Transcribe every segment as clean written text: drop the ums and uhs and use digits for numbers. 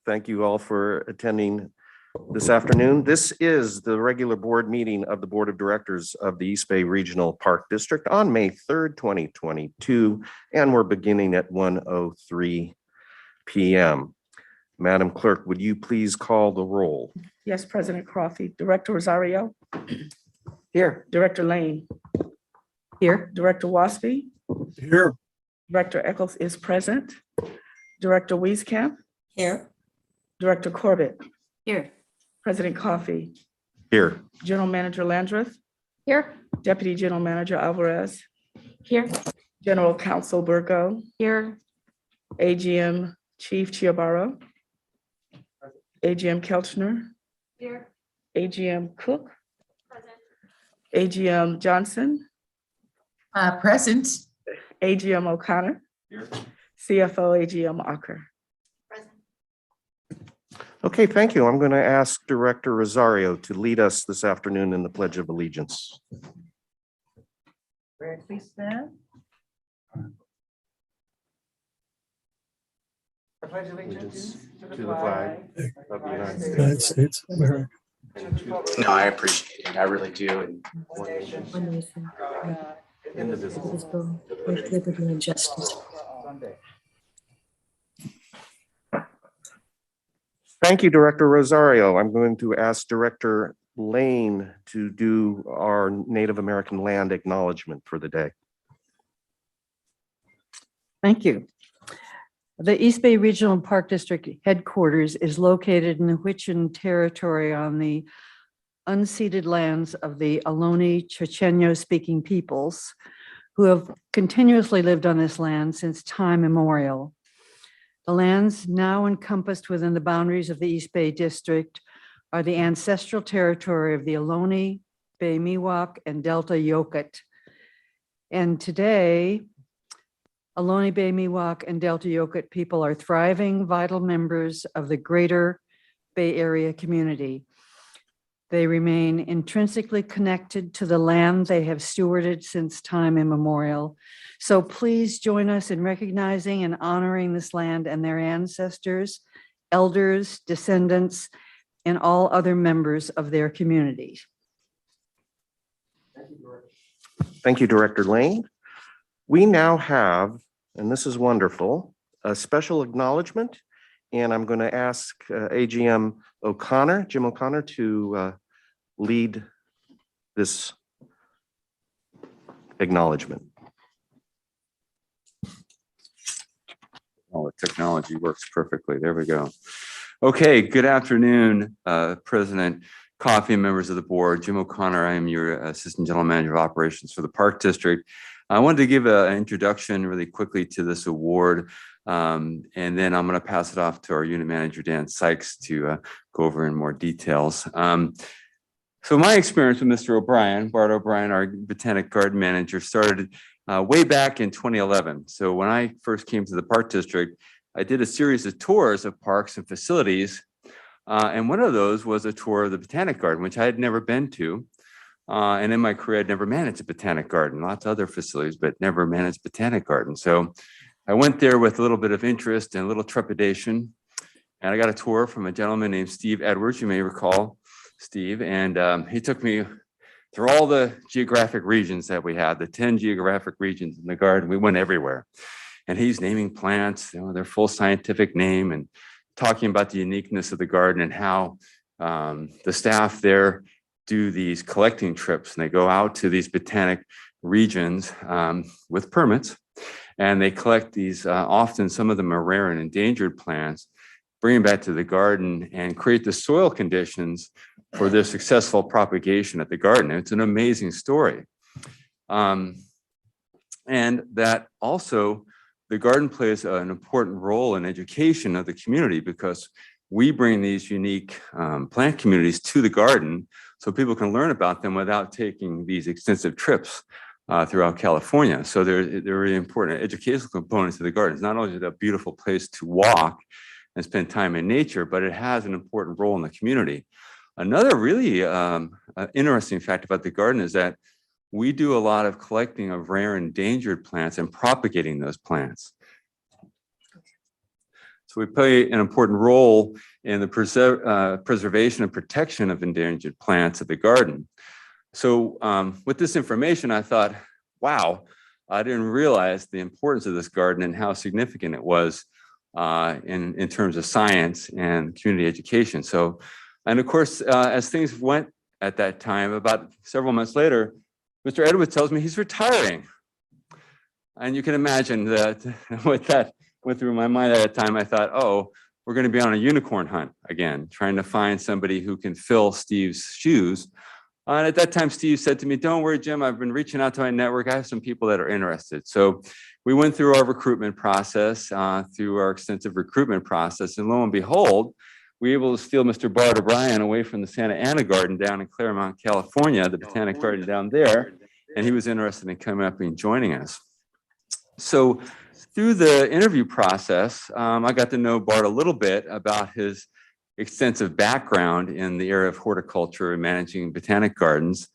Thank you all for attending this afternoon. This is the regular board meeting of the Board of Directors of the East Bay Regional Park District on May 3rd, 2022, and we're beginning at 1:03 p.m. Madam Clerk, would you please call the roll? Yes, President Coffey. Director Rosario? Here. Director Lane? Here. Director Waspy? Here. Director Eccles is present. Director Wieskamp? Here. Director Corbett? Here. President Coffey? Here. General Manager Landreth? Here. Deputy General Manager Alvarez? Here. General Counsel Burgo? Here. AGM Chief Chiabaro? AGM Kelchner? Here. AGM Cook? Present. AGM Johnson? Present. AGM O'Connor? Here. CFO AGM Ocker? Present. Okay, thank you. I'm going to ask Director Rosario to lead us this afternoon in the Pledge of Allegiance. Please stand. I pledge allegiance to the flag of the United States of America. No, I appreciate it. I really do. And One nation, indivisible. indivisible, with liberty and justice. Thank you, Director Rosario. I'm going to ask Director Lane to do our Native American land acknowledgement for the day. Thank you. The East Bay Regional Park District headquarters is located in the Witchen territory on the unceded lands of the Ohlone Chochenyo-speaking peoples who have continuously lived on this land since time immemorial. The lands now encompassed within the boundaries of the East Bay District are the ancestral territory of the Ohlone, Bay Miwok, and Delta Yokut. And today, Ohlone, Bay Miwok, and Delta Yokut people are thriving, vital members of the greater Bay Area community. They remain intrinsically connected to the land they have stewarded since time immemorial. So please join us in recognizing and honoring this land and their ancestors, elders, descendants, and all other members of their community. Thank you, Director Lane. We now have, and this is wonderful, a special acknowledgement, and I'm going to ask AGM O'Connor, Jim O'Connor, to lead this acknowledgement. Oh, the technology works perfectly. There we go. Okay, good afternoon, President Coffey, members of the board. Jim O'Connor, I am your Assistant General Manager of Operations for the Park District. I wanted to give an introduction really quickly to this award, and then I'm going to pass it off to our unit manager, Dan Sykes, to go over in more details. So my experience with Mr. O'Brien, Bart O'Brien, our Botanic Garden Manager, started way back in 2011. So when I first came to the Park District, I did a series of tours of parks and facilities, and one of those was a tour of the Botanic Garden, which I had never been to. And in my career, I'd never managed a botanic garden, lots of other facilities, but never managed botanic garden. So I went there with a little bit of interest and a little trepidation. And I got a tour from a gentleman named Steve Edwards. You may recall Steve. And he took me through all the geographic regions that we had, the 10 geographic regions in the garden. We went everywhere. And he's naming plants, their full scientific name, and talking about the uniqueness of the garden and how the staff there do these collecting trips, and they go out to these botanic regions with permits, and they collect these, often some of them are rare and endangered plants, bring them back to the garden and create the soil conditions for their successful propagation at the garden. It's an amazing story. And that also the garden plays an important role in education of the community, because we bring these unique plant communities to the garden so people can learn about them without taking these extensive trips throughout California. So they're really important educational components of the garden. It's not only is it a beautiful place to walk and spend time in nature, but it has an important role in the community. Another really interesting fact about the garden is that we do a lot of collecting of rare and endangered plants and propagating those plants. So we play an important role in the preservation and protection of endangered plants at the garden. So with this information, I thought, wow, I didn't realize the importance of this garden and how significant it was in terms of science and community education. So, and of course, as things went at that time, about several months later, Mr. Edwards tells me he's retiring. And you can imagine that what that went through my mind at that time. I thought, oh, we're going to be on a unicorn hunt again, trying to find somebody who can fill Steve's shoes. And at that time, Steve said to me, don't worry, Jim, I've been reaching out to my network. I have some people that are interested. So we went through our recruitment process, through our extensive recruitment process, and lo and behold, we were able to steal Mr. Bart O'Brien away from the Santa Ana Garden down in Claremont, California, the Botanic Garden down there, and he was interested in coming up and joining us. So through the interview process, I got to know Bart a little bit about his extensive background in the area of horticulture and managing botanic gardens.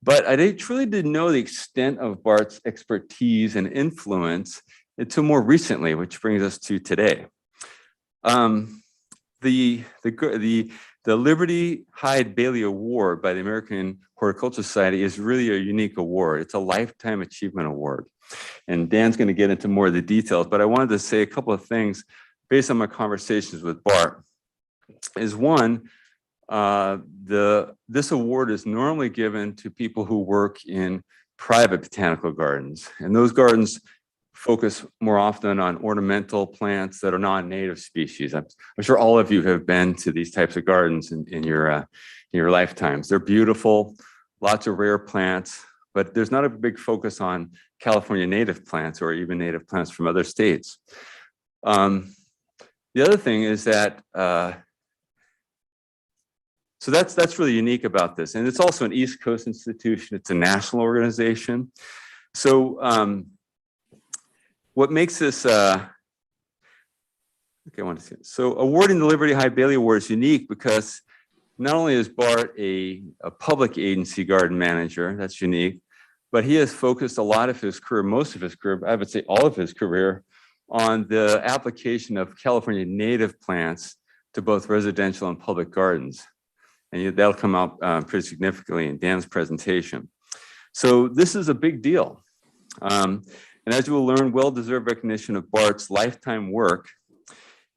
But I truly didn't know the extent of Bart's expertise and influence until more recently, which brings us to today. The Liberty Hyde Bailey Award by the American Horticulture Society is really a unique award. It's a lifetime achievement award. And Dan's going to get into more of the details, but I wanted to say a couple of things based on my conversations with Bart. Is one, this award is normally given to people who work in private botanical gardens, and those gardens focus more often on ornamental plants that are non-native species. I'm sure all of you have been to these types of gardens in your lifetimes. They're beautiful, lots of rare plants, but there's not a big focus on California native plants or even native plants from other states. The other thing is that so that's really unique about this. And it's also an East Coast institution. It's a national organization. So what makes this, okay, I want to see it. So awarding the Liberty Hyde Bailey Award is unique because not only is Bart a public agency garden manager, that's unique, but he has focused a lot of his career, most of his career, I would say all of his career, on the application of California native plants to both residential and public gardens. And that'll come out pretty significantly in Dan's presentation. So this is a big deal. And as you will learn, well-deserved recognition of Bart's lifetime work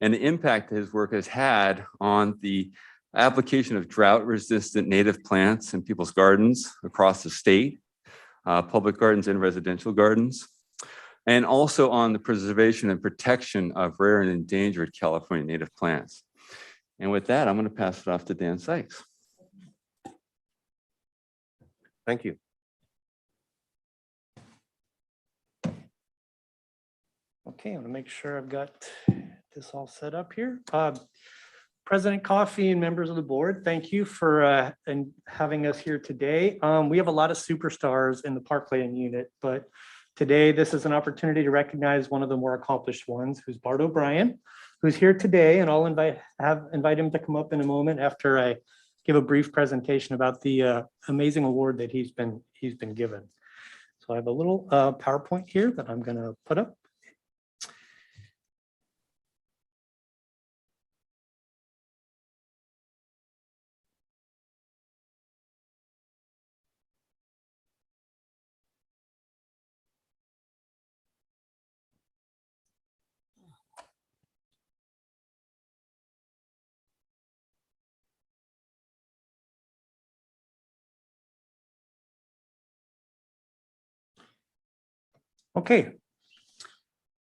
and the impact his work has had on the application of drought-resistant native plants in people's gardens across the state, public gardens and residential gardens, and also on the preservation and protection of rare and endangered California native plants. And with that, I'm going to pass it off to Dan Sykes. Thank you. Okay, I'm gonna make sure I've got this all set up here. President Coffey and members of the board, thank you for having us here today. We have a lot of superstars in the parkland unit, but today this is an opportunity to recognize one of the more accomplished ones, who's Bart O'Brien, who's here today, and I'll invite him to come up in a moment after I give a brief presentation about the amazing award that he's been given. So I have a little PowerPoint here that I'm going to put up. Okay,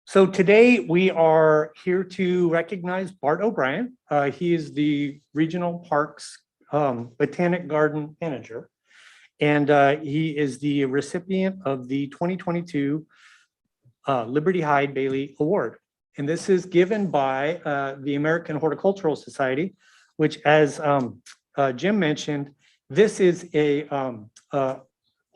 so today we are here to recognize Bart O'Brien. He is the Regional Parks Botanic Garden Manager, and he is the recipient of the 2022 Liberty Hyde Bailey Award. And this is given by the American Horticultural Society, which, as Jim mentioned, this is a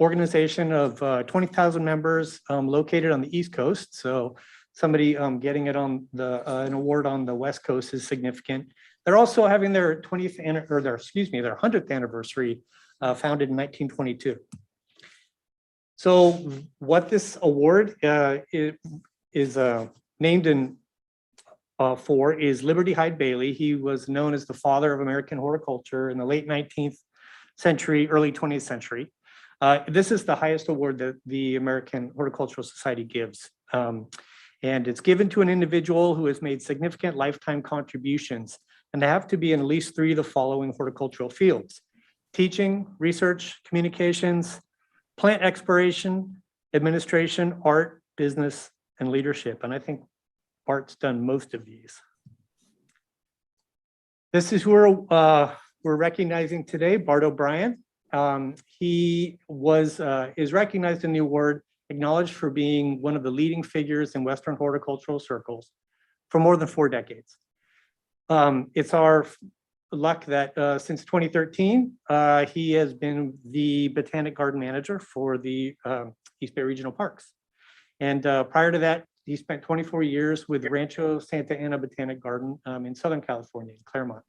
organization of 20,000 members located on the East Coast. So somebody getting it on an award on the West Coast is significant. They're also having their 100th anniversary, founded in 1922. So what this award is named in for is Liberty Hyde Bailey. He was known as the father of American horticulture in the late 19th century, early 20th century. This is the highest award that the American Horticultural Society gives. And it's given to an individual who has made significant lifetime contributions, and they have to be in at least 3 of the following horticultural fields: teaching, research, communications, plant exploration, administration, art, business, and leadership. And I think Bart's done most of these. This is who we're recognizing today, Bart O'Brien. He is recognized in the award, acknowledged for being one of the leading figures in Western horticultural circles for more than 4 decades. It's our luck that since 2013, he has been the Botanic Garden Manager for the East Bay Regional Parks. And prior to that, he spent 24 years with Rancho Santa Ana Botanic Garden in Southern California, in Claremont.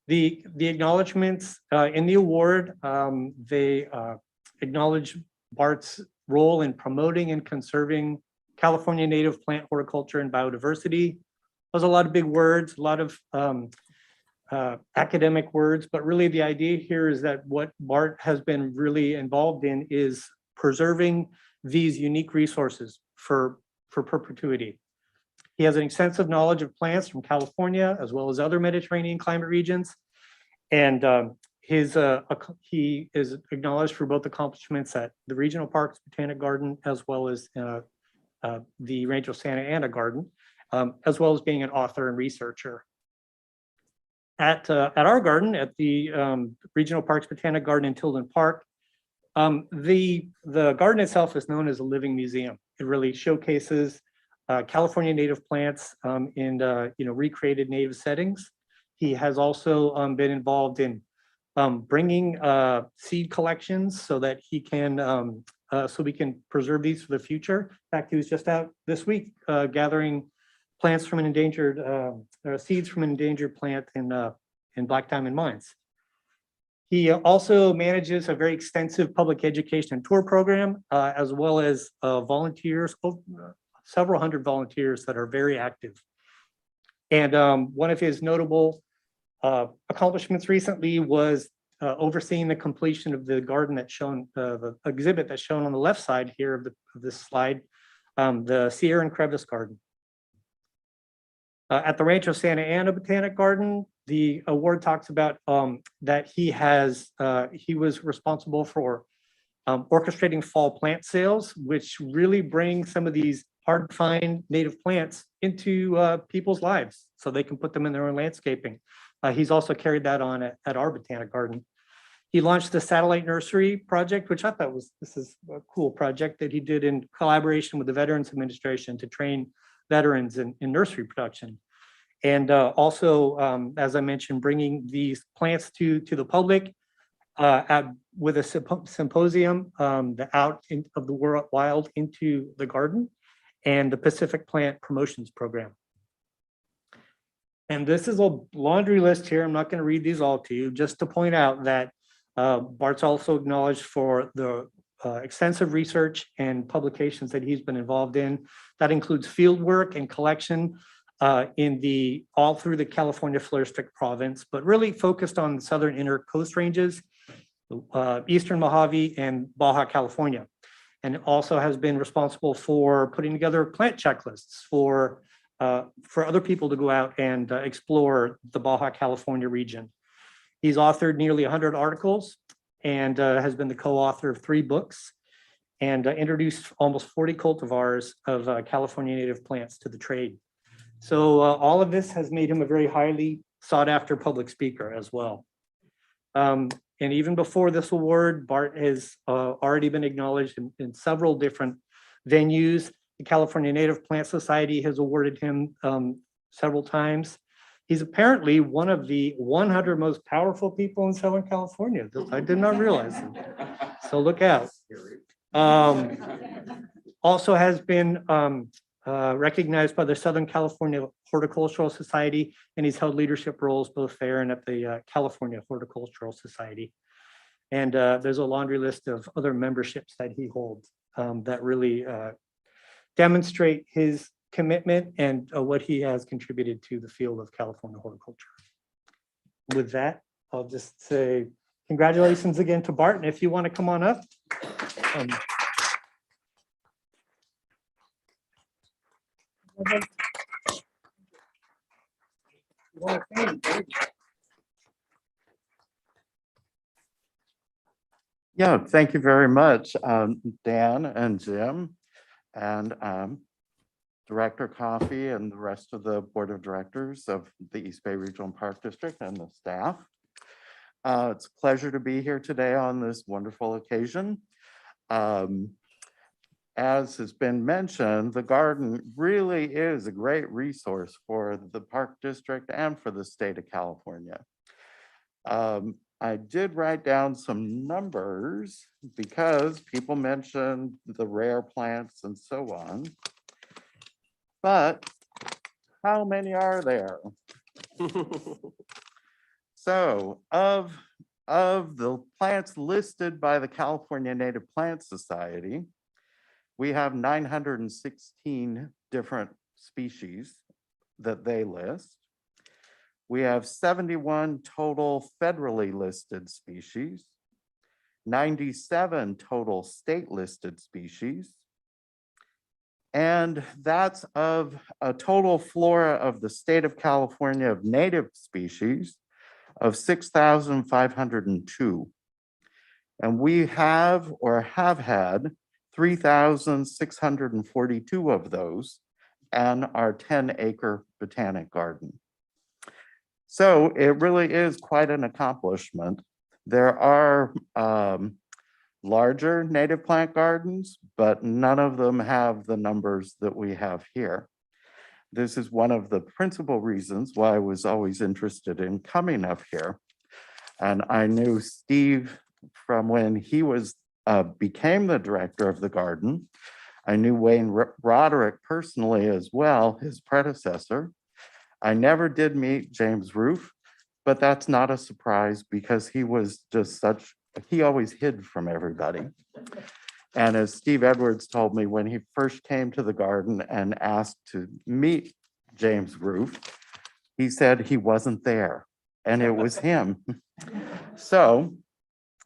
The acknowledgements in the award, they acknowledge Bart's role in promoting and conserving California native plant horticulture and biodiversity. There's a lot of big words, a lot of academic words, but really the idea here is that what Bart has been really involved in is preserving these unique resources for perpetuity. He has an extensive knowledge of plants from California as well as other Mediterranean climate regions. And he is acknowledged for both accomplishments at the Regional Parks Botanic Garden as well as the Rancho Santa Ana Garden, as well as being an author and researcher. At our garden, at the Regional Parks Botanic Garden in Tilden Park, the garden itself is known as a living museum. It really showcases California native plants in recreated native settings. He has also been involved in bringing seed collections so that he can so we can preserve these for the future. In fact, he was just out this week gathering plants from an endangered seeds from an endangered plant in Black Diamond Mines. He also manages a very extensive public education and tour program, as well as volunteers, several hundred volunteers that are very active. And one of his notable accomplishments recently was overseeing the completion of the garden that's shown, the exhibit that's shown on the left side here of this slide, the Hr and Crevice garden. At the Rancho Santa Ana Botanic Garden, the award talks about that he was responsible for orchestrating fall plant sales, which really bring some of these hard to find native plants into people's lives so they can put them in their own landscaping. He's also carried that on at our Botanic Garden. He launched the Satellite Nursery project, which I thought this is a cool project that he did in collaboration with the Veterans Administration to train veterans in nursery production. And also, as I mentioned, bringing these plants to the public with a symposium, the out of the wild into the garden, and the Pacific Plant Promotions Program. And this is a laundry list here. I'm not going to read these all to you, just to point out that Bart's also acknowledged for the extensive research and publications that he's been involved in. That includes field work and collection all through the California Floristic Province, but really focused on the southern inner coast ranges, Eastern Mojave and Baja California. And also has been responsible for putting together plant checklists for other people to go out and explore the Baja California region. He's authored nearly 100 articles and has been the co-author of 3 books and introduced almost 40 cultivars of California native plants to the trade. So all of this has made him a very highly sought after public speaker as well. And even before this award, Bart has already been acknowledged in several different venues. The California Native Plant Society has awarded him several times. He's apparently one of the 100 most powerful people in Southern California. I did not realize that. So look out. Also has been recognized by the Southern California Horticultural Society, and he's held leadership roles both there and at the California Horticultural Society. And there's a laundry list of other memberships that he holds that really demonstrate his commitment and what he has contributed to the field of California horticulture. With that, I'll just say congratulations again to Bart, and if you want to come on up. Yeah, thank you very much, Dan and Jim, and Director Coffey and the rest of the Board of Directors of the East Bay Regional Park District and the staff. It's a pleasure to be here today on this wonderful occasion. As has been mentioned, the garden really is a great resource for the Park District and for the state of California. I did write down some numbers because people mentioned the rare plants and so on. But how many are there? So of the plants listed by the California Native Plant Society, we have 916 different species that they list. We have 71 total federally listed species, 97 total state listed species, and that's of a total flora of the state of California of native species of 6,502. And we have or have had 3,642 of those and our 10-acre botanic garden. So it really is quite an accomplishment. There are larger native plant gardens, but none of them have the numbers that we have here. This is one of the principal reasons why I was always interested in coming up here. And I knew Steve from when he was became the director of the garden. I knew Wayne Roderick personally as well, his predecessor. I never did meet James Roof, but that's not a surprise because he was just he always hid from everybody. And as Steve Edwards told me when he first came to the garden and asked to meet James Roof, he said he wasn't there and it was him. So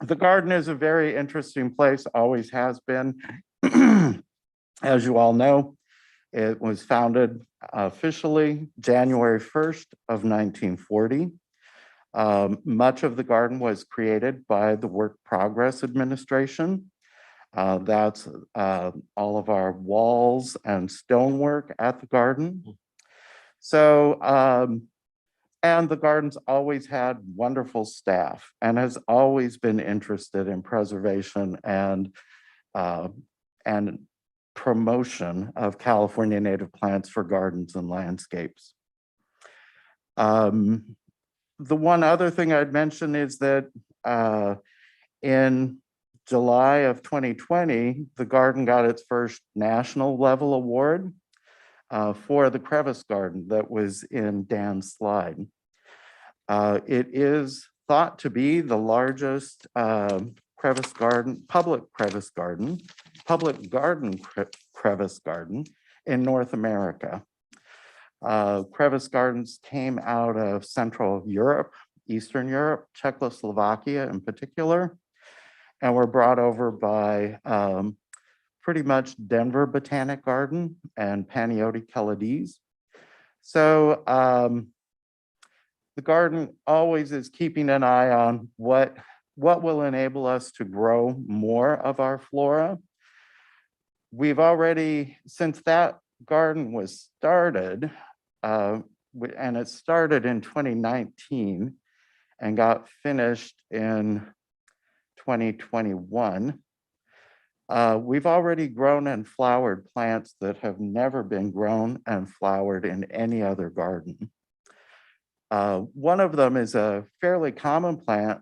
the garden is a very interesting place, always has been. As you all know, it was founded officially January 1st of 1940. Much of the garden was created by the Work Progress Administration. That's all of our walls and stonework at the garden. So, and the garden's always had wonderful staff and has always been interested in preservation and promotion of California native plants for gardens and landscapes. The one other thing I'd mention is that in July of 2020, the garden got its first national level award for the Crevice garden that was in Dan's slide. It is thought to be the largest crevice garden, public garden crevice garden in North America. Crevice gardens came out of Central Europe, Eastern Europe, Czechoslovakia in particular, and were brought over by pretty much Denver Botanic Garden and Panayote Keladies. So the garden always is keeping an eye on what will enable us to grow more of our flora. We've already, since that garden was started, and it started in 2019 and got finished in 2021, we've already grown and flowered plants that have never been grown and flowered in any other garden. One of them is a fairly common plant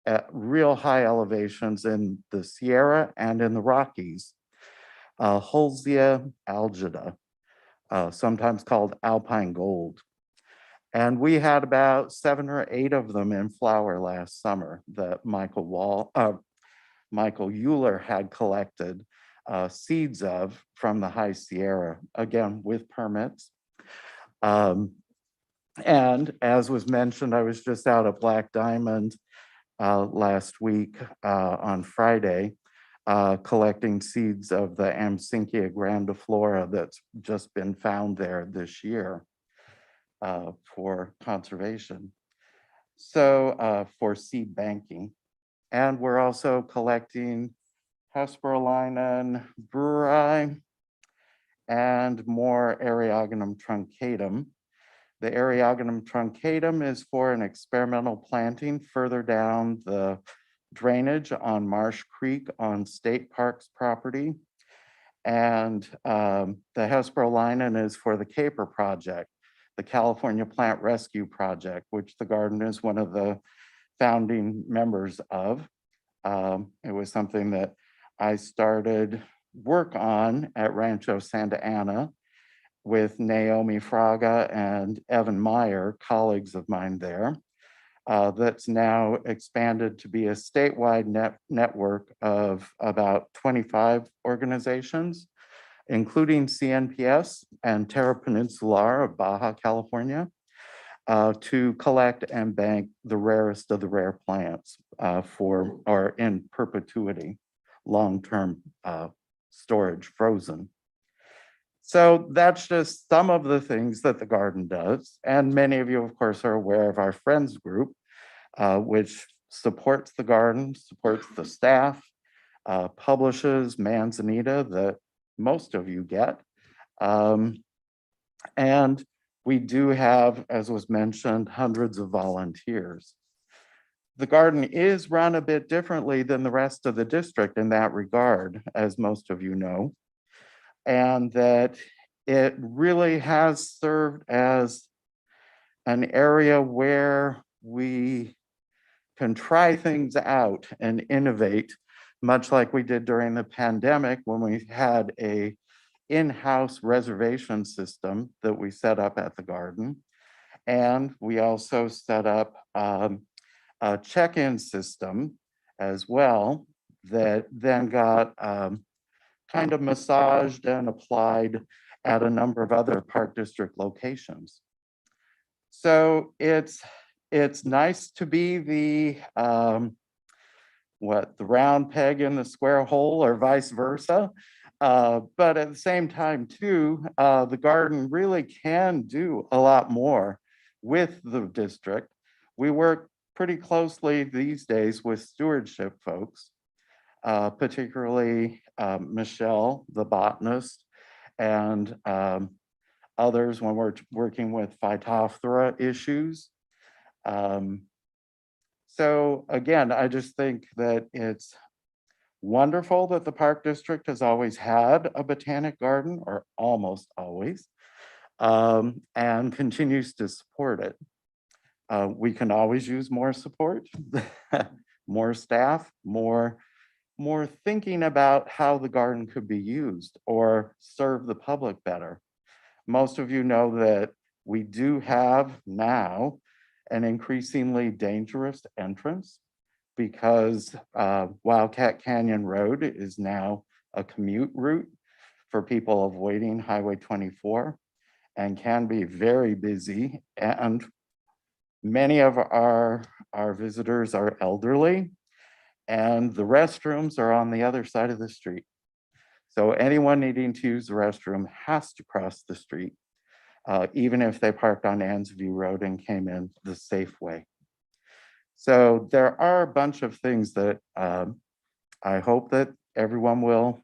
at real high elevations in the Sierra and in the Rockies, Holzia algida, sometimes called alpine gold. And we had about 7 or 8 of them in flower last summer that Michael Euler had collected seeds of from the High Sierra, again, with permits. And as was mentioned, I was just out at Black Diamond last week on Friday, collecting seeds of the Amsinkia grandiflora that's just been found there this year for conservation. So for seed banking. And we're also collecting Hesperorhinum breweri and more Eriogonum truncatum. The Eriogonum truncatum is for an experimental planting further down the drainage on Marsh Creek on State Parks property. And the Hesperorhinum is for the Caper Project, the California Plant Rescue Project, which the garden is one of the founding members of. It was something that I started work on at Rancho Santa Ana with Naomi Fraga and Evan Meyer, colleagues of mine there. That's now expanded to be a statewide network of about 25 organizations, including CNPS and Terra Peninsular of Baja California, to collect and bank the rarest of the rare plants for or in perpetuity, long-term storage, frozen. So that's just some of the things that the garden does. And many of you, of course, are aware of our Friends group, which supports the garden, supports the staff, publishes Manzanita that most of you get. And we do have, as was mentioned, hundreds of volunteers. The garden is run a bit differently than the rest of the district in that regard, as most of you know, and that it really has served as an area where we can try things out and innovate, much like we did during the pandemic when we had a in-house reservation system that we set up at the garden. And we also set up a check-in system as well that then got kind of massaged and applied at a number of other Park District locations. So it's nice to be the the round peg in the square hole or vice versa. But at the same time too, the garden really can do a lot more with the district. We work pretty closely these days with stewardship folks, particularly Michelle, the botanist, and others when we're working with Phytophthora issues. So again, I just think that it's wonderful that the Park District has always had a botanic garden, or almost always, and continues to support it. We can always use more support, more staff, more thinking about how the garden could be used or serve the public better. Most of you know that we do have now an increasingly dangerous entrance because Wildcat Canyon Road is now a commute route for people avoiding Highway 24 and can be very busy. And many of our visitors are elderly, and the restrooms are on the other side of the street. So anyone needing to use the restroom has to cross the street, even if they parked on Ansview Road and came in the safe way. So there are a bunch of things that I hope that everyone will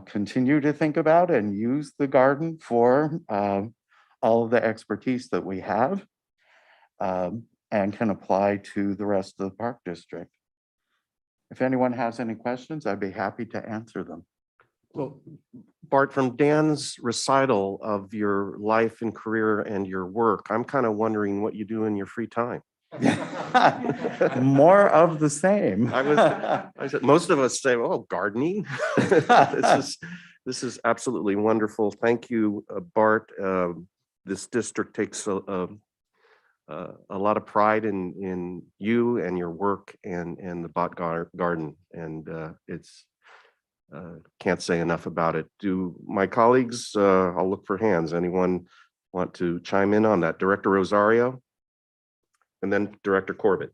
continue to think about and use the garden for all of the expertise that we have and can apply to the rest of the Park District. If anyone has any questions, I'd be happy to answer them. Well, Bart, from Dan's recital of your life and career and your work, I'm kind of wondering what you do in your free time. More of the same. I said, most of us say, oh, gardening. This is absolutely wonderful. Thank you, Bart. This district takes a lot of pride in you and your work and the Bot Garden. And it's Can't say enough about it. Do my colleagues, I'll look for hands. Anyone want to chime in on that? Director Rosario? And then Director Corbett.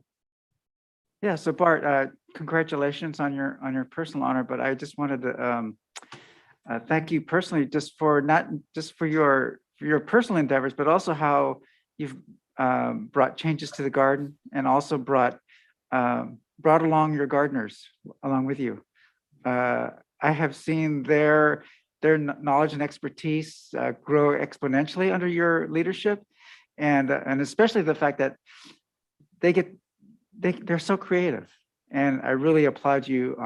Yeah, so Bart, congratulations on your personal honor, but I just wanted to thank you personally just for not just for your personal endeavors, but also how you've brought changes to the garden and also brought along your gardeners along with you. I have seen their knowledge and expertise grow exponentially under your leadership, and especially the fact that they're so creative, and I really applaud you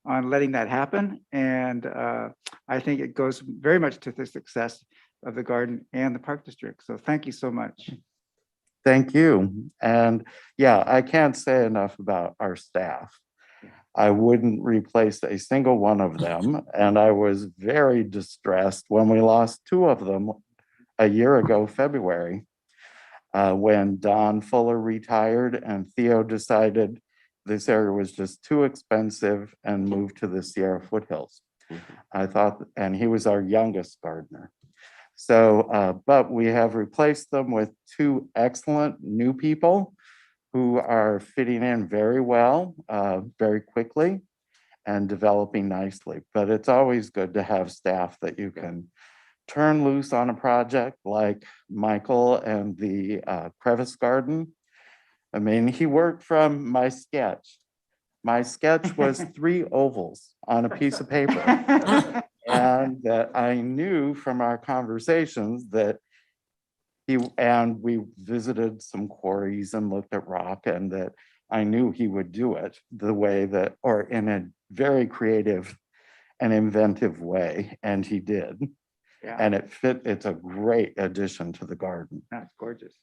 on letting that happen. And I think it goes very much to the success of the garden and the park district. So thank you so much. Thank you. And yeah, I can't say enough about our staff. I wouldn't replace a single one of them. And I was very distressed when we lost two of them a year ago, February, when Don Fuller retired and Theo decided this area was just too expensive and moved to the Sierra foothills. I thought, and he was our youngest gardener. So, but we have replaced them with two excellent new people who are fitting in very well, very quickly and developing nicely. But it's always good to have staff that you can turn loose on a project like Michael and the Crevice garden. I mean, he worked from my sketch. My sketch was 3 ovals on a piece of paper. And that I knew from our conversations that we visited some quarries and looked at rock, and that I knew he would do it the way that, or in a very creative and inventive way, and he did. Yeah, And it fit, it's a great addition to the garden. that's gorgeous.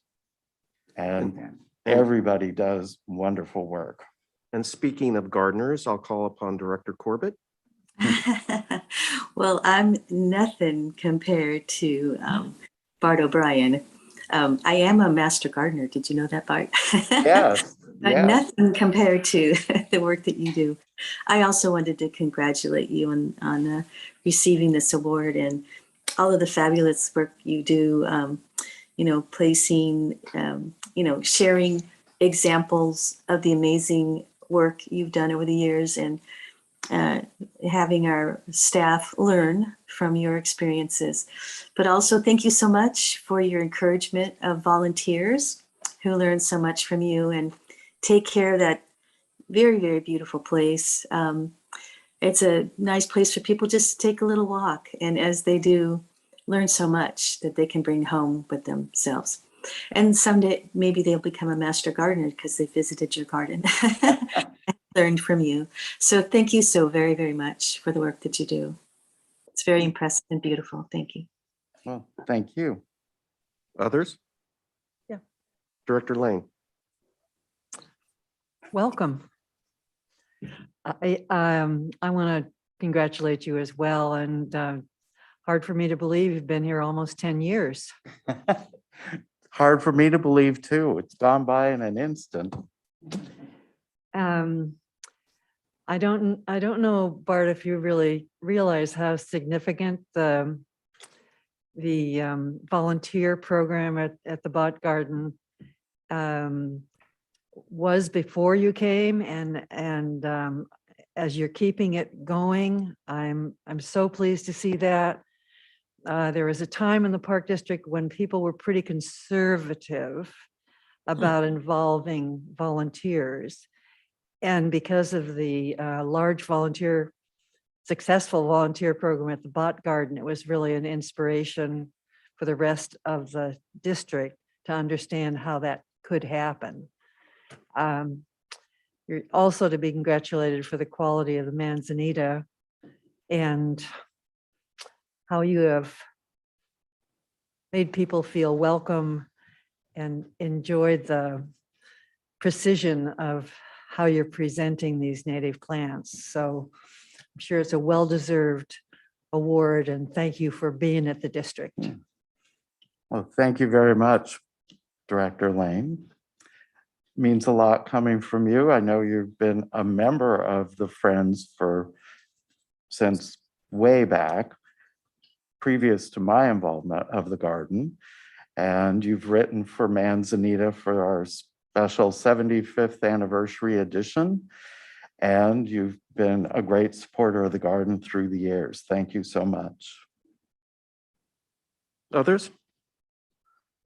And everybody does wonderful work. And speaking of gardeners, I'll call upon Director Corbett. Well, I'm nothing compared to Bart O'Brien. I am a master gardener. Did you know that, Bart? Yes, But yes. nothing compared to the work that you do. I also wanted to congratulate you on receiving this award and all of the fabulous work you do, placing, sharing examples of the amazing work you've done over the years, and having our staff learn from your experiences. But also thank you so much for your encouragement of volunteers who learn so much from you and take care of that very, very beautiful place. It's a nice place for people just to take a little walk, and as they do, learn so much that they can bring home with themselves. And someday maybe they'll become a master gardener because they visited your garden and learned from you. So thank you so very, very much for the work that you do. It's very impressive and beautiful. Thank you. Well, thank you. Others? Yeah. Director Lane. Welcome. I want to congratulate you as well, and hard for me to believe you've been here almost 10 years. Hard for me to believe too. It's gone by in an instant. I don't know, Bart, if you really realize how significant the volunteer program at the Bot Garden was before you came, and as you're keeping it going, I'm so pleased to see that. There was a time in the Park District when people were pretty conservative about involving volunteers. And because of the large successful volunteer program at the Bot Garden, it was really an inspiration for the rest of the district to understand how that could happen. You're also to be congratulated for the quality of the manzanita and how you have made people feel welcome and enjoyed the precision of how you're presenting these native plants. So I'm sure it's a well-deserved award, and thank you for being at the district. Well, thank you very much, Director Lane. Means a lot coming from you. I know you've been a member of the Friends for since way back, previous to my involvement of the garden. And you've written for Manzanita for our special 75th anniversary edition. And you've been a great supporter of the garden through the years. Thank you so much. Others?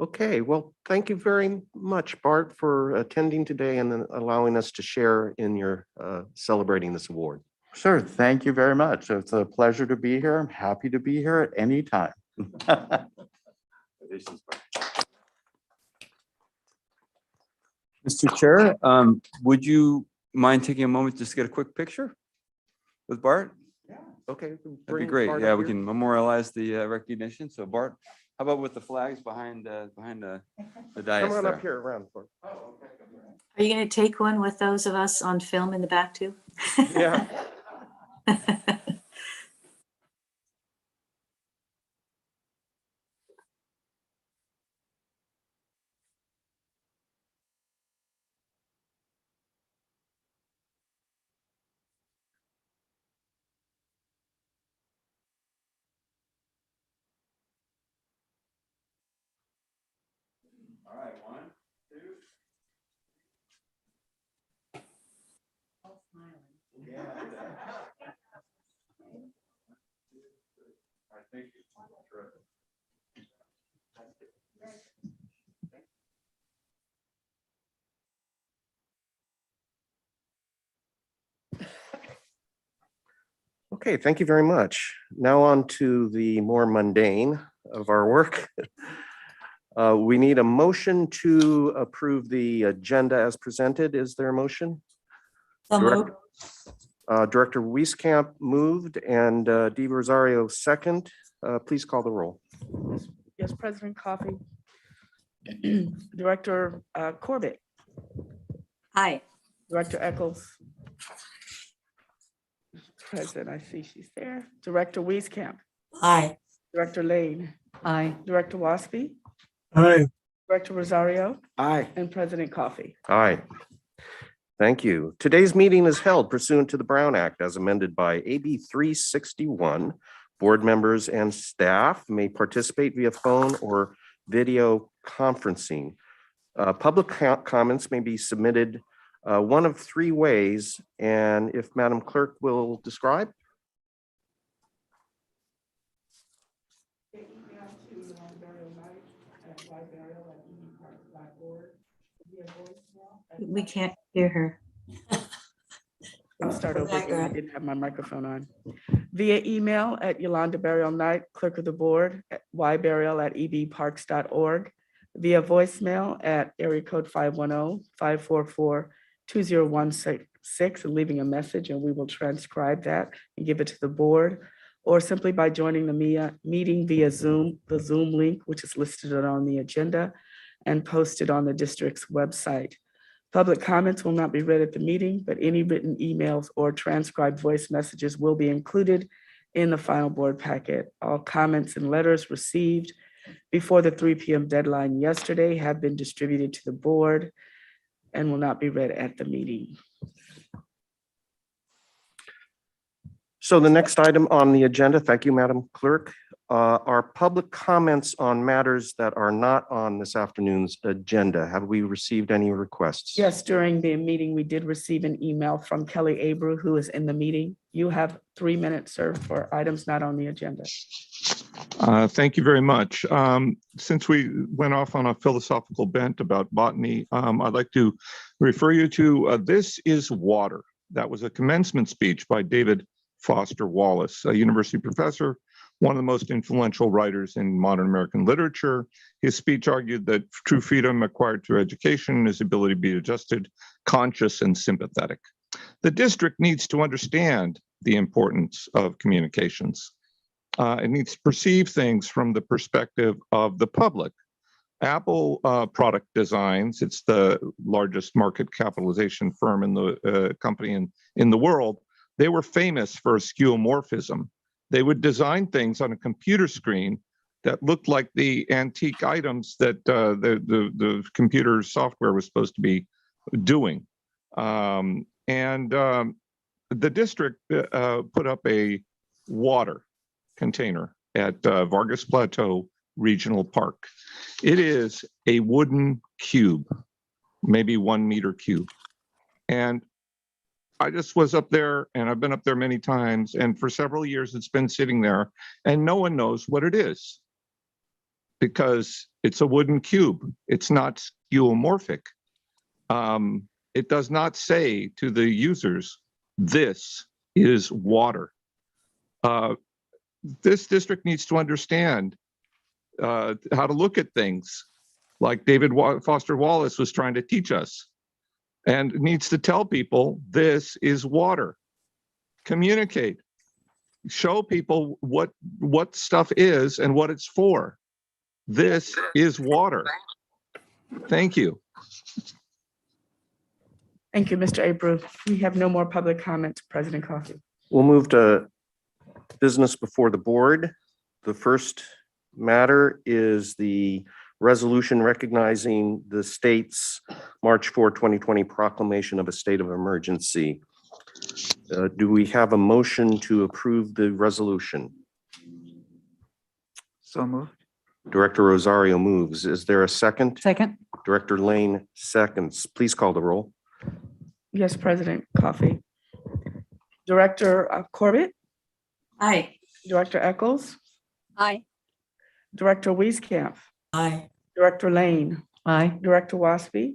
Okay, well, thank you very much, Bart, for attending today and then allowing us to share in your celebrating this award. Sure, thank you very much. It's a pleasure to be here. I'm happy to be here at any time. Mr. Chair, would you mind taking a moment just to get a quick picture with Bart? Okay. That'd be great. Yeah, we can memorialize the recognition. So Bart, how about with the flags behind the dais Come on there? up here around. Bart. Are you going to take one with those of us on film in the back too? Yeah. All right, 1, 2. Yeah. All right, thank you. Terrific. Okay, thank you very much. Now on to the more mundane of our work. We need a motion to approve the agenda as presented. Is there a motion? Director Wieskamp moved and Di Rosario second. Please call the roll. Yes, President Coffee. Director Corbett, Hi. Director Eccles. President, I see she's there. Director Wieskamp, Hi. Director Lane, Aye. Director Waspy, Aye. Director Rosario, Aye. and President Coffee. Aye. Thank you. Today's meeting is held pursuant to the Brown Act as amended by AB 361. Board members and staff may participate via phone or video conferencing. Public comments may be submitted one of 3 ways, and if Madam Clerk will describe. We can't hear her. I'll start over again. I didn't have my microphone on. Via email at Yolanda Burial Knight, Clerk of the Board, at yburial@ebparks.org. Via voicemail at area code 510-544-2016 and leaving a message, and we will transcribe that and give it to the board. Or simply by joining the meeting via Zoom, the Zoom link, which is listed on the agenda and posted on the district's website. Public comments will not be read at the meeting, but any written emails or transcribed voice messages will be included in the final board packet. All comments and letters received before the 3 p.m. deadline yesterday have been distributed to the board and will not be read at the meeting. So the next item on the agenda, thank you, Madam Clerk, are public comments on matters that are not on this afternoon's agenda. Have we received any requests? Yes, during the meeting, we did receive an email from Kelly Abreu, who is in the meeting. You have 3 minutes, sir, for items not on the agenda. Thank you very much. Since we went off on a philosophical bent about botany, I'd like to refer you to This is Water. That was a commencement speech by David Foster Wallace, a university professor, one of the most influential writers in modern American literature. His speech argued that true freedom acquired through education is the ability to be adjusted, conscious, and sympathetic. The district needs to understand the importance of communications. It needs to perceive things from the perspective of the public. Apple Product Designs, it's the largest market capitalization firm in the company in the world. They were famous for skeuomorphism. They would design things on a computer screen that looked like the antique items that the computer software was supposed to be doing. The district put up a water container at Vargas Plateau Regional Park. It is a wooden cube, maybe 1 meter cube. And I just was up there, and I've been up there many times, and for several years it's been sitting there and no one knows what it is because it's a wooden cube. It's not skeuomorphic. It does not say to the users, this is water. This district needs to understand how to look at things like David Foster Wallace was trying to teach us, and needs to tell people this is water. Communicate, show people what stuff is and what it's for. This is water. Thank you. Thank you, Mr. Abreu. We have no more public comment, President Coffey. We'll move to business before the board. The first matter is the resolution recognizing the state's March 4, 2020 proclamation of a state of emergency. Do we have a motion to approve the resolution? So moved. Director Rosario moves. Is there a second? Second. Director Lane seconds. Please call the roll. Yes, President Coffey. Director Corbett, Aye. Director Eccles, Aye. Director Wieskamp, Aye. Director Lane, Aye. Director Waspy,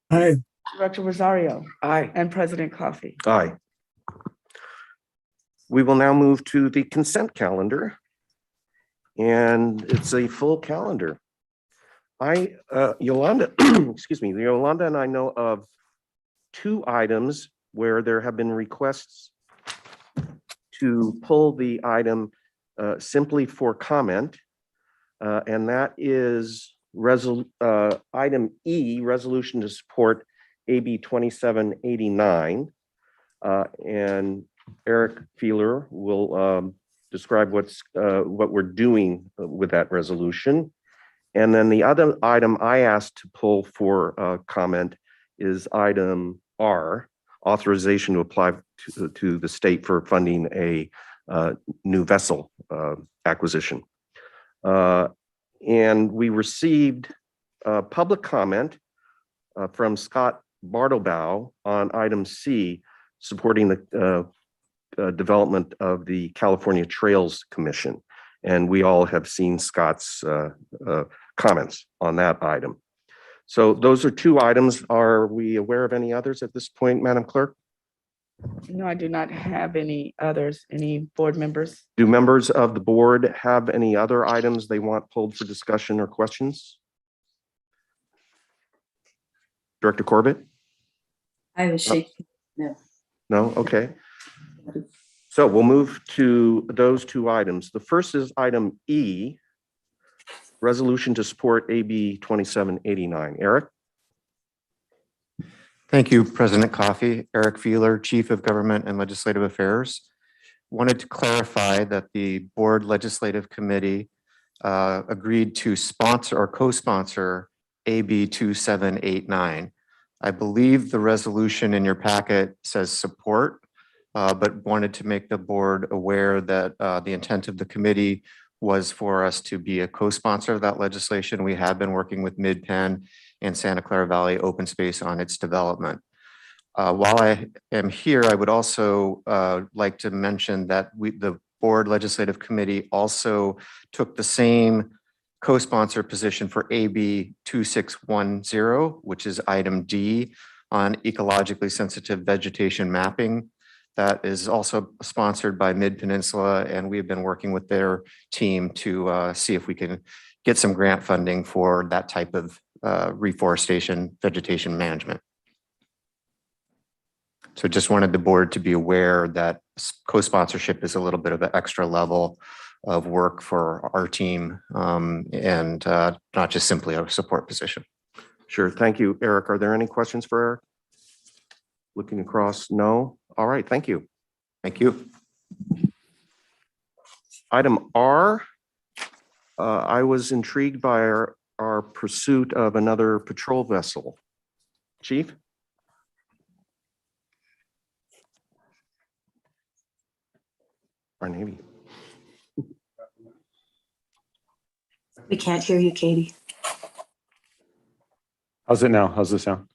Aye. Director Rosario, Aye. and President Coffey. Aye. We will now move to the consent calendar. And it's a full calendar. Yolanda, excuse me, Yolanda and I know of 2 items where there have been requests to pull the item simply for comment. And that is item E, resolution to support AB 2789. And Eric Feeler will describe what we're doing with that resolution. And then the other item I asked to pull for comment is item R, authorization to apply to the state for funding a new vessel acquisition. And we received public comment from Scott Bart O'Brien on item C, supporting the development of the California Trails Commission. And we all have seen Scott's comments on that item. So those are 2 items. Are we aware of any others at this point, Madam Clerk? No, I do not have any others, any board members. Do members of the board have any other items they want pulled for discussion or questions? Director Corbett? I was shaking. No. No? Okay. So we'll move to those 2 items. The first is item E, resolution to support AB 2789. Eric? Thank you, President Coffey. Eric Feeler, Chief of Government and Legislative Affairs. Wanted to clarify that the Board Legislative Committee agreed to sponsor or co-sponsor AB 2789. I believe the resolution in your packet says support, but wanted to make the board aware that the intent of the committee was for us to be a co-sponsor of that legislation. We have been working with Mid-Penn and Santa Clara Valley Open Space on its development. While I am here, I would also like to mention that the Board Legislative Committee also took the same co-sponsor position for AB 2610, which is item D on ecologically sensitive vegetation mapping. That is also sponsored by Mid-Peninsula, and we've been working with their team to see if we can get some grant funding for that type of reforestation, vegetation management. So just wanted the board to be aware that co-sponsorship is a little bit of an extra level of work for our team and not just simply a support position. Sure. Thank you, Eric. Are there any questions for Eric? Looking across, no? All right, thank you. Thank you. Item R, I was intrigued by our pursuit of another patrol vessel. Chief? Our Navy. We can't hear you, Katie. How's it now? How's this sound?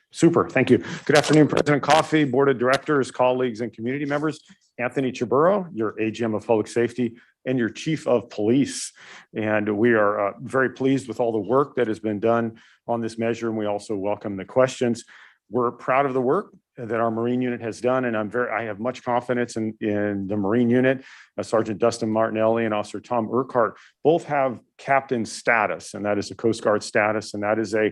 Super, thank you. Good afternoon, President Coffey, Board of Directors, colleagues, and community members. Anthony Chaburo, your AGM of Public Safety and your Chief of Police. And we are very pleased with all the work that has been done on this measure, and we also welcome the questions. We're proud of the work that our Marine unit has done, and I have much confidence in the Marine unit. Sergeant Dustin Martinelli and Officer Tom Urquhart both have captain status, and that is a Coast Guard status, and that is a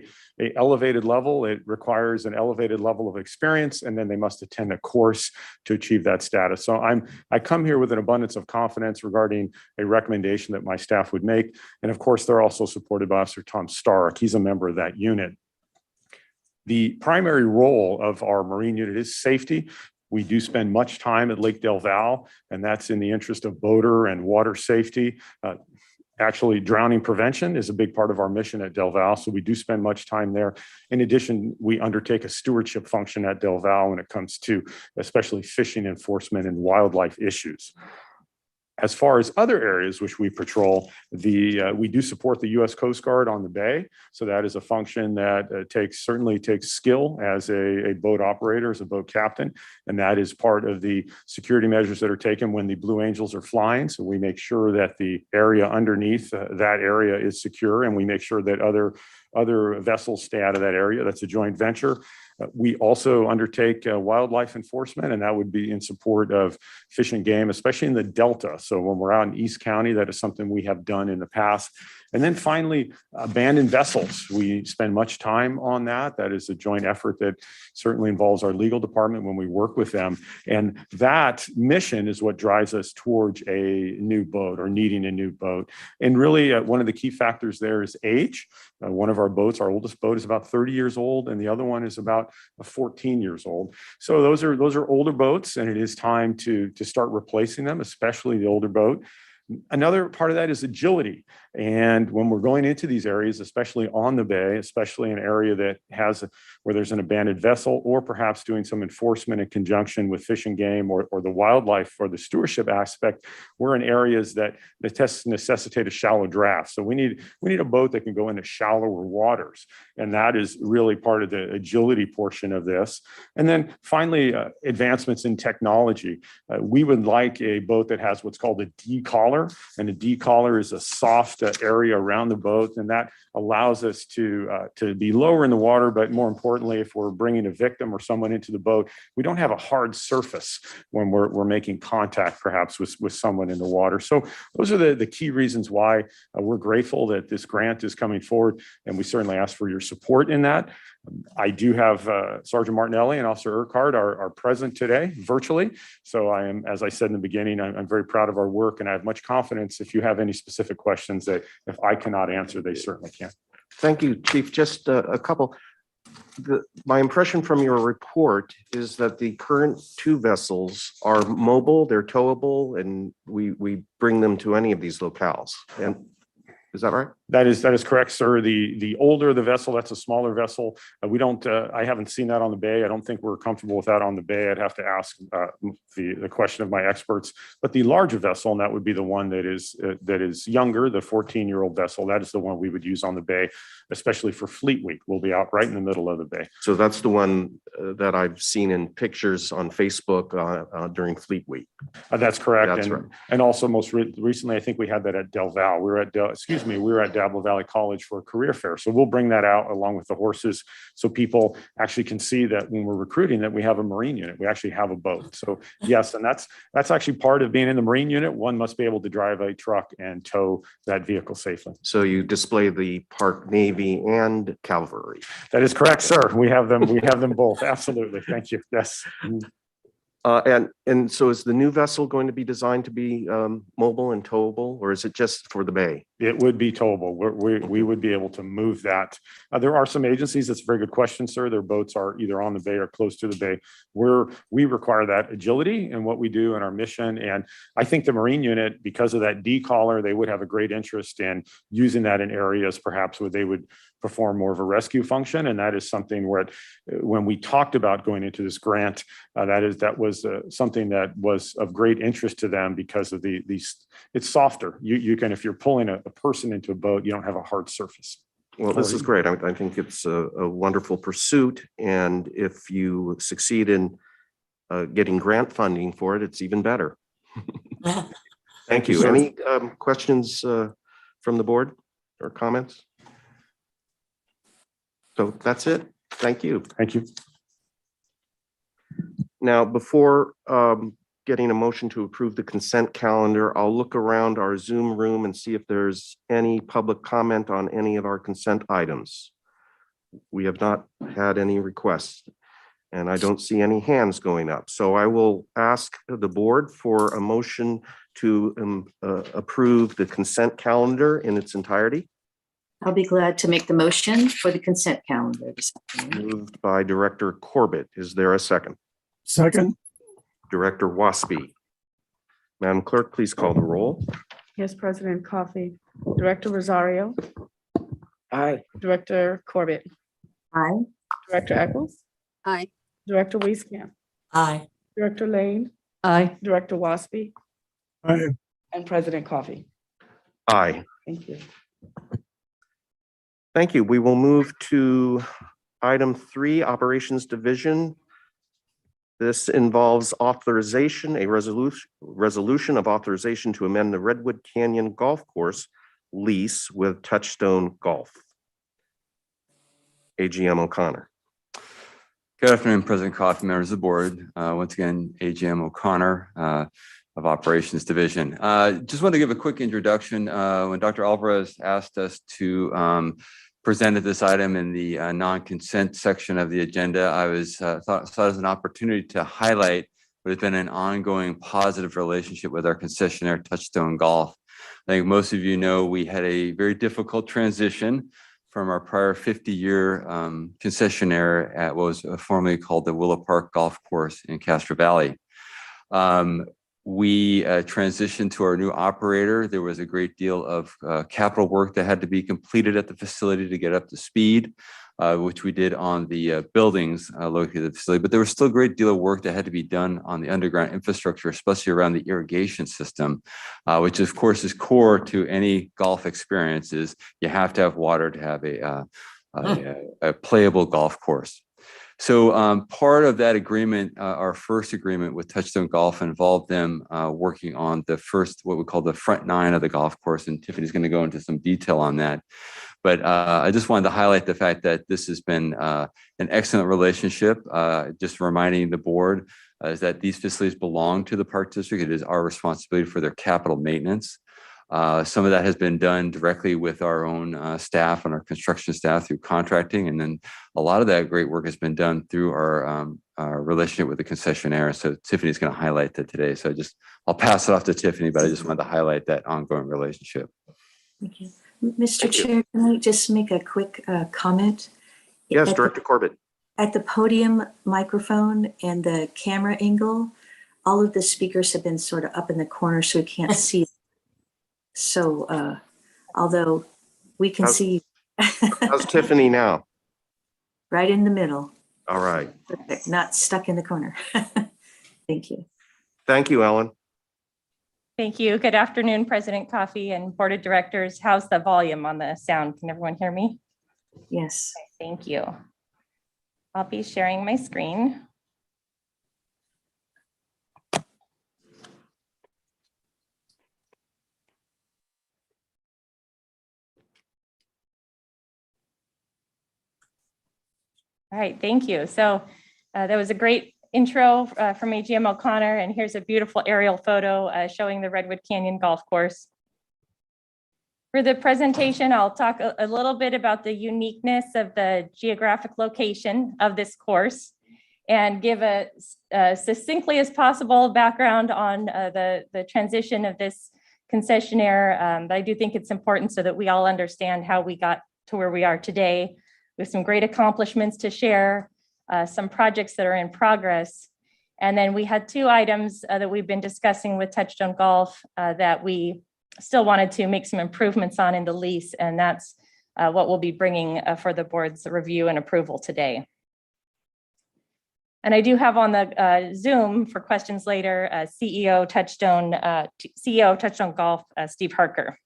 elevated level. It requires an elevated level of experience, and then they must attend a course to achieve that status. So I come here with an abundance of confidence regarding a recommendation that my staff would make. And of course, they're also supported by Officer Tom Stark. He's a member of that unit. The primary role of our Marine unit is safety. We do spend much time at Lake Del Valle, and that's in the interest of boater and water safety. Actually, drowning prevention is a big part of our mission at Del Valle, so we do spend much time there. In addition, we undertake a stewardship function at Del Valle when it comes to especially fishing enforcement and wildlife issues. As far as other areas which we patrol, we do support the U.S. Coast Guard on the bay. So that is a function that certainly takes skill as a boat operator, as a boat captain. And that is part of the security measures that are taken when the Blue Angels are flying. So we make sure that the area underneath that area is secure, and we make sure that other vessels stay out of that area. That's a joint venture. We also undertake wildlife enforcement, and that would be in support of fish and game, especially in the Delta. So when we're out in East County, that is something we have done in the past. And then finally, abandoned vessels. We spend much time on that. That is a joint effort that certainly involves our legal department when we work with them. And that mission is what drives us towards a new boat or needing a new boat. And really, one of the key factors there is age. One of our boats, our oldest boat, is about 30 years old, and the other one is about 14 years old. So those are older boats, and it is time to start replacing them, especially the older boat. Another part of that is agility. And when we're going into these areas, especially on the bay, especially an area that where there's an abandoned vessel, or perhaps doing some enforcement in conjunction with fish and game or the wildlife or the stewardship aspect, we're in areas that necessitate a shallow draft. So we need a boat that can go into shallower waters. And that is really part of the agility portion of this. And then finally, advancements in technology. We would like a boat that has what's called a D-collar. And a D-collar is a soft area around the boat, and that allows us to be lower in the water. But more importantly, if we're bringing a victim or someone into the boat, we don't have a hard surface when we're making contact, perhaps with someone in the water. So those are the key reasons why we're grateful that this grant is coming forward, and we certainly ask for your support in that. I do have Sergeant Martinelli and Officer Urquhart are present today virtually. So I am, as I said in the beginning, I'm very proud of our work, and I have much confidence if you have any specific questions that if I cannot answer, they certainly can. Thank you, Chief. Just a couple. My impression from your report is that the current two vessels are mobile, they're towable, and we bring them to any of these locales. And is that right? That is correct, sir. The older the vessel, that's a smaller vessel. I haven't seen that on the bay. I don't think we're comfortable with that on the bay. I'd have to ask the question of my experts. But the larger vessel, and that would be the one that is younger, the 14-year-old vessel, that is the one we would use on the bay, especially for Fleet Week. We'll be out right in the middle of the bay. So that's the one that I've seen in pictures on Facebook during Fleet Week. That's correct. That's right. And also most recently, I think we had that at Del Valle. We were at Diablo Valley College for a career fair. So we'll bring that out along with the horses so people actually can see that when we're recruiting that we have a Marine unit, we actually have a boat. So yes, and that's actually part of being in the Marine unit. One must be able to drive a truck and tow that vehicle safely. So you display the Park Navy and Cavalry. That is correct, sir. We have them both. Absolutely. Thank you. Yes. And so is the new vessel going to be designed to be mobile and towable, or is it just for the bay? It would be towable. We would be able to move that. There are some agencies, that's a very good question, sir. Their boats are either on the bay or close to the bay. We require that agility in what we do in our mission. And I think the Marine unit, because of that D-collar, they would have a great interest in using that in areas perhaps where they would perform more of a rescue function. And that is something where, when we talked about going into this grant, that was something that was of great interest to them because of it's softer. You can, if you're pulling a person into a boat, you don't have a hard surface. Well, this is great. I think it's a wonderful pursuit. And if you succeed in getting grant funding for it, it's even better. Thank you. sir. Any questions from the board or comments? So that's it. Thank you. Thank you. Now, before getting a motion to approve the consent calendar, I'll look around our Zoom room and see if there's any public comment on any of our consent items. We have not had any requests, and I don't see any hands going up. So I will ask the board for a motion to approve the consent calendar in its entirety. I'll be glad to make the motion for the consent calendar this afternoon. Moved by Director Corbett. Is there a second? Second, Director Waspy. Madam Clerk, please call the roll. Yes, President Coffee. Director Rosario, Aye. Director Corbett, Aye. Director Eccles, Aye. Director Wieskamp, Aye. Director Lane, Aye. Director Waspy, aye, and President Coffee. Aye. Thank you. Thank you. We will move to item 3, Operations Division. This involves authorization, a resolution of authorization to amend the Redwood Canyon Golf Course lease with Touchstone Golf. AGM O'Connor. Good afternoon, President Coffey, members of the board. Once again, AGM O'Connor of Operations Division. Just want to give a quick introduction. When Dr. Alvarez asked us to present this item in the non-consent section of the agenda, I thought as an opportunity to highlight what has been an ongoing positive relationship with our concessionaire, Touchstone Golf. I think most of you know we had a very difficult transition from our prior 50-year concessionaire at what was formerly called the Willow Park Golf Course in Castro Valley. We transitioned to our new operator. There was a great deal of capital work that had to be completed at the facility to get up to speed, which we did on the buildings located at the facility. But there was still a great deal of work that had to be done on the underground infrastructure, especially around the irrigation system, which of course is core to any golf experiences. You have to have water to have a playable golf course. So part of that agreement, our first agreement with Touchstone Golf, involved them working on the first, what we call the front 9 of the golf course, and Tiffany's going to go into some detail on that. But I just wanted to highlight the fact that this has been an excellent relationship. Just reminding the board is that these facilities belong to the Park District. It is our responsibility for their capital maintenance. Some of that has been done directly with our own staff and our construction staff through contracting. And then a lot of that great work has been done through our relationship with the concessionaire. So Tiffany's going to highlight that today. So I'll pass it off to Tiffany, but I just wanted to highlight that ongoing relationship. Thank you. Mr. Chair, can I just make a quick comment? Yes, Director Corbett. At the podium microphone and the camera angle, all of the speakers have been sort of up in the corner so we can't see. So although we can see. How's Tiffany now? Right in the middle. All right. Perfect. Not stuck in the corner. Thank you. Thank you, Ellen. Thank you. Good afternoon, President Coffey and Board of Directors. How's the volume on the sound? Can everyone hear me? Yes. Thank you. I'll be sharing my screen. All right, thank you. So that was a great intro from AGM O'Connor, and here's a beautiful aerial photo showing the Redwood Canyon Golf Course. For the presentation, I'll talk a little bit about the uniqueness of the geographic location of this course and give a succinctly as possible background on the transition of this concessionaire. But I do think it's important so that we all understand how we got to where we are today, with some great accomplishments to share, some projects that are in progress. And then we had 2 items that we've been discussing with Touchstone Golf that we still wanted to make some improvements on in the lease. And that's what we'll be bringing for the board's review and approval today. And I do have on the Zoom for questions later, CEO of Touchstone Golf, Steve Harker.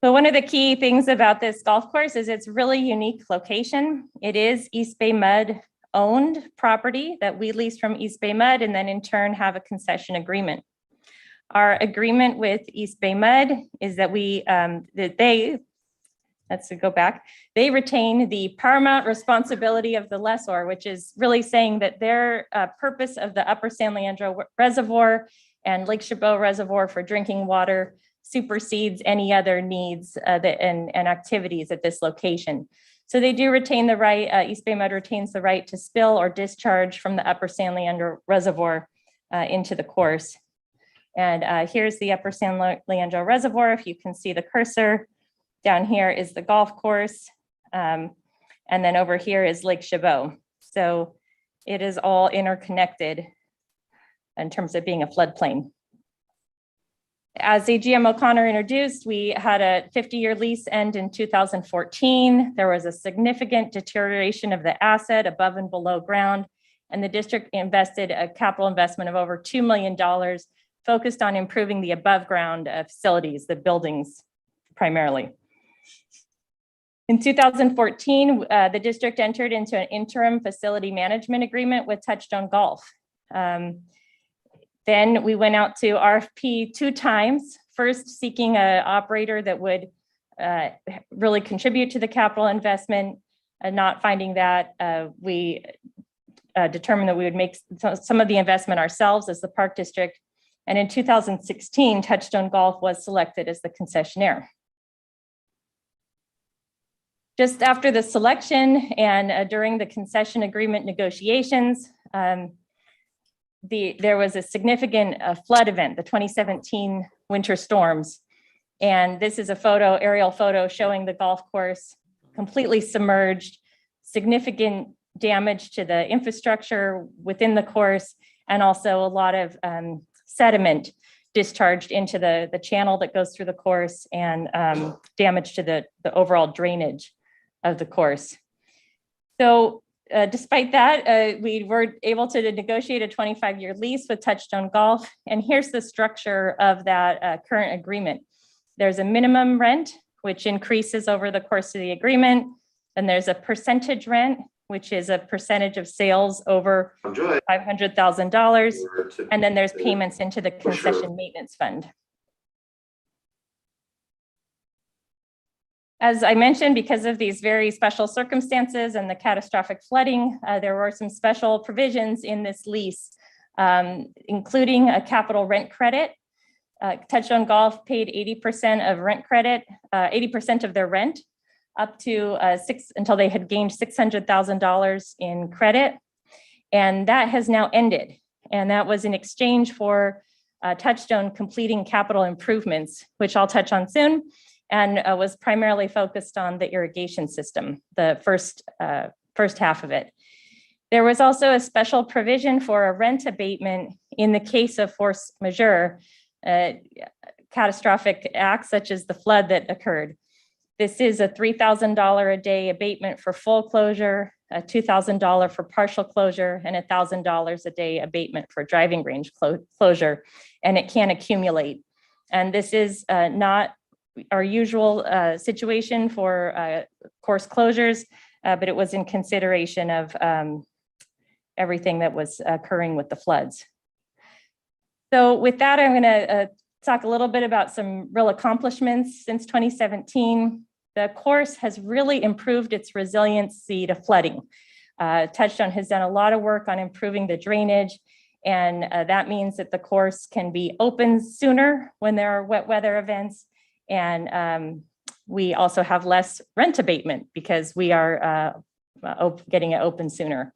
So one of the key things about this golf course is its really unique location. It is East Bay Mud owned property that we lease from East Bay Mud and then in turn have a concession agreement. Our agreement with East Bay Mud is that they retain the paramount responsibility of the lessor, which is really saying that their purpose of the Upper San Leandro Reservoir and Lake Chabot Reservoir for drinking water supersedes any other needs and activities at this location. So they do retain the right, East Bay Mud retains the right to spill or discharge from the Upper San Leandro Reservoir into the course. And here's the Upper San Leandro Reservoir. If you can see the cursor, down here is the golf course. And then over here is Lake Chabot. So it is all interconnected in terms of being a floodplain. As AGM O'Connor introduced, we had a 50-year lease end in 2014. There was a significant deterioration of the asset above and below ground, and the district invested a capital investment of over $2 million focused on improving the above ground facilities, the buildings primarily. In 2014, the district entered into an interim facility management agreement with Touchstone Golf. Then we went out to RFP 2 times, first seeking an operator that would really contribute to the capital investment. And not finding that, we determined that we would make some of the investment ourselves as the park district. And in 2016, Touchstone Golf was selected as the concessionaire. Just after the selection and during the concession agreement negotiations, there was a significant flood event, the 2017 winter storms. And this is a aerial photo showing the golf course completely submerged, significant damage to the infrastructure within the course, and also a lot of sediment discharged into the channel that goes through the course and damage to the overall drainage of the course. So despite that, we were able to negotiate a 25-year lease with Touchstone Golf. And here's the structure of that current agreement. There's a minimum rent, which increases over the course of the agreement. And there's a percentage rent, which is a percentage of sales over $500,000. And then there's payments into the concession maintenance fund. As I mentioned, because of these very special circumstances and the catastrophic flooding, there were some special provisions in this lease, including a capital rent credit. Touchstone Golf paid 80% of rent credit, 80% of their rent, up to until they had gained $600,000 in credit. And that has now ended. And that was in exchange for Touchstone completing capital improvements, which I'll touch on soon, and was primarily focused on the irrigation system, the first half of it. There was also a special provision for a rent abatement in the case of force majeure, catastrophic acts such as the flood that occurred. This is a $3,000 a day abatement for full closure, a $2,000 for partial closure, and $1,000 a day abatement for driving range closure, and it can accumulate. And this is not our usual situation for course closures, but it was in consideration of everything that was occurring with the floods. So with that, I'm going to talk a little bit about some real accomplishments since 2017. The course has really improved its resiliency to flooding. Touchstone has done a lot of work on improving the drainage, and that means that the course can be open sooner when there are wet weather events. And we also have less rent abatement because we are getting it open sooner.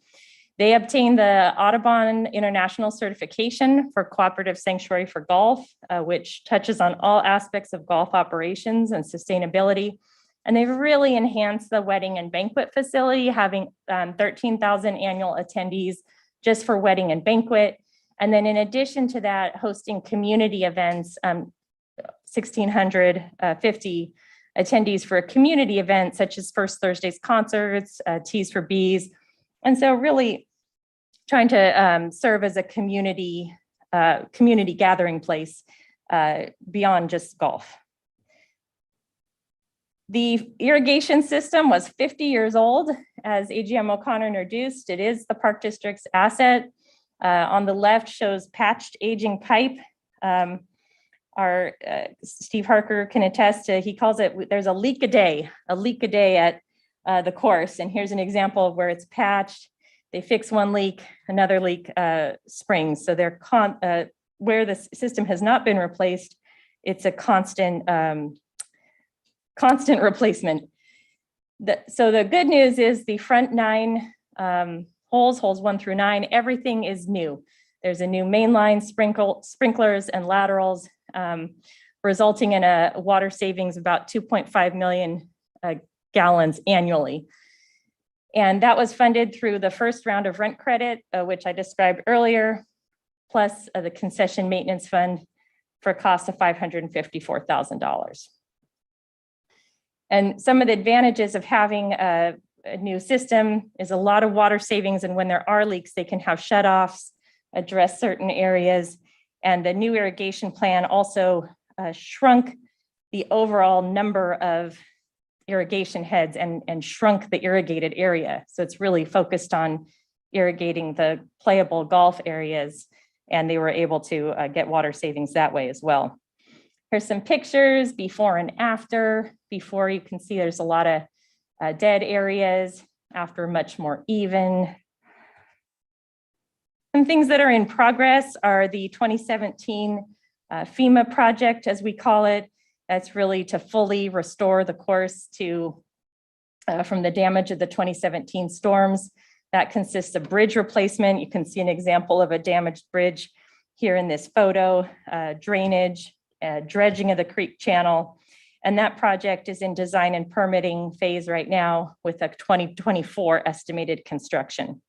They obtained the Audubon International Certification for Cooperative Sanctuary for Golf, which touches on all aspects of golf operations and sustainability. And they've really enhanced the wedding and banquet facility, having 13,000 annual attendees just for wedding and banquet. And then in addition to that, hosting community events, 1,650 attendees for a community event such as First Thursday's concerts, Teas for Bees. And so really trying to serve as a community gathering place beyond just golf. The irrigation system was 50 years old, as AGM O'Connor introduced. It is the Park District's asset. On the left shows patched aging pipe. Our Steve Harker can attest to, he calls it, there's a leak a day at the course. And here's an example of where it's patched. They fix one leak, another leak springs. So they're where the system has not been replaced, it's a constant replacement. So the good news is the front 9 holes 1 through 9, everything is new. There's a new mainline sprinklers and laterals, resulting in a water savings of about 2.5 million gallons annually. And that was funded through the first round of rent credit, which I described earlier, plus the concession maintenance fund for a cost of $554,000. And some of the advantages of having a new system is a lot of water savings. And when there are leaks, they can have shutoffs, address certain areas. And the new irrigation plan also shrunk the overall number of irrigation heads and shrunk the irrigated area. So it's really focused on irrigating the playable golf areas, and they were able to get water savings that way as well. Here's some pictures before and after. Before, you can see there's a lot of dead areas, after much more even. Some things that are in progress are the 2017 FEMA project, as we call it. That's really to fully restore the course to from the damage of the 2017 storms. That consists of bridge replacement. You can see an example of a damaged bridge here in this photo, drainage, dredging of the creek channel. And that project is in design and permitting phase right now with a 2024 estimated construction.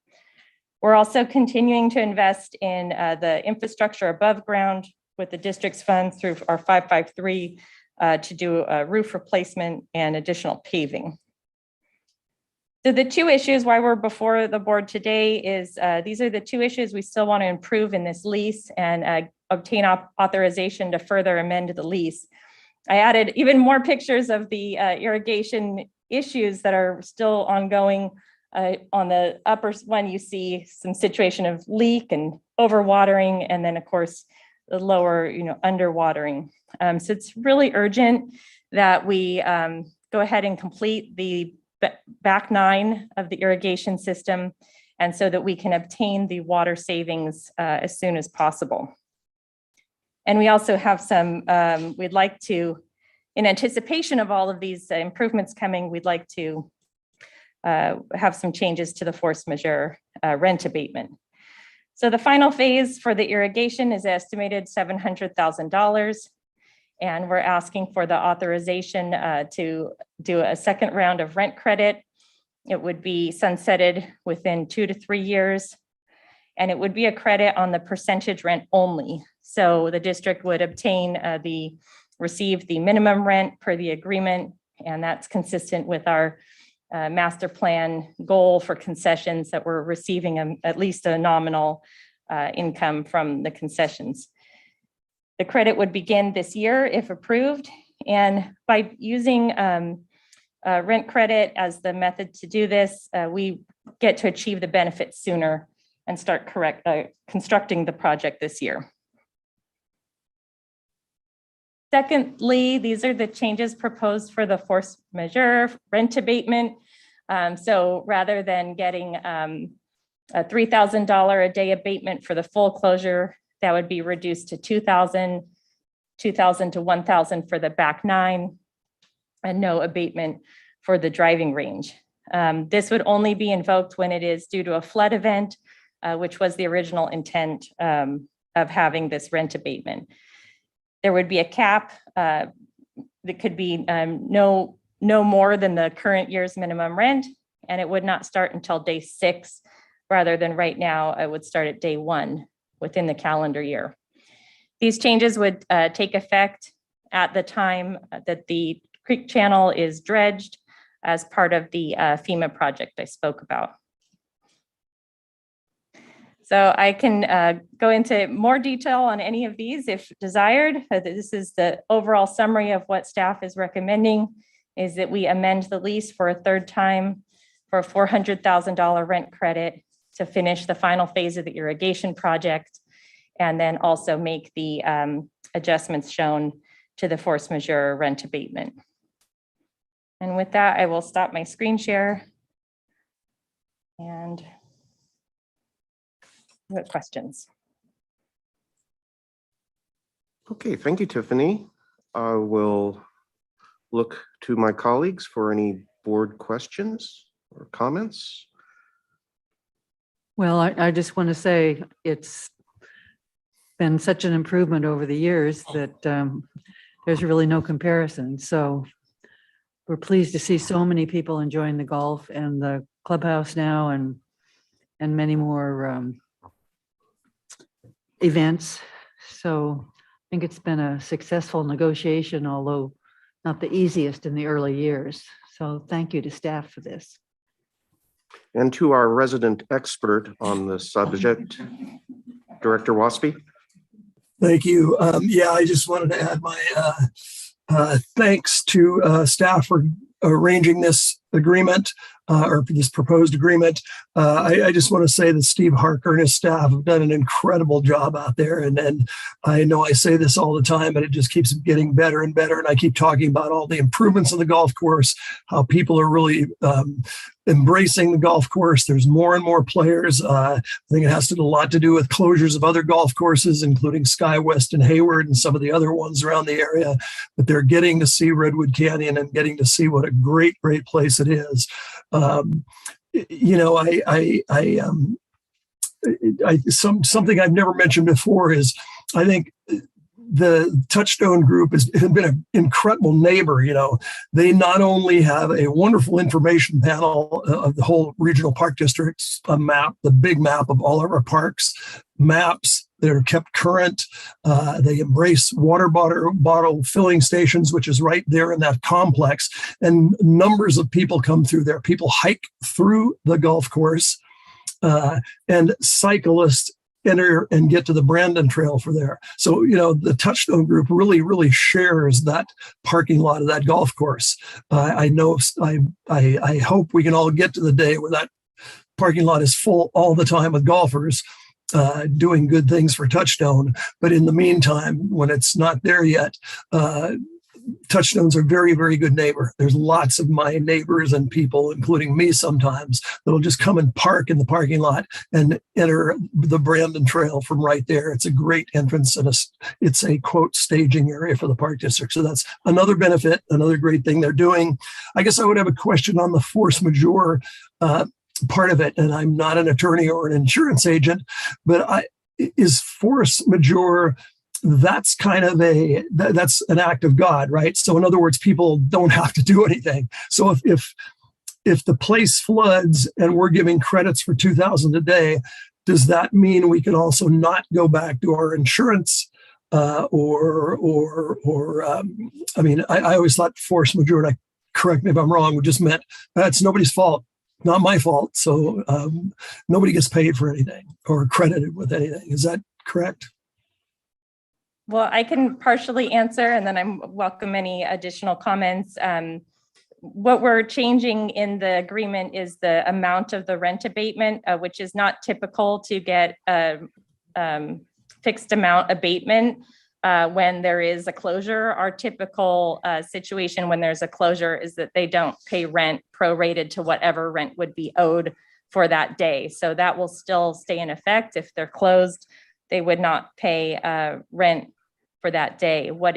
We're also continuing to invest in the infrastructure above ground with the district's funds through our 553 to do a roof replacement and additional paving. So the 2 issues why we're before the board today is these are the 2 issues we still want to improve in this lease and obtain authorization to further amend the lease. I added even more pictures of the irrigation issues that are still ongoing. On the upper one, you see some situation of leak and overwatering, and then of course the lower, underwatering. So it's really urgent that we go ahead and complete the back 9 of the irrigation system, and so that we can obtain the water savings as soon as possible. And we also have some, we'd like to, in anticipation of all of these improvements coming, we'd like to have some changes to the force majeure rent abatement. So the final phase for the irrigation is estimated $700,000. And we're asking for the authorization to do a second round of rent credit. It would be sunsetted within 2 to 3 years. And it would be a credit on the percentage rent only. So the district would obtain receive the minimum rent per the agreement. And that's consistent with our master plan goal for concessions, that we're receiving at least a nominal income from the concessions. The credit would begin this year if approved. And by using rent credit as the method to do this, we get to achieve the benefits sooner and start constructing the project this year. Secondly, these are the changes proposed for the force majeure rent abatement. So rather than getting a $3,000 a day abatement for the full closure, that would be reduced to $2,000 to $1,000 for the back 9, and no abatement for the driving range. This would only be invoked when it is due to a flood event, which was the original intent of having this rent abatement. There would be a cap that could be no more than the current year's minimum rent, and it would not start until day 6, rather than right now, it would start at day 1 within the calendar year. These changes would take effect at the time that the creek channel is dredged as part of the FEMA project I spoke about. So I can go into more detail on any of these if desired. This is the overall summary of what staff is recommending, is that we amend the lease for a third time for a $400,000 rent credit to finish the final phase of the irrigation project, and then also make the adjustments shown to the force majeure rent abatement. And with that, I will stop my screen share. And what questions? Okay, thank you, Tiffany. I will look to my colleagues for any board questions or comments. Well, I just want to say it's been such an improvement over the years that there's really no comparison. So we're pleased to see so many people enjoying the golf and the clubhouse now, and many more events. So I think it's been a successful negotiation, although not the easiest in the early years. So thank you to staff for this. And to our resident expert on the subject, Director Waspy. Thank you. Yeah, I just wanted to add my thanks to staff for arranging this agreement or this proposed agreement. I just want to say that Steve Harker and his staff have done an incredible job out there. And I know I say this all the time, but it just keeps getting better and better. And I keep talking about all the improvements of the golf course, how people are really embracing the golf course. There's more and more players. I think it has a lot to do with closures of other golf courses, including SkyWest and Hayward and some of the other ones around the area. But they're getting to see Redwood Canyon and getting to see what a great place it is. You know, something I've never mentioned before is I think the Touchstone Group has been an incredible neighbor. You know, they not only have a wonderful information panel of the whole regional park districts, a map, the big map of all of our parks, maps that are kept current. They embrace water bottle filling stations, which is right there in that complex. And numbers of people come through there. People hike through the golf course, and cyclists enter and get to the Brandon Trail for there. So, you know, the Touchstone Group really shares that parking lot of that golf course. I hope we can all get to the day where that parking lot is full all the time with golfers doing good things for Touchstone. But in the meantime, when it's not there yet, Touchstone's a very good neighbor. There's lots of my neighbors and people, including me sometimes, that'll just come and park in the parking lot and enter the Brandon Trail from right there. It's a great entrance, and it's a quote staging area for the park district. So that's another benefit, another great thing they're doing. I guess I would have a question on the force majeure part of it, and I'm not an attorney or an insurance agent, but is force majeure, that's kind of that's an act of God, right? So in other words, people don't have to do anything. So if the place floods and we're giving credits for $2,000 a day, does that mean we can also not go back to our insurance? I mean, I always thought force majeure, and correct me if I'm wrong, just meant it's nobody's fault. Not my fault. So nobody gets paid for anything or credited with anything. Is that correct? Well, I can partially answer, and then I welcome any additional comments. What we're changing in the agreement is the amount of the rent abatement, which is not typical to get a fixed amount abatement when there is a closure. Our typical situation when there's a closure is that they don't pay rent prorated to whatever rent would be owed for that day. So that will still stay in effect. If they're closed, they would not pay rent for that day. What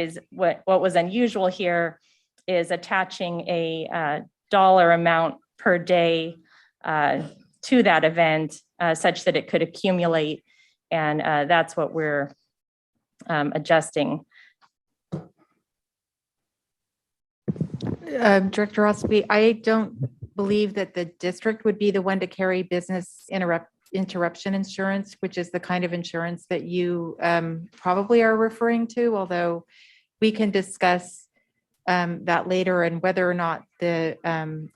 was unusual here is attaching a dollar amount per day to that event such that it could accumulate. And that's what we're adjusting. Director Rossby, I don't believe that the district would be the one to carry business interruption insurance, which is the kind of insurance that you probably are referring to, although we can discuss that later, and whether or not the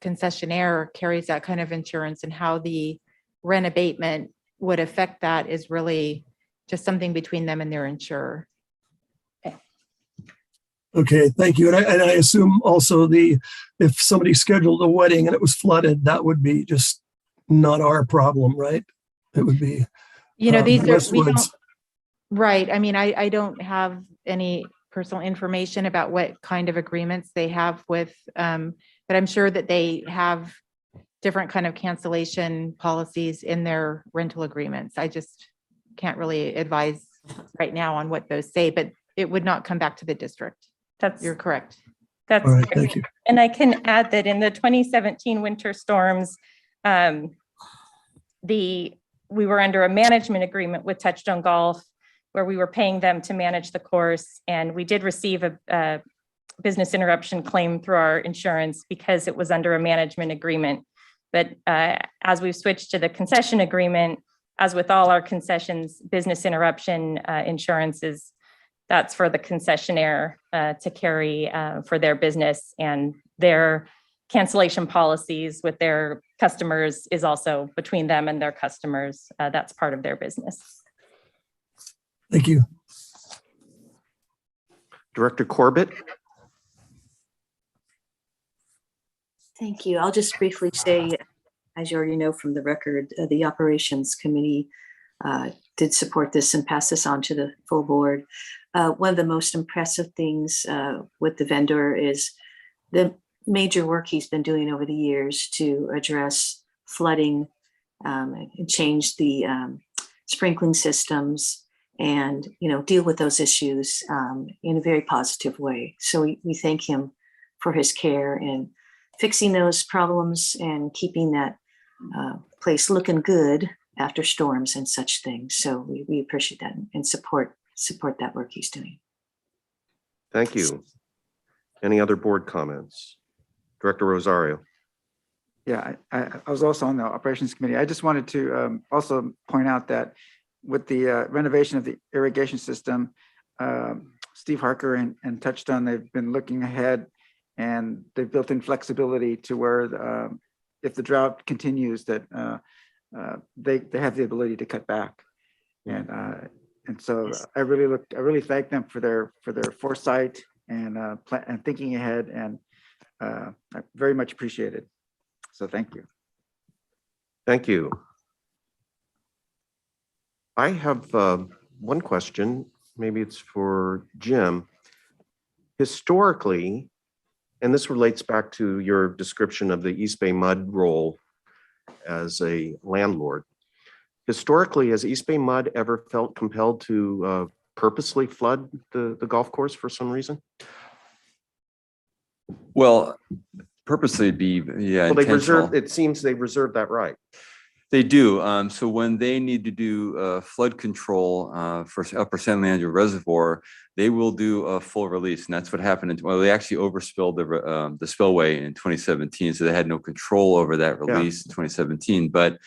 concessionaire carries that kind of insurance and how the rent abatement would affect that is really just something between them and their insurer. Okay, thank you. And I assume also if somebody scheduled a wedding and it was flooded, that would be just not our problem, right? It would be. You know, these are, we Westwood's. don't, right. I mean, I don't have any personal information about what kind of agreements they have with, but I'm sure that they have different kind of cancellation policies in their rental agreements. I just can't really advise right now on what those say, but it would not come back to the district. You're correct. That's All right, correct. thank you. And I can add that in the 2017 winter storms, we were under a management agreement with Touchstone Golf where we were paying them to manage the course. And we did receive a business interruption claim through our insurance because it was under a management agreement. But as we've switched to the concession agreement, as with all our concessions, business interruption insurances, that's for the concessionaire to carry for their business, and their cancellation policies with their customers is also between them and their customers. That's part of their business. Thank you. Director Corbett. Thank you. I'll just briefly say, as you already know from the record, the Operations Committee did support this and pass this on to the full board. One of the most impressive things with the vendor is the major work he's been doing over the years to address flooding and change the sprinkling systems and, you know, deal with those issues in a very positive way. So we thank him for his care in fixing those problems and keeping that place looking good after storms and such things. So we appreciate that and support that work he's doing. Thank you. Any other board comments? Director Rosario. Yeah, I was also on the Operations Committee. I just wanted to also point out that with the renovation of the irrigation system, Steve Harker and Touchstone, they've been looking ahead, and they've built in flexibility to where if the drought continues, that they have the ability to cut back. And so I really thank them for their foresight and thinking ahead, and I very much appreciate it. So thank you. Thank you. I have one question. Maybe it's for Jim. Historically, and this relates back to your description of the East Bay Mud role as a landlord. Historically, has East Bay Mud ever felt compelled to purposely flood the golf course for some reason? Well, purposely be, yeah. Well, they reserve, intentional. it seems they reserve that right. They do. So when they need to do flood control for Upper San Leandro Reservoir, they will do a full release, and that's what happened. Well, they actually overspilled the spillway in 2017, so they had no control over that release in 2017. But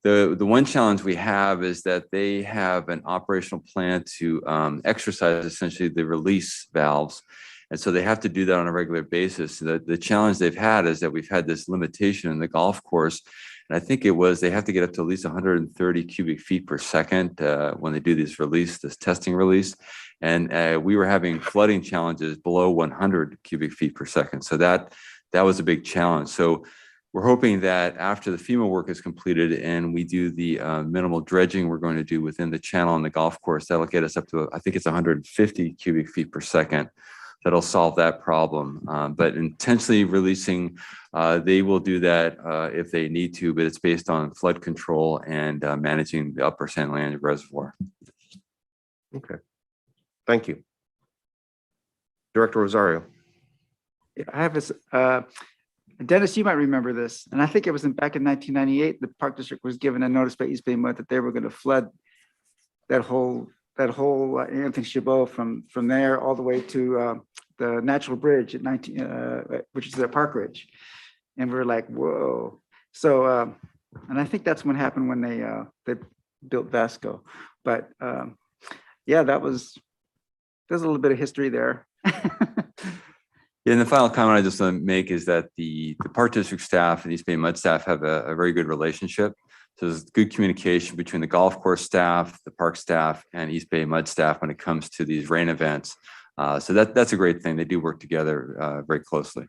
the one challenge we have is that they have an operational plan to exercise essentially the release valves. And so they have to do that on a regular basis. The challenge they've had is that we've had this limitation in the golf course. And I think they have to get up to at least 130 cubic feet per second when they do this testing release. And we were having flooding challenges below 100 cubic feet per second. So that was a big challenge. So we're hoping that after the FEMA work is completed and we do the minimal dredging we're going to do within the channel on the golf course, that'll get us up to, I think it's 150 cubic feet per second. That'll solve that problem. But intentionally releasing, they will do that if they need to, but it's based on flood control and managing the Upper San Leandro Reservoir. Okay, thank you. Director Rosario. Yeah, I have this, Dennis, you might remember this, and I think it was back in 1998, the Park District was given a notice by East Bay Mud that they were going to flood that whole Anthony Chabot from there all the way to the Natural Bridge at which is at Park Ridge, and we're like, whoa. So and I think that's what happened when they built Vasco. But yeah, there's a little bit of history there. And the final comment I just want to make is that the Park District staff and East Bay Mud staff have a very good relationship. So there's good communication between the golf course staff, the park staff, and East Bay Mud staff when it comes to these rain events. So that's a great thing. They do work together very closely.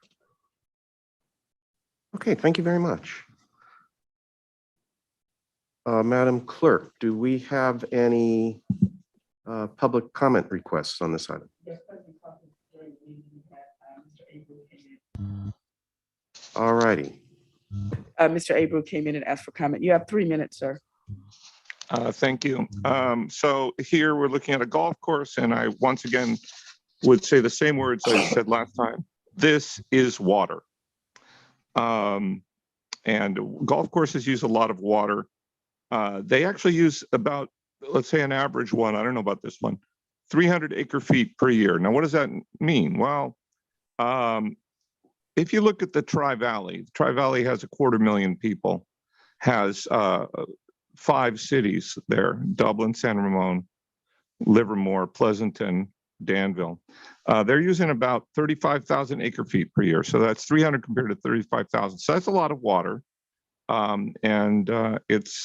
Okay, thank you very much. Madam Clerk, do we have any public comment requests on this item? All righty. Mr. Abreu came in and asked for comment. You have 3 minutes, sir. Thank you. So here we're looking at a golf course, and I once again would say the same words I said last time. This is water. And golf courses use a lot of water. They actually use about, let's say an average one, I don't know about this one, 300 acre-feet per year. Now, what does that mean? Well, if you look at the Tri-Valley has 250,000 people, has 5 cities there, Dublin, San Ramon, Livermore, Pleasanton, Danville. They're using about 35,000 acre-feet per year. So that's 300 compared to 35,000. So that's a lot of water. It's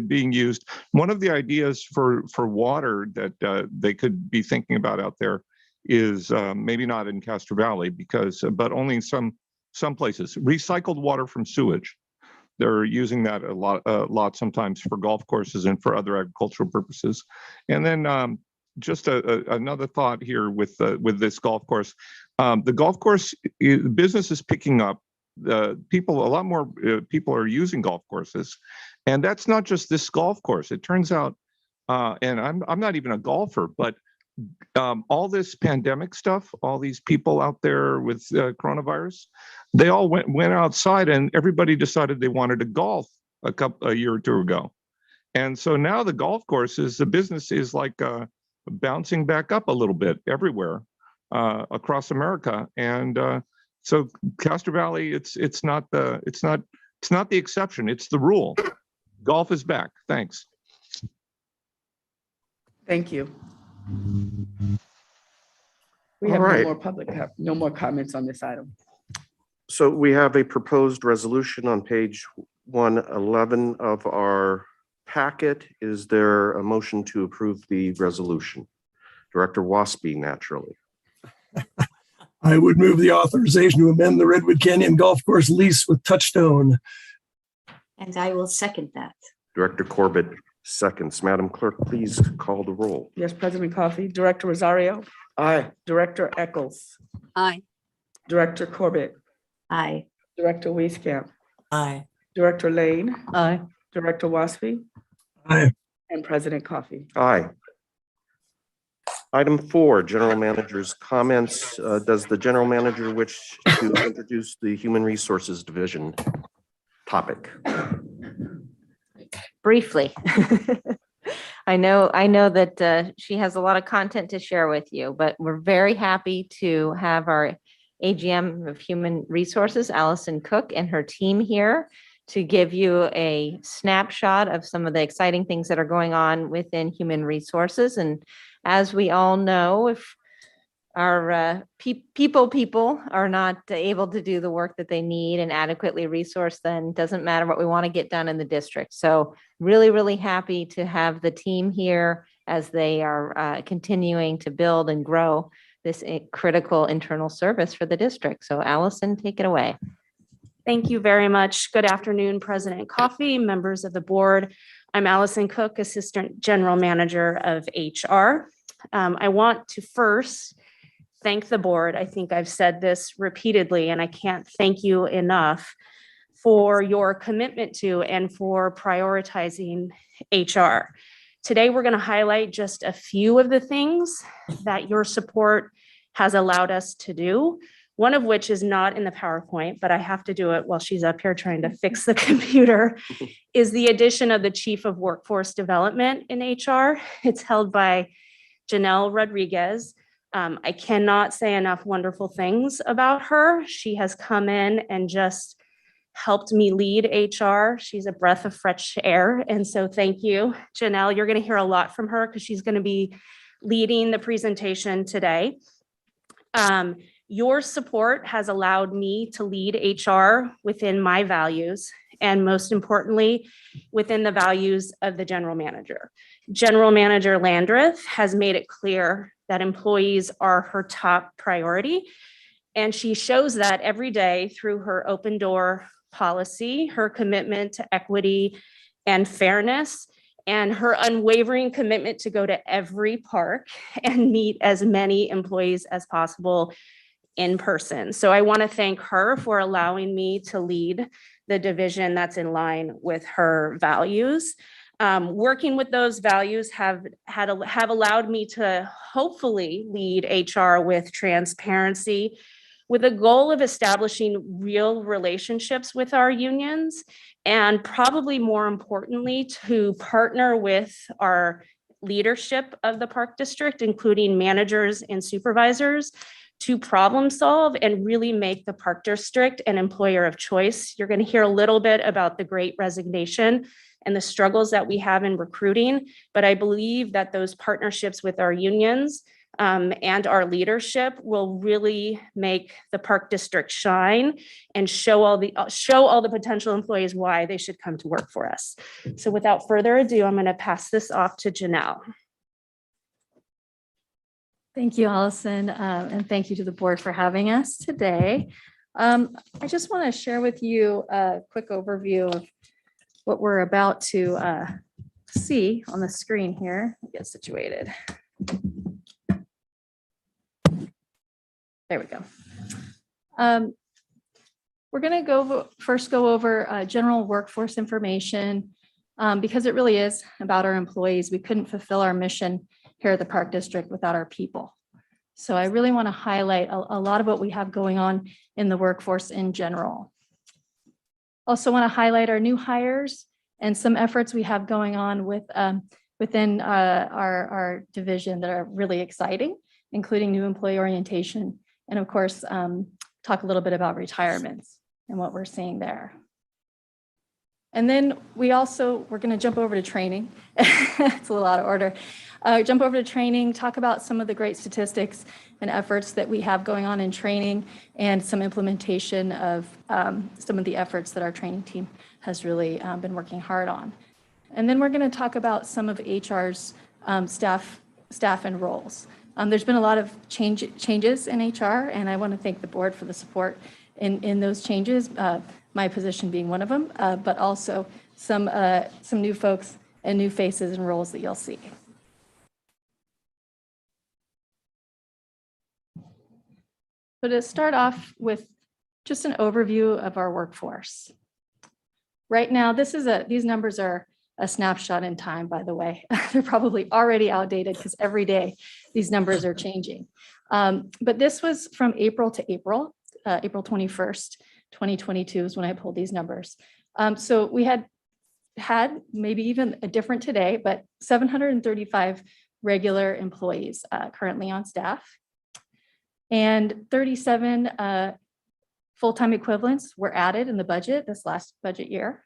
being used. One of the ideas for water that they could be thinking about out there is maybe not in Castro Valley but only in some places, recycled water from sewage. They're using that a lot sometimes for golf courses and for other agricultural purposes. And then just another thought here with this golf course. The golf course business is picking up. A lot more people are using golf courses, and that's not just this golf course. It turns out, and I'm not even a golfer, but all this pandemic stuff, all these people out there with coronavirus, they all went outside, and everybody decided they wanted to golf a year or two ago, and so now the golf courses, the business is like bouncing back up a little bit everywhere across America, and so Castro Valley, it's not the exception, it's the rule. Golf is back. Thanks. Thank you. We have no more comments on this item. So we have a proposed resolution on page 111 of our packet. Is there a motion to approve the resolution? Director Waspy, naturally. I would move the authorization to amend the Redwood Canyon Golf Course lease with Touchstone. And I will second that. Director Corbett seconds. Madam Clerk, please call the roll. Yes, President Coffey. Director Rosario. Aye. Director Eccles. Aye. Director Corbett. Aye. Director Wieskamp. Aye. Director Lane. Aye. Director Waspy. Aye. And President Coffey. Aye. Item 4, General Manager's comments. Does the General Manager wish to introduce the Human Resources Division topic? Briefly. I know that she has a lot of content to share with you, but we're very happy to have our AGM of Human Resources, Alison Cook, and her team here to give you a snapshot of some of the exciting things that are going on within human resources. And as we all know, if our people are not able to do the work that they need and adequately resourced, then it doesn't matter what we want to get done in the district. So really, really happy to have the team here as they are continuing to build and grow this critical internal service for the district. So Alison, take it away. Thank you very much. Good afternoon, President Coffey, members of the board. I'm Alison Cook, Assistant General Manager of HR. I want to first thank the board. I think I've said this repeatedly, and I can't thank you enough for your commitment to and for prioritizing HR. Today, we're going to highlight just a few of the things that your support has allowed us to do. One of which is not in the PowerPoint, but I have to do it while she's up here trying to fix the computer, is the addition of the Chief of Workforce Development in HR. It's held by Janelle Rodriguez. I cannot say enough wonderful things about her. She has come in and just helped me lead HR. She's a breath of fresh air. And so thank you, Janelle. You're going to hear a lot from her because she's going to be leading the presentation today. Your support has allowed me to lead HR within my values, and most importantly, within the values of the general manager. General Manager Landreth has made it clear that employees are her top priority, and she shows that every day through her open door policy, her commitment to equity and fairness, and her unwavering commitment to go to every park and meet as many employees as possible in person. So I want to thank her for allowing me to lead the division that's in line with her values. Working with those values have allowed me to hopefully lead HR with transparency, with a goal of establishing real relationships with our unions, and probably more importantly, to partner with our leadership of the Park District, including managers and supervisors, to problem solve and really make the Park District an employer of choice. You're going to hear a little bit about the Great Resignation and the struggles that we have in recruiting, but I believe that those partnerships with our unions and our leadership will really make the Park District shine and show all the potential employees why they should come to work for us. So without further ado, I'm going to pass this off to Janelle. Thank you, Allison, and thank you to the board for having us today. I just want to share with you a quick overview of what we're about to see on the screen here. Get situated. There we go. We're going to first go over general workforce information because it really is about our employees. We couldn't fulfill our mission here at the Park District without our people. So I really want to highlight a lot of what we have going on in the workforce in general. Also want to highlight our new hires and some efforts we have going on within our division that are really exciting, including new employee orientation. And of course, talk a little bit about retirements and what we're seeing there. And then we're going to jump over to training. It's a little out of order. Jump over to training, talk about some of the great statistics and efforts that we have going on in training and some implementation of some of the efforts that our training team has really been working hard on. And then we're going to talk about some of HR's staff and roles. There's been a lot of changes in HR, and I want to thank the board for the support in those changes, my position being one of them, but also some new folks and new faces and roles that you'll see. So to start off with just an overview of our workforce. Right now, these numbers are a snapshot in time, by the way. They're probably already outdated because every day these numbers are changing. But this was from April to April 21st, 2022 is when I pulled these numbers. So we had maybe even a different today, but 735 regular employees currently on staff. And 37 full-time equivalents were added in the budget this last budget year.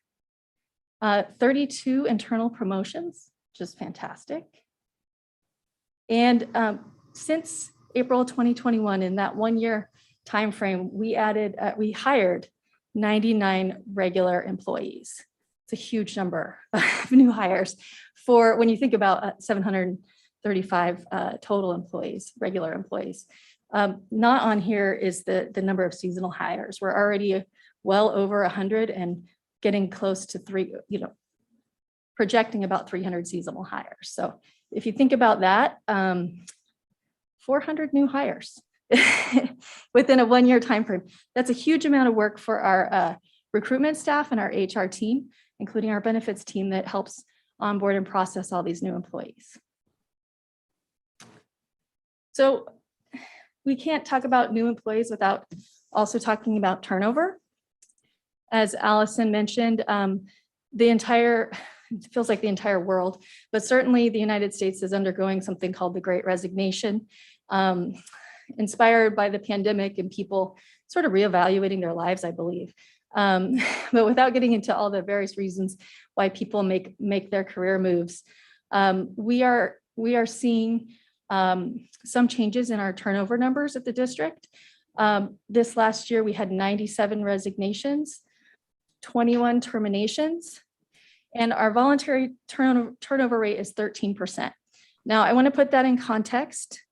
32 internal promotions, which is fantastic. And since April 2021, in that 1 year timeframe, we hired 99 regular employees. It's a huge number of new hires for when you think about 735 total employees, regular employees. Not on here is the number of seasonal hires. We're already well over 100 and getting close to projecting about 300 seasonal hires. So if you think about that, 400 new hires within a 1 year time frame. That's a huge amount of work for our recruitment staff and our HR team, including our benefits team that helps onboard and process all these new employees. So we can't talk about new employees without also talking about turnover. As Allison mentioned, it feels like the entire world, but certainly the United States is undergoing something called the Great Resignation, inspired by the pandemic and people sort of reevaluating their lives, I believe. But without getting into all the various reasons why people make their career moves, we are seeing some changes in our turnover numbers at the district. This last year, we had 97 resignations, 21 terminations, and our voluntary turnover rate is 13%. Now, I want to put that in context.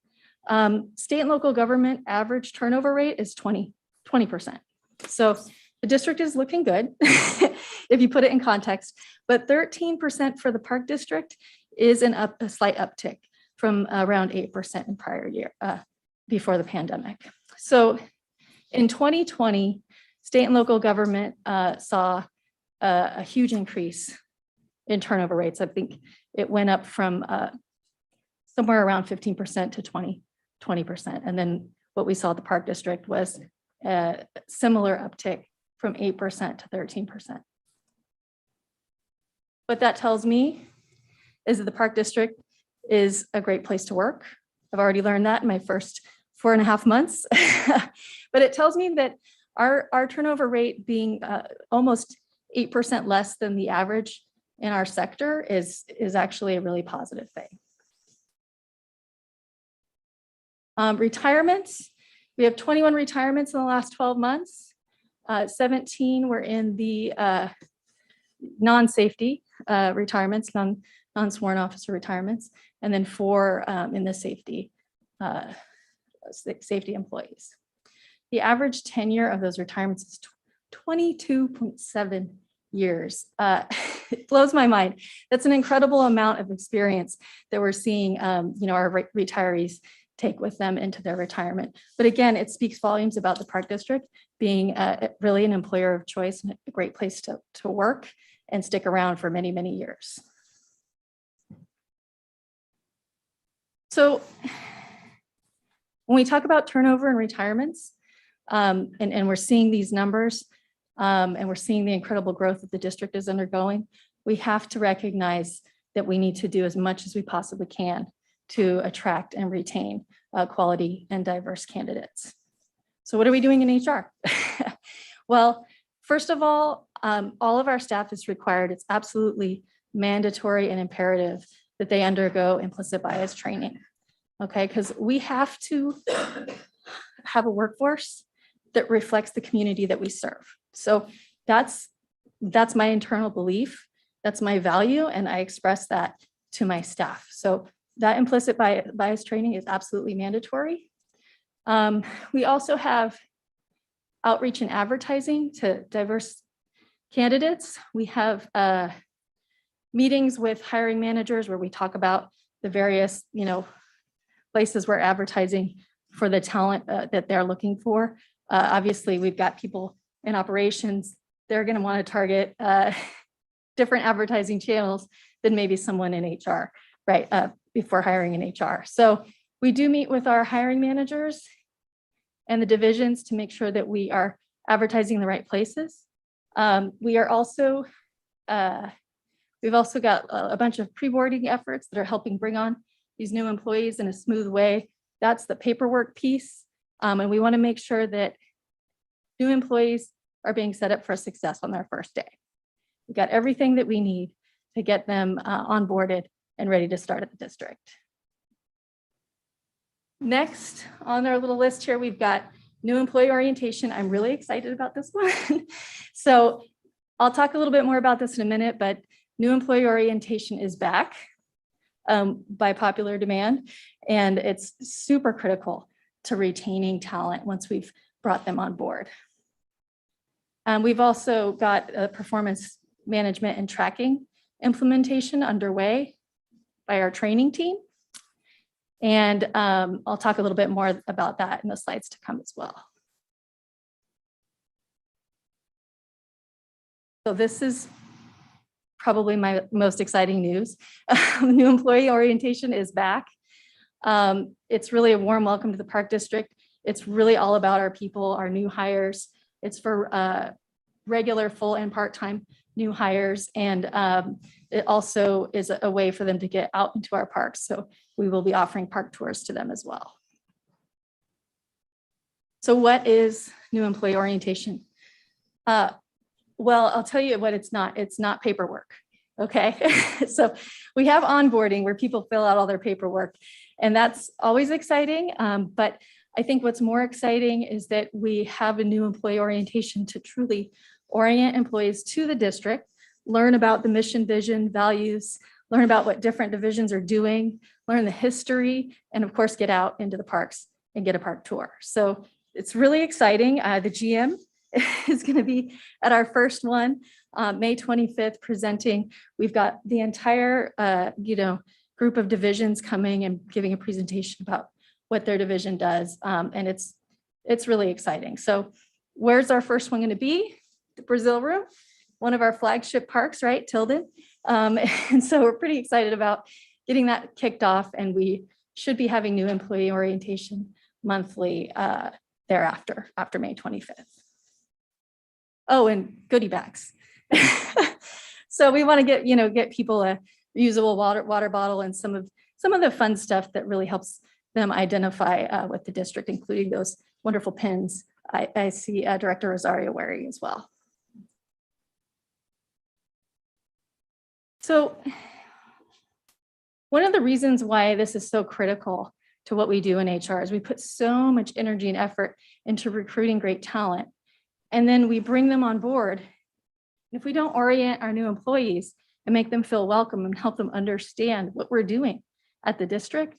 State and local government average turnover rate is 20%. So the district is looking good if you put it in context, but 13% for the park district is a slight uptick from around 8% in prior year before the pandemic. So in 2020, state and local government saw a huge increase in turnover rates. I think it went up from somewhere around 15% to 20%. And then what we saw at the park district was a similar uptick from 8% to 13%. What that tells me is that the park district is a great place to work. I've already learned that in my first 4.5 months, but it tells me that our turnover rate being almost 8% less than the average in our sector is actually a really positive thing. Retirements, we have 21 retirements in the last 12 months. 17 were in the non-safety retirements, non-sworn officer retirements, and then 4 in the safety employees. The average tenure of those retirements is 22.7 years. It blows my mind. That's an incredible amount of experience that we're seeing our retirees take with them into their retirement. But again, it speaks volumes about the park district being really an employer of choice and a great place to work and stick around for many, many years. So when we talk about turnover and retirements, and we're seeing these numbers, and we're seeing the incredible growth that the district is undergoing, we have to recognize that we need to do as much as we possibly can to attract and retain quality and diverse candidates. So what are we doing in HR? Well, first of all of our staff is required, it's absolutely mandatory and imperative that they undergo implicit bias training, okay? Because we have to have a workforce that reflects the community that we serve. So that's my internal belief, that's my value, and I express that to my staff. So that implicit bias training is absolutely mandatory. We also have outreach and advertising to diverse candidates. We have meetings with hiring managers where we talk about the various, places we're advertising for the talent that they're looking for. Obviously, we've got people in operations. They're going to want to target different advertising channels than maybe someone in HR, right, before hiring in HR. So we do meet with our hiring managers and the divisions to make sure that we are advertising the right places. We are also, we've also got a bunch of pre-boarding efforts that are helping bring on these new employees in a smooth way. That's the paperwork piece. And we want to make sure that new employees are being set up for success on their first day. We've got everything that we need to get them onboarded and ready to start at the district. Next on our little list here, we've got new employee orientation. I'm really excited about this one. So I'll talk a little bit more about this in a minute, but new employee orientation is back by popular demand, and it's super critical to retaining talent once we've brought them on board. We've also got a performance management and tracking implementation underway by our training team. And I'll talk a little bit more about that in the slides to come as well. So this is probably my most exciting news. New employee orientation is back. It's really a warm welcome to the Park District. It's really all about our people, our new hires. It's for regular, full and part-time new hires. And it also is a way for them to get out into our parks. So we will be offering park tours to them as well. So what is new employee orientation? Well, I'll tell you what it's not. It's not paperwork. Okay. So we have onboarding where people fill out all their paperwork. And that's always exciting. But I think what's more exciting is that we have a new employee orientation to truly orient employees to the district, learn about the mission, vision, values, learn about what different divisions are doing, learn the history, and of course, get out into the parks and get a park tour. So it's really exciting. The GM is going to be at our first one, May 25th, presenting. We've got the entire, group of divisions coming and giving a presentation about what their division does. And it's really exciting. So where's our first one going to be? The Brazil Room, one of our flagship parks, right? Tilden. And so we're pretty excited about getting that kicked off, and we should be having new employee orientation monthly thereafter, after May 25th. Oh, and goodie bags. So we want to get people a reusable water bottle and some of the fun stuff that really helps them identify with the district, including those wonderful pins I see Director Rosario wearing as well. So one of the reasons why this is so critical to what we do in HR is we put so much energy and effort into recruiting great talent, and then we bring them on board. If we don't orient our new employees and make them feel welcome and help them understand what we're doing at the district,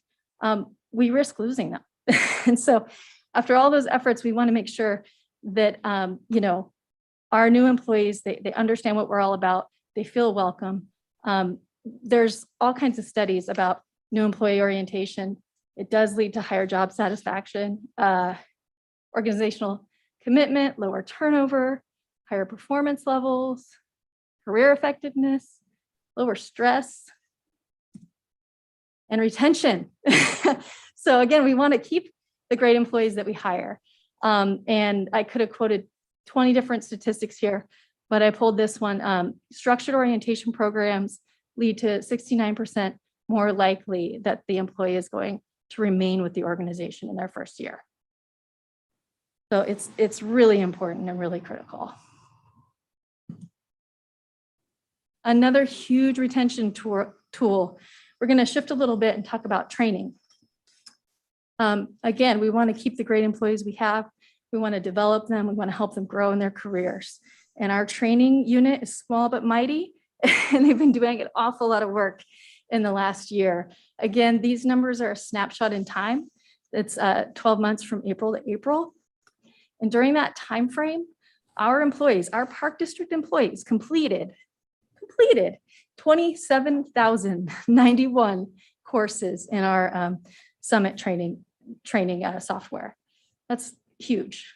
we risk losing them. And so after all those efforts, we want to make sure that our new employees, they understand what we're all about, they feel welcome. There's all kinds of studies about new employee orientation. It does lead to higher job satisfaction, organizational commitment, lower turnover, higher performance levels, career effectiveness, lower stress, and retention. So again, we want to keep the great employees that we hire. And I could have quoted 20 different statistics here, but I pulled this one. Structured orientation programs lead to 69% more likely that the employee is going to remain with the organization in their first year. So it's really important and really critical. Another huge retention tool, we're going to shift a little bit and talk about training. Again, we want to keep the great employees we have. We want to develop them. We want to help them grow in their careers. And our training unit is small but mighty, and they've been doing an awful lot of work in the last year. Again, these numbers are a snapshot in time. It's 12 months from April to April. And during that time frame, our employees, our Park District employees completed 27,091 courses in our Summit training software. That's huge.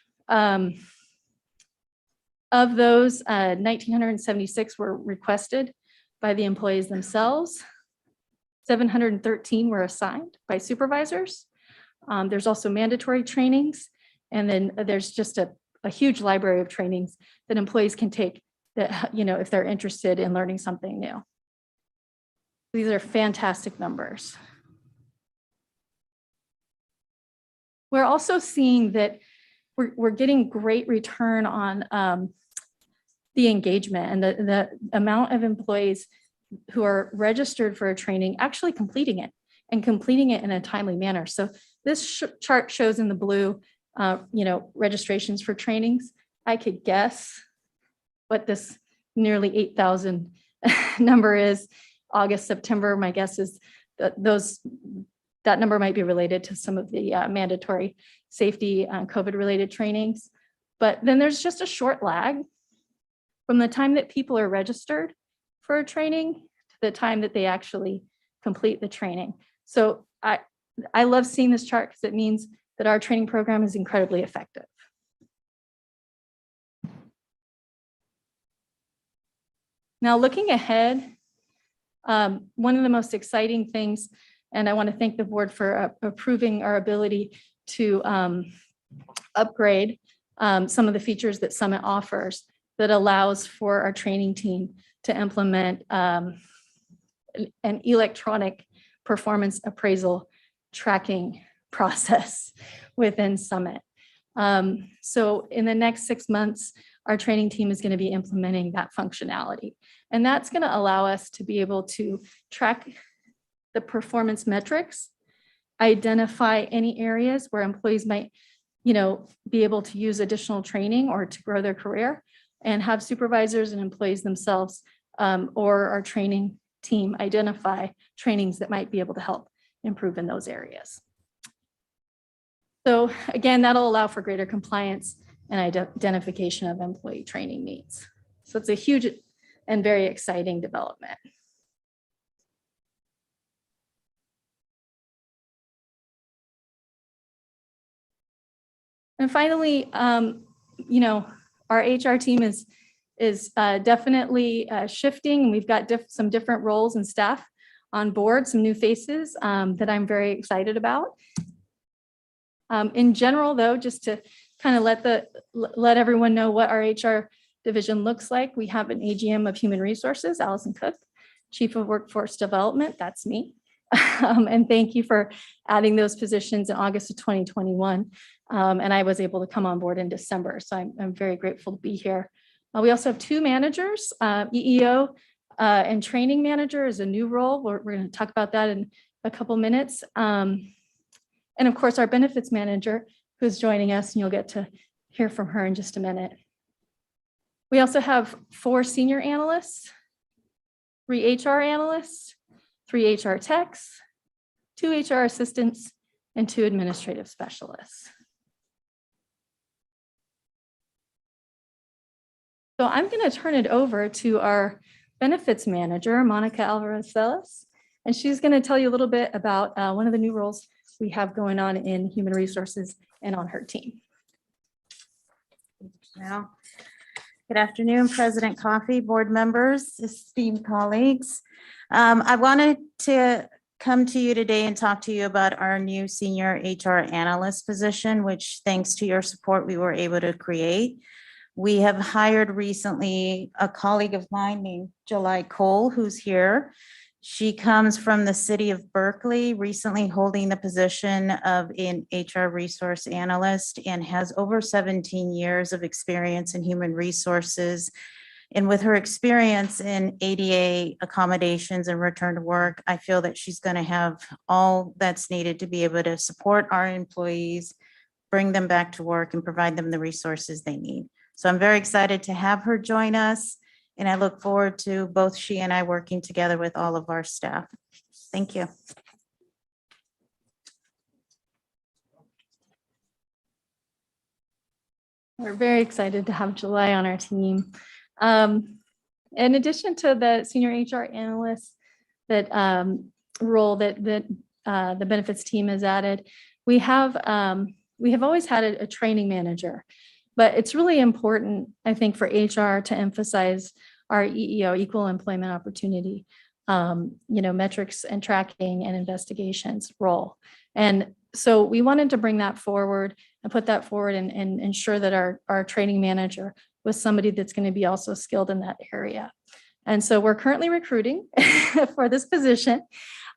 Of those, 1,976 were requested by the employees themselves. 713 were assigned by supervisors. There's also mandatory trainings. And then there's just a huge library of trainings that employees can take that, if they're interested in learning something new. These are fantastic numbers. We're also seeing that we're getting great return on the engagement and the amount of employees who are registered for a training actually completing it and completing it in a timely manner. So this chart shows in the blue, registrations for trainings. I could guess what this nearly 8,000 number is. August, September, my guess is that that number might be related to some of the mandatory safety COVID-related trainings. But then there's just a short lag from the time that people are registered for a training to the time that they actually complete the training. So I love seeing this chart because it means that our training program is incredibly effective. Now, looking ahead, one of the most exciting things, and I want to thank the board for approving our ability to upgrade some of the features that Summit offers that allows for our training team to implement an electronic performance appraisal tracking process within Summit. So in the next 6 months, our training team is going to be implementing that functionality. And that's going to allow us to be able to track the performance metrics identify any areas where employees might, be able to use additional training or to grow their career, and have supervisors and employees themselves or our training team identify trainings that might be able to help improve in those areas. So again, that'll allow for greater compliance and identification of employee training needs. So it's a huge and very exciting development. And finally, our HR team is definitely shifting. We've got some different roles and staff on board, some new faces that I'm very excited about. In general, though, just to kind of let everyone know what our HR division looks like, we have an AGM of Human Resources, Alison Cook, Chief of Workforce Development, that's me. And thank you for adding those positions in August of 2021. And I was able to come on board in December, so I'm very grateful to be here. We also have two managers, EEO and training manager is a new role. We're going to talk about that in a couple minutes. And of course, our benefits manager who's joining us, and you'll get to hear from her in just a minute. We also have 4 senior analysts, 3 HR analysts, 3 HR techs, 2 HR assistants, and 2 administrative specialists. So I'm going to turn it over to our benefits manager, Monica Alvarez-Celis, and she's going to tell you a little bit about one of the new roles we have going on in human resources and on her team. Well, good afternoon, President Coffey, board members, esteemed colleagues. I wanted to come to you today and talk to you about our new senior HR analyst position, which thanks to your support, we were able to create. We have hired recently a colleague of mine named July Cole, who's here. She comes from the city of Berkeley, recently holding the position of an HR resource analyst, and has over 17 years of experience in human resources. And with her experience in ADA accommodations and return to work, I feel that she's going to have all that's needed to be able to support our employees, bring them back to work, and provide them the resources they need. So I'm very excited to have her join us, and I look forward to both she and I working together with all of our staff. Thank you. We're very excited to have July on our team. In addition to the senior HR analyst role that the benefits team has added, we have always had a training manager, but it's really important, I think, for HR to emphasize our EEO, equal employment opportunity, metrics and tracking and investigations role. And so we wanted to bring that forward and put that forward and ensure that our training manager was somebody that's going to be also skilled in that area. And so we're currently recruiting for this position.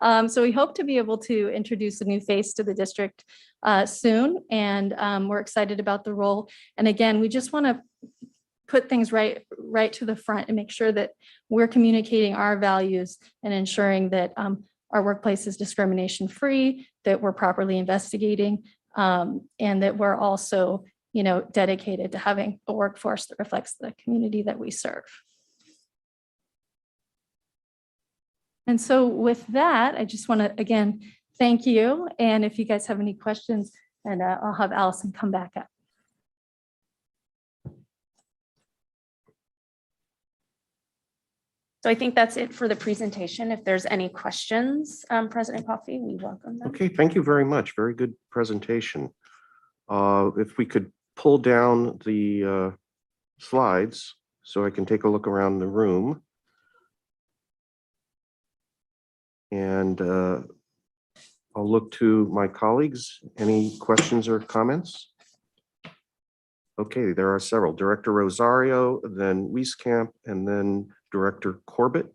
So we hope to be able to introduce a new face to the district soon. And we're excited about the role. And again, we just want to put things right to the front and make sure that we're communicating our values and ensuring that our workplace is discrimination free, that we're properly investigating, and that we're also dedicated to having a workforce that reflects the community that we serve. And so with that, I just want to, again, thank you. And if you guys have any questions, and I'll have Alison come back up. So I think that's it for the presentation. If there's any questions, President Coffey, we welcome them. Okay, thank you very much. Very good presentation. If we could pull down the slides so I can take a look around the room. And I'll look to my colleagues. Any questions or comments? Okay, there are several. Director Rosario, then Wieskamp, and then Director Corbett.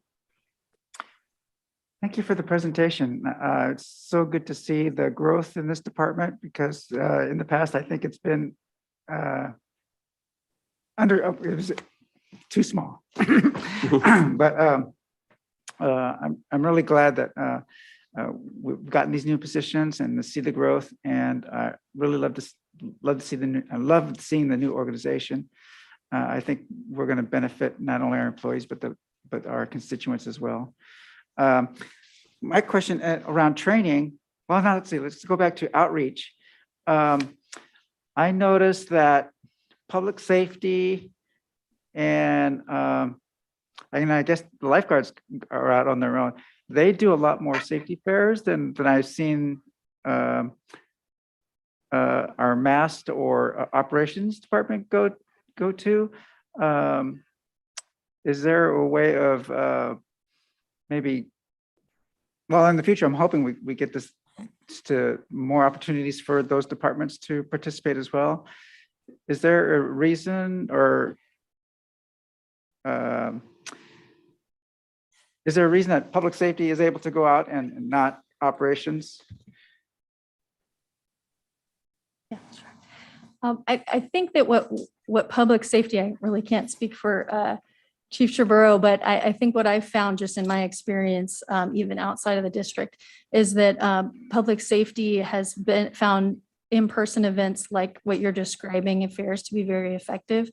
Thank you for the presentation. It's so good to see the growth in this department, because in the past, I think it's been it was too small. But I'm really glad that we've gotten these new positions and to see the growth, and I really love to see the new, I love seeing the new organization. I think we're going to benefit not only our employees, but our constituents as well. My question around training, well, now let's go back to outreach. I noticed that public safety and I guess the lifeguards are out on their own. They do a lot more safety fairs than I've seen our MAST or operations department go to. Is there a way of maybe, well, in the future, I'm hoping we get this to more opportunities for those departments to participate as well. Is there a reason, or is there a reason that public safety is able to go out and not operations? Yeah, sure. I think that what public safety, I really can't speak for Chief Chaburo, but I think what I've found just in my experience, even outside of the district, is that public safety has been found in-person events like what you're describing in fairs to be very effective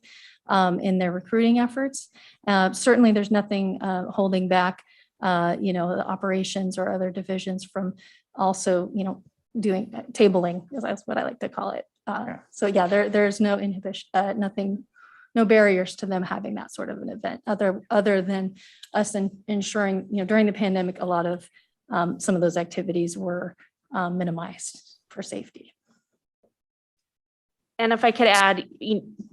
in their recruiting efforts. Certainly there's nothing holding back, the operations or other divisions from also, doing tabling, that's what I like to call it. So yeah, there's no inhibition, no barriers to them having that sort of an event other than us ensuring, during the pandemic, a lot of some of those activities were minimized for safety. And if I could add,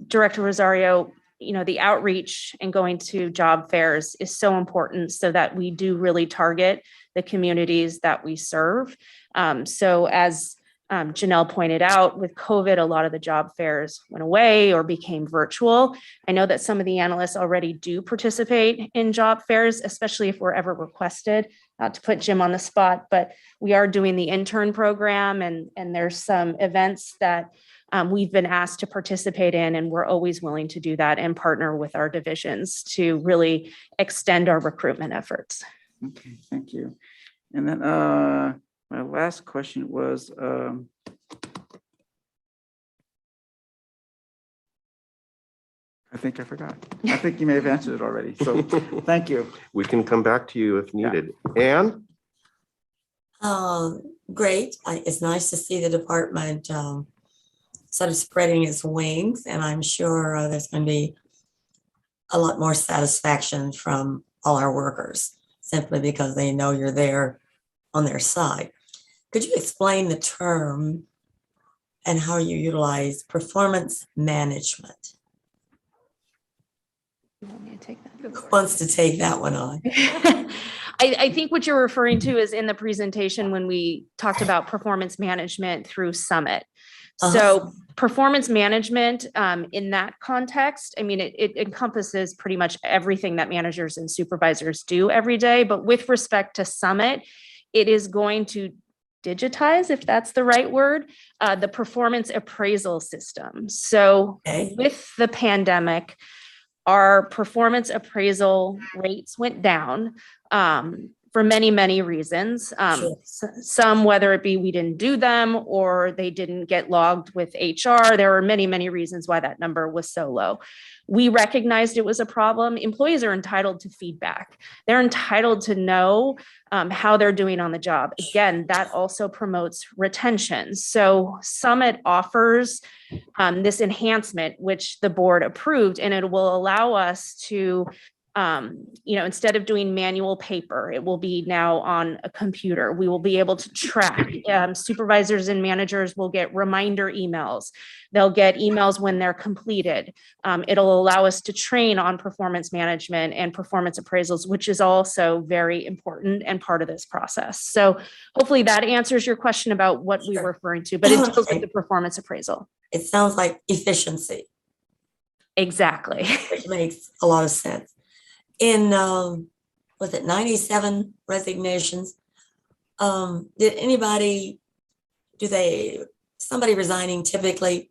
Director Rosario, the outreach and going to job fairs is so important so that we do really target the communities that we serve. So as Janelle pointed out, with COVID, a lot of the job fairs went away or became virtual. I know that some of the analysts already do participate in job fairs, especially if we're ever requested, not to put Jim on the spot, but we are doing the intern program, and there's some events that we've been asked to participate in, and we're always willing to do that and partner with our divisions to really extend our recruitment efforts. Okay, thank you. And then my last question was, I think I forgot. I think you may have answered it already. So thank you. We can come back to you if needed. Anne? Great. It's nice to see the department sort of spreading its wings, and I'm sure there's going to be a lot more satisfaction from all our workers simply because they know you're there on their side. Could you explain the term and how you utilize performance management? You want me to take that? Who wants to take that one on? I think what you're referring to is in the presentation when we talked about performance management through Summit. So performance management in that context, it encompasses pretty much everything that managers and supervisors do every day. But with respect to Summit, it is going to digitize, if that's the right word, the performance appraisal system. So with the pandemic, our performance appraisal rates went down for many, many reasons. Some, whether it be we didn't do them or they didn't get logged with HR, there were many, many reasons why that number was so low. We recognized it was a problem. Employees are entitled to feedback. They're entitled to know how they're doing on the job. Again, that also promotes retention. So Summit offers this enhancement, which the board approved, and it will allow us to instead of doing manual paper, it will be now on a computer. We will be able to track. Supervisors and managers will get reminder emails. They'll get emails when they're completed. It'll allow us to train on performance management and performance appraisals, which is also very important and part of this process. So hopefully that answers your question about what we were referring to, but it deals with the performance appraisal. It sounds like efficiency. Exactly. Which makes a lot of sense. In, was it 97 resignations? Did somebody resigning typically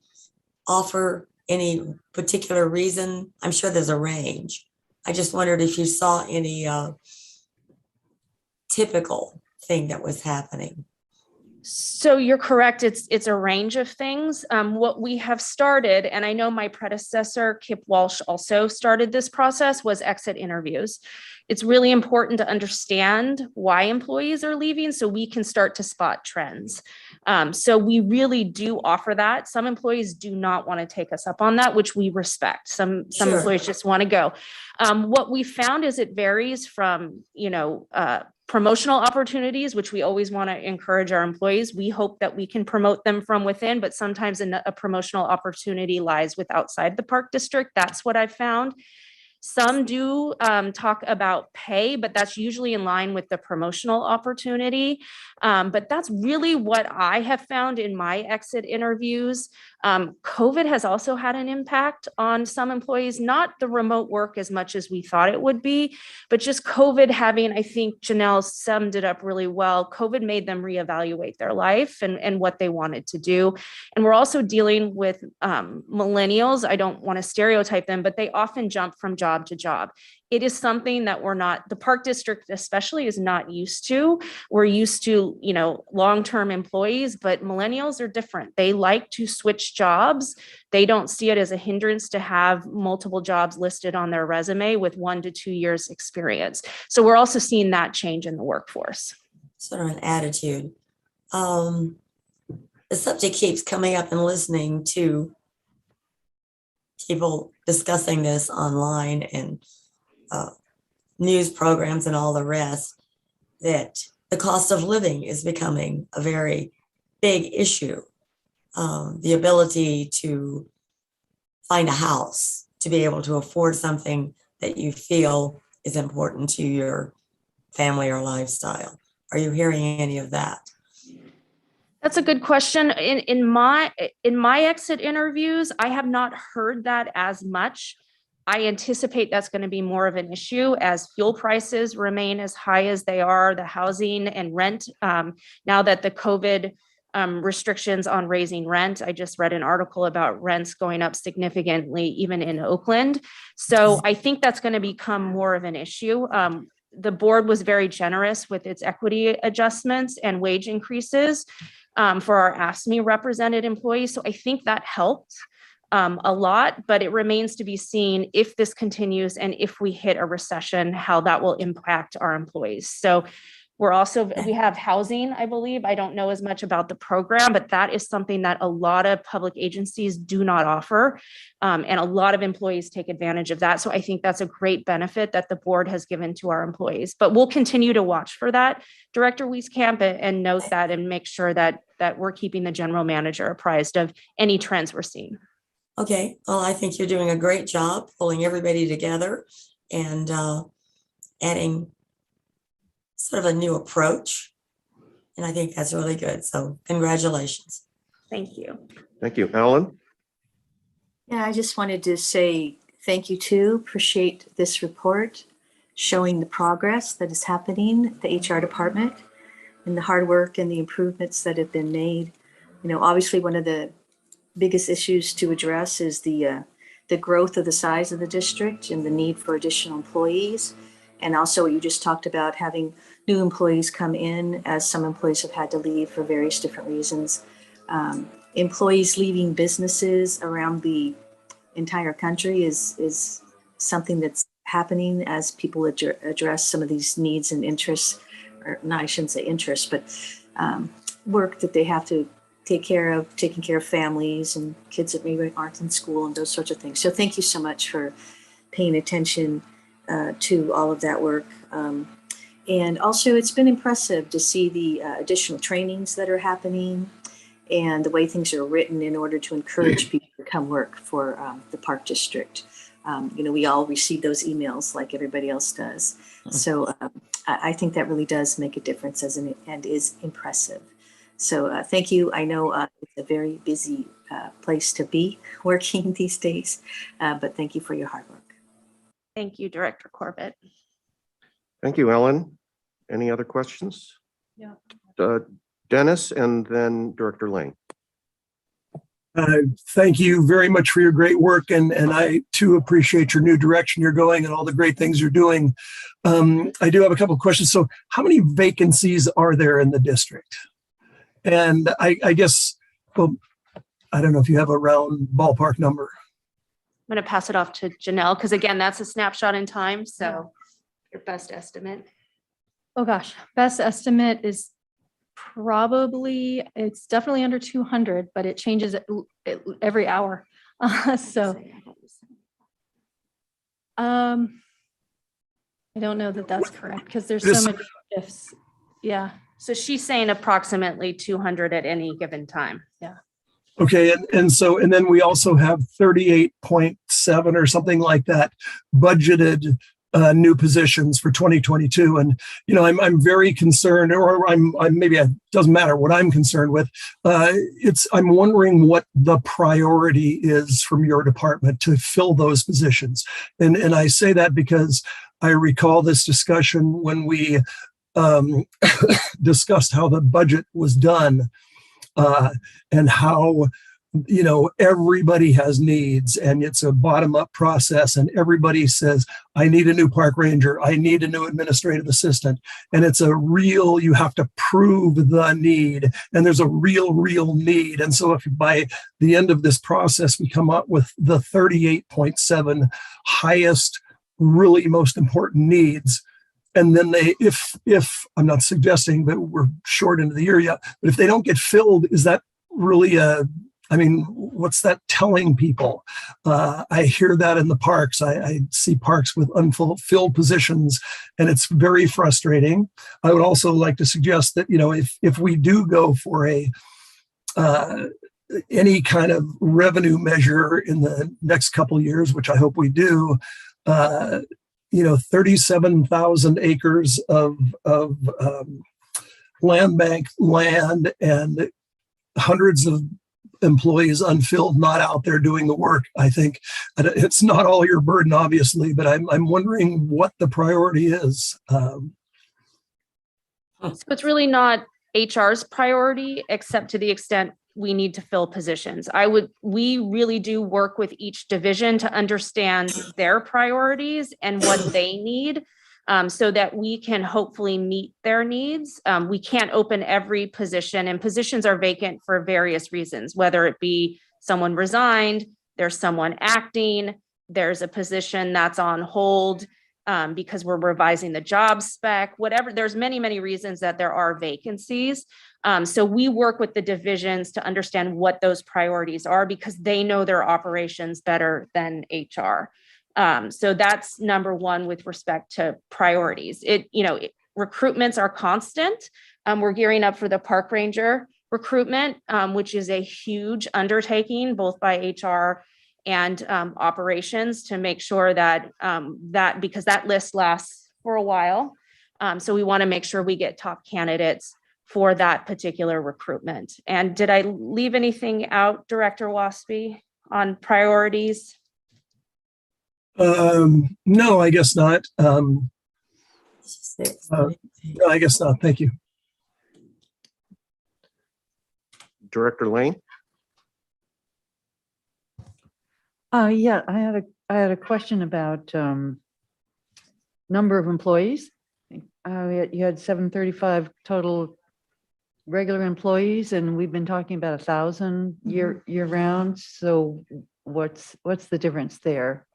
offer any particular reason? I'm sure there's a range. I just wondered if you saw any typical thing that was happening? So you're correct. It's a range of things. What we have started, and I know my predecessor, Kip Walsh, also started this process, was exit interviews. It's really important to understand why employees are leaving so we can start to spot trends. So we really do offer that. Some employees do not want to take us up on that, which we respect. Some Sure. employees just want to go. What we found is it varies from, promotional opportunities, which we always want to encourage our employees. We hope that we can promote them from within, but sometimes a promotional opportunity lies with outside the park district. That's what I've found. Some do talk about pay, but that's usually in line with the promotional opportunity. But that's really what I have found in my exit interviews. COVID has also had an impact on some employees, not the remote work as much as we thought it would be, but just COVID having, I think Janelle summed it up really well. COVID made them reevaluate their life and what they wanted to do. And we're also dealing with millennials. I don't want to stereotype them, but they often jump from job to job. It is something that the park district especially is not used to. We're used to, long-term employees, but millennials are different. They like to switch jobs. They don't see it as a hindrance to have multiple jobs listed on their resume with 1 to 2 years experience. So we're also seeing that change in the workforce. Sort of an attitude. The subject keeps coming up and listening to people discussing this online and news programs and all the rest, that the cost of living is becoming a very big issue. The ability to find a house, to be able to afford something that you feel is important to your family or lifestyle. Are you hearing any of that? That's a good question. In my exit interviews, I have not heard that as much. I anticipate that's going to be more of an issue as fuel prices remain as high as they are, the housing and rent. Now that the COVID restrictions on raising rent, I just read an article about rents going up significantly, even in Oakland. So I think that's going to become more of an issue. The board was very generous with its equity adjustments and wage increases for our AFSCME represented employees. So I think that helped a lot, but it remains to be seen if this continues and if we hit a recession, how that will impact our employees. So we have housing, I believe. I don't know as much about the program, but that is something that a lot of public agencies do not offer. And a lot of employees take advantage of that. So I think that's a great benefit that the board has given to our employees, but we'll continue to watch for that, Director Wieskamp, and note that and make sure that we're keeping the general manager apprised of any trends we're seeing. Okay, well, I think you're doing a great job pulling everybody together and adding sort of a new approach. And I think that's really good. So congratulations. Thank you. Thank you. Ellen? Yeah, I just wanted to say thank you too. Appreciate this report showing the progress that is happening at the HR department and the hard work and the improvements that have been made. Obviously one of the biggest issues to address is the growth of the size of the district and the need for additional employees. And also what you just talked about, having new employees come in, as some employees have had to leave for various different reasons. Employees leaving businesses around the entire country is something that's happening as people address some of these needs and interests, or no, I shouldn't say interests, but work that they have to take care of, taking care of families and kids that maybe aren't in school and those sorts of things. So thank you so much for paying attention to all of that work. And also it's been impressive to see the additional trainings that are happening and the way things are written in order to encourage people to come work for the park district. We all receive those emails like everybody else does. So I think that really does make a difference and is impressive. So thank you. I know it's a very busy place to be working these days, but thank you for your hard work. Thank you, Director Corbett. Thank you, Ellen. Any other questions? Yeah. Dennis and then Director Lane. Thank you very much for your great work, and I too appreciate your new direction you're going and all the great things you're doing. I do have a couple of questions. So how many vacancies are there in the district? And I guess, well, I don't know if you have a round ballpark number. I'm going to pass it off to Janelle because again, that's a snapshot in time. So your best estimate. Oh gosh, best estimate is probably, it's definitely under 200, but it changes every hour. So I don't know that that's correct because there's so many shifts. Yeah. So she's saying approximately 200 at any given time. Yeah. Okay, and then we also have 38.7 or something like that budgeted new positions for 2022. And I'm very concerned, or I'm maybe it doesn't matter what I'm concerned with. I'm wondering what the priority is from your department to fill those positions. And I say that because I recall this discussion when we discussed how the budget was done. And how, everybody has needs and it's a bottom-up process and everybody says, I need a new park ranger, I need a new administrative assistant. And it's a real, you have to prove the need and there's a real need. And so if by the end of this process, we come up with the 38.7 highest, really most important needs, and then if I'm not suggesting that we're short into the year yet, but if they don't get filled, is that really what's that telling people? I hear that in the parks. I see parks with unfulfilled positions, and it's very frustrating. I would also like to suggest that, if we do go for any kind of revenue measure in the next couple of years, which I hope we do, 37,000 acres of land bank land and hundreds of employees unfilled, not out there doing the work. I think it's not all your burden, obviously, but I'm wondering what the priority is. So it's really not HR's priority, except to the extent we need to fill positions. We really do work with each division to understand their priorities and what they need, so that we can hopefully meet their needs. We can't open every position, and positions are vacant for various reasons, whether it be someone resigned, there's someone acting, there's a position that's on hold because we're revising the job spec, whatever. There's many reasons that there are vacancies. So we work with the divisions to understand what those priorities are because they know their operations better than HR. So that's number one with respect to priorities. Recruitments are constant. We're gearing up for the park ranger recruitment, which is a huge undertaking, both by HR and operations, to make sure that because that list lasts for a while. So we want to make sure we get top candidates for that particular recruitment. And did I leave anything out, Director Waspy, on priorities? No, I guess not. No, I guess not. Thank you. Director Lane? Yeah, I had a question about number of employees. You had 735 total regular employees, and we've been talking about 1,000 year round. So what's the difference there?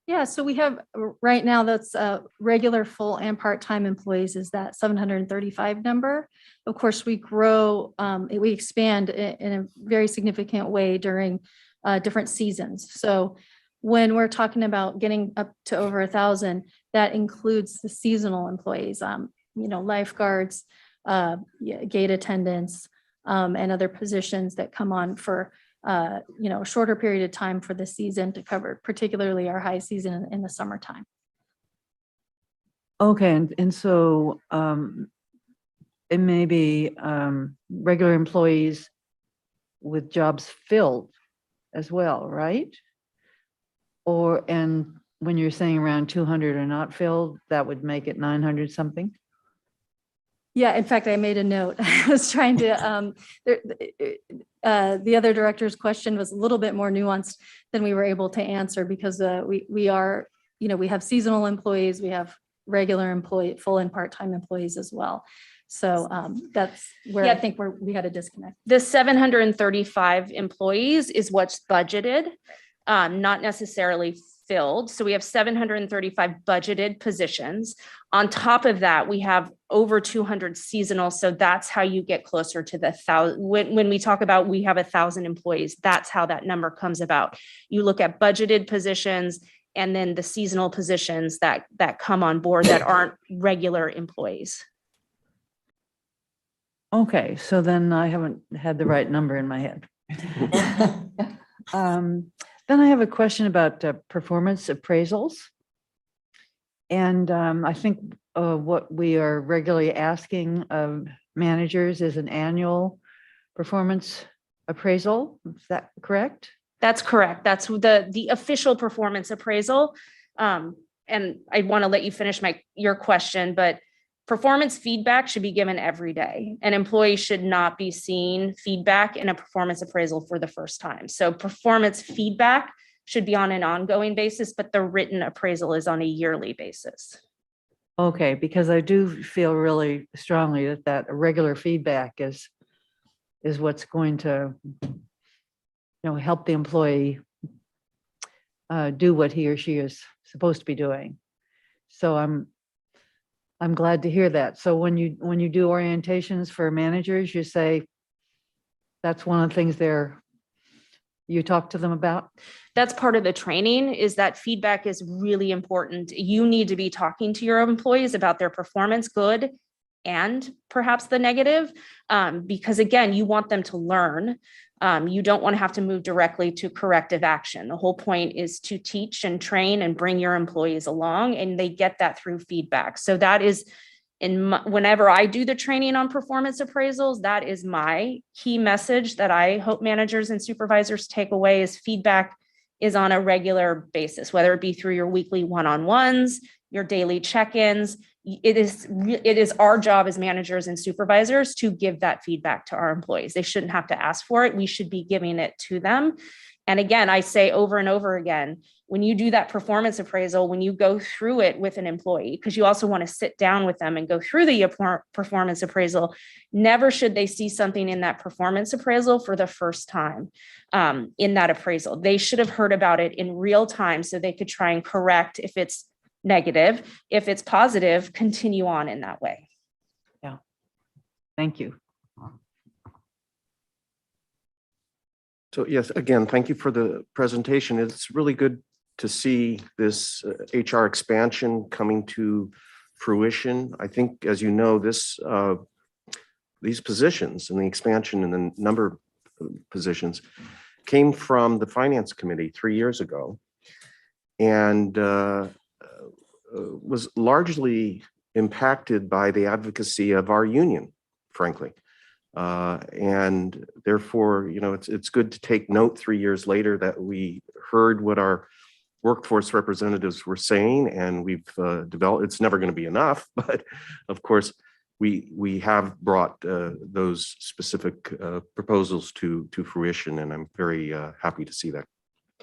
Yeah, so we have right now that's regular, full and part-time employees is that 735 number. Of course, we grow, we expand in a very significant way during different seasons. So when we're talking about getting up to over 1,000, that includes the seasonal employees, lifeguards, gate attendants, and other positions that come on for a shorter period of time for the season to cover, particularly our high season in the summertime. Okay, and so it may be regular employees with jobs filled as well, right? And when you're saying around 200 are not filled, that would make it 900 something? Yeah, in fact, I made a note. I was trying to, the other director's question was a little bit more nuanced than we were able to answer because we are, we have seasonal employees, we have regular employee, full and part-time employees as well. So that's where I think we had a disconnect. The 735 employees is what's budgeted, not necessarily filled. So we have 735 budgeted positions. On top of that, we have over 200 seasonal. So that's how you get closer to the 1,000. When we talk about we have 1,000 employees, that's how that number comes about. You look at budgeted positions and then the seasonal positions that come on board that aren't regular employees. Okay, so then I haven't had the right number in my head. Then I have a question about performance appraisals. And I think what we are regularly asking of managers is an annual performance appraisal. Is that correct? That's correct. That's the official performance appraisal. And I want to let you finish your question, but performance feedback should be given every day. An employee should not be seeing feedback in a performance appraisal for the first time. So performance feedback should be on an ongoing basis, but the written appraisal is on a yearly basis. Okay, because I do feel really strongly that regular feedback is what's going to, help the employee do what he or she is supposed to be doing. So I'm glad to hear that. So when you do orientations for managers, you say that's one of the things you talk to them about? That's part of the training, is that feedback is really important. You need to be talking to your employees about their performance, good and perhaps the negative, because again, you want them to learn. You don't want to have to move directly to corrective action. The whole point is to teach and train and bring your employees along, and they get that through feedback. So that is whenever I do the training on performance appraisals, that is my key message that I hope managers and supervisors take away, is feedback is on a regular basis, whether it be through your weekly one-on-ones, your daily check-ins. It is our job as managers and supervisors to give that feedback to our employees. They shouldn't have to ask for it. We should be giving it to them. And again, I say over and over again, when you do that performance appraisal, when you go through it with an employee, because you also want to sit down with them and go through the performance appraisal, never should they see something in that performance appraisal for the first time in that appraisal. They should have heard about it in real time so they could try and correct if it's negative. If it's positive, continue on in that way. Yeah. Thank you. So yes, again, thank you for the presentation. It's really good to see this HR expansion coming to fruition. I think, as you know, these positions and the expansion in the number of positions came from the Finance Committee 3 years ago, and was largely impacted by the advocacy of our union, frankly. And therefore, it's good to take note 3 years later that we heard what our workforce representatives were saying, and we've developed. It's never going to be enough, but of course, we have brought those specific proposals to fruition, and I'm very happy to see that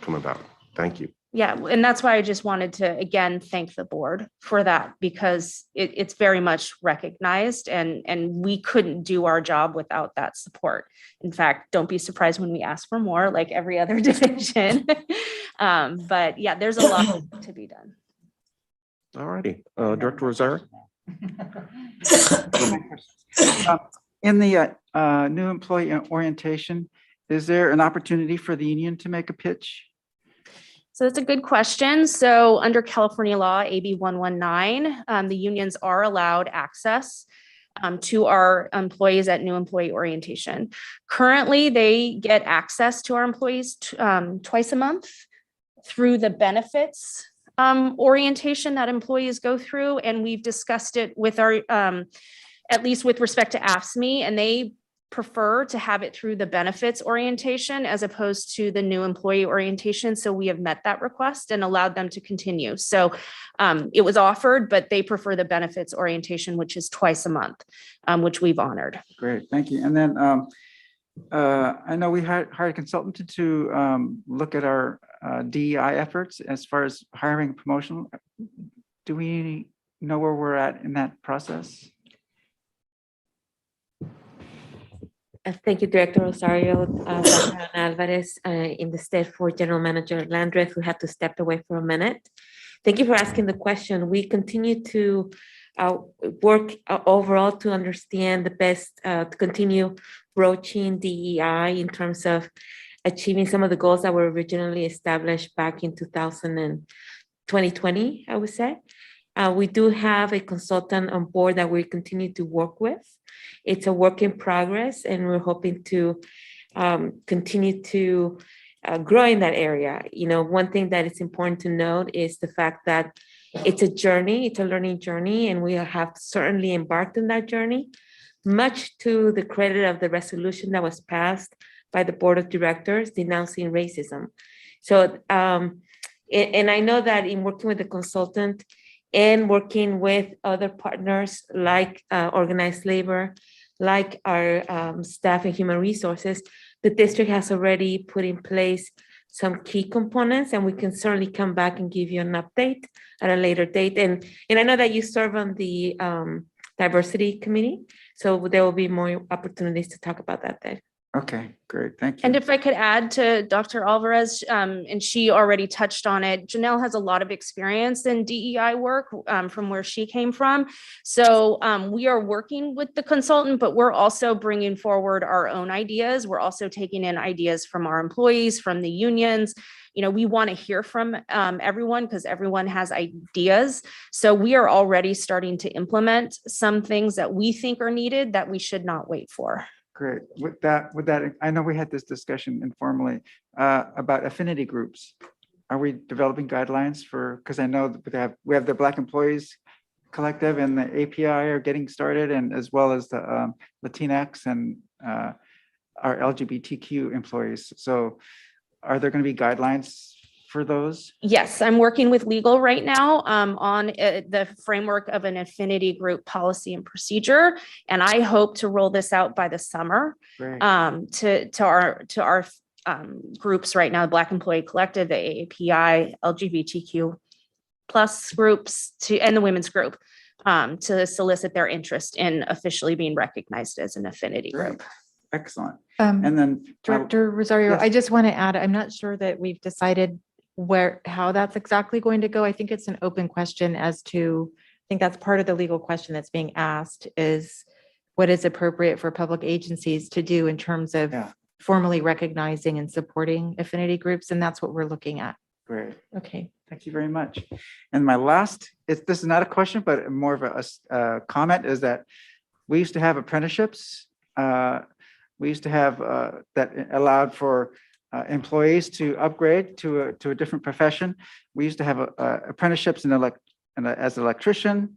come about. Thank you. Yeah, and that's why I just wanted to, again, thank the board for that, because it's very much recognized, and we couldn't do our job without that support. In fact, don't be surprised when we ask for more, like every other division. But yeah, there's a lot to be done. All righty, Director Rosario. In the new employee orientation, is there an opportunity for the union to make a pitch? So that's a good question. So under California law, AB 119, the unions are allowed access to our employees at new employee orientation. Currently, they get access to our employees twice a month through the benefits orientation that employees go through. And we've discussed it with our, at least with respect to AFSCME, and they prefer to have it through the benefits orientation as opposed to the new employee orientation. So we have met that request and allowed them to continue. So it was offered, but they prefer the benefits orientation, which is twice a month, which we've honored. Great, thank you. And then I know we hired a consultant to look at our DEI efforts as far as hiring and promotion. Do we know where we're at in that process? Thank you, Director Rosario. Dr. Ana Alvarez, in the stead for General Manager Landreth, who had to step away for a minute. Thank you for asking the question. We continue to work overall to understand the best, to continue broaching DEI in terms of achieving some of the goals that were originally established back in 2020, I would say. We do have a consultant on board that we continue to work with. It's a work in progress, and we're hoping to continue to grow in that area. You know, one thing that is important to note is the fact that it's a journey, it's a learning journey, and we have certainly embarked on that journey, much to the credit of the resolution that was passed by the Board of Directors denouncing racism. So, and I know that in working with the consultant and working with other partners like organized labor, like our staff and human resources, the district has already put in place some key components, and we can certainly come back and give you an update at a later date. And I know that you serve on the diversity committee, so there will be more opportunities to talk about that then. Okay, great, thank you. And if I could add to Dr. Alvarez, and she already touched on it, Janelle has a lot of experience in DEI work from where she came from. So we are working with the consultant, but we're also bringing forward our own ideas. We're also taking in ideas from our employees, from the unions. You know, we want to hear from everyone because everyone has ideas. So we are already starting to implement some things that we think are needed that we should not wait for. Great. With that, I know we had this discussion informally about affinity groups. Are we developing guidelines for, because I know that we have the Black Employees Collective and the API are getting started, and as well as the Latinx and our LGBTQ employees. So are there going to be guidelines for those? Yes, I'm working with legal right now on the framework of an affinity group policy and procedure. And I hope to roll this out by the summer to our groups right now, the Black Employee Collective, the AAPI, LGBTQ plus groups and the women's group to solicit their interest in officially being recognized as an affinity group. Excellent. And then Director Rosario, yes. I just want to add, I'm not sure that we've decided how that's exactly going to go. I think it's an open question as to, I think that's part of the legal question that's being asked is what is appropriate for public agencies to do in terms of formally recognizing and supporting affinity groups. And that's what we're looking at. Great. Okay. Thank you very much. And my last, this is not a question, but more of a comment, is that we used to have apprenticeships. We used to have that allowed for employees to upgrade to a different profession. We used to have apprenticeships as an electrician,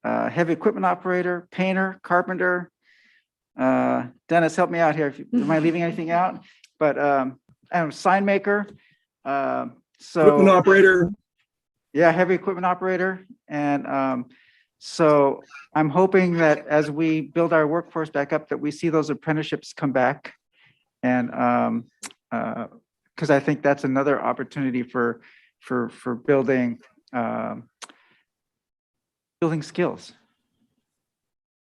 heavy equipment operator, painter, carpenter. Dennis, help me out here. Am I leaving anything out? But I don't know, sign maker. Equipment operator. Yeah, heavy equipment operator. And so I'm hoping that as we build our workforce back up, that we see those apprenticeships come back. And because I think that's another opportunity for building skills.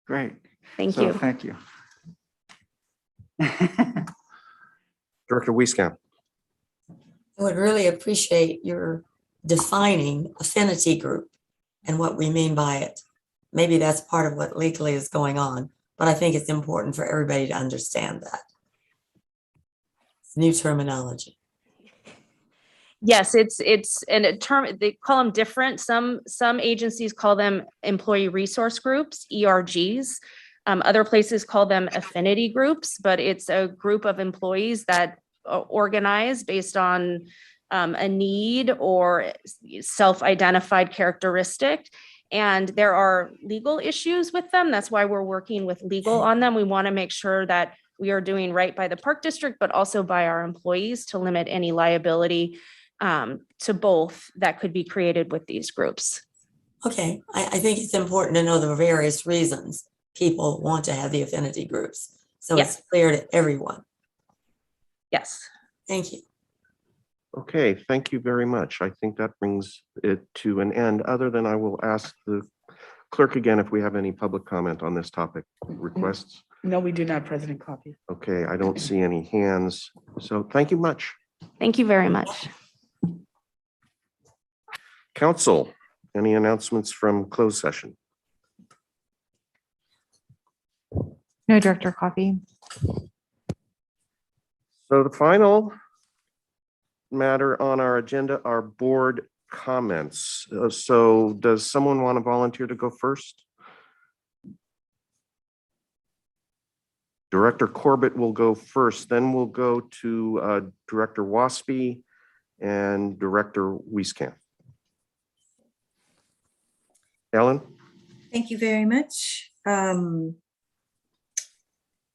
Great. Thank you. Thank you. Director Wieskamp. I would really appreciate your defining affinity group and what we mean by it. Maybe that's part of what legally is going on, but I think it's important for everybody to understand that. It's new terminology. Yes, it's a term, they call them different. Some agencies call them employee resource groups, ERGs. Other places call them affinity groups, but it's a group of employees that organize based on a need or self-identified characteristic. And there are legal issues with them. That's why we're working with legal on them. We want to make sure that we are doing right by the park district, but also by our employees to limit any liability to both that could be created with these groups. Okay, I think it's important to know the various reasons people want to have the affinity groups. So Yes. it's clear to everyone. Yes. Thank you. Okay, thank you very much. I think that brings it to an end, other than I will ask the clerk again if we have any public comment on this topic requests. No, we do not, President Coffey. Okay, I don't see any hands. So thank you much. Thank you very much. Council, any announcements from closed session? No, Director Coffey. So the final matter on our agenda are board comments. So does someone want to volunteer to go first? Director Corbett will go first, then we'll go to Director Waspy and Director Wieskamp. Ellen? Thank you very much. Let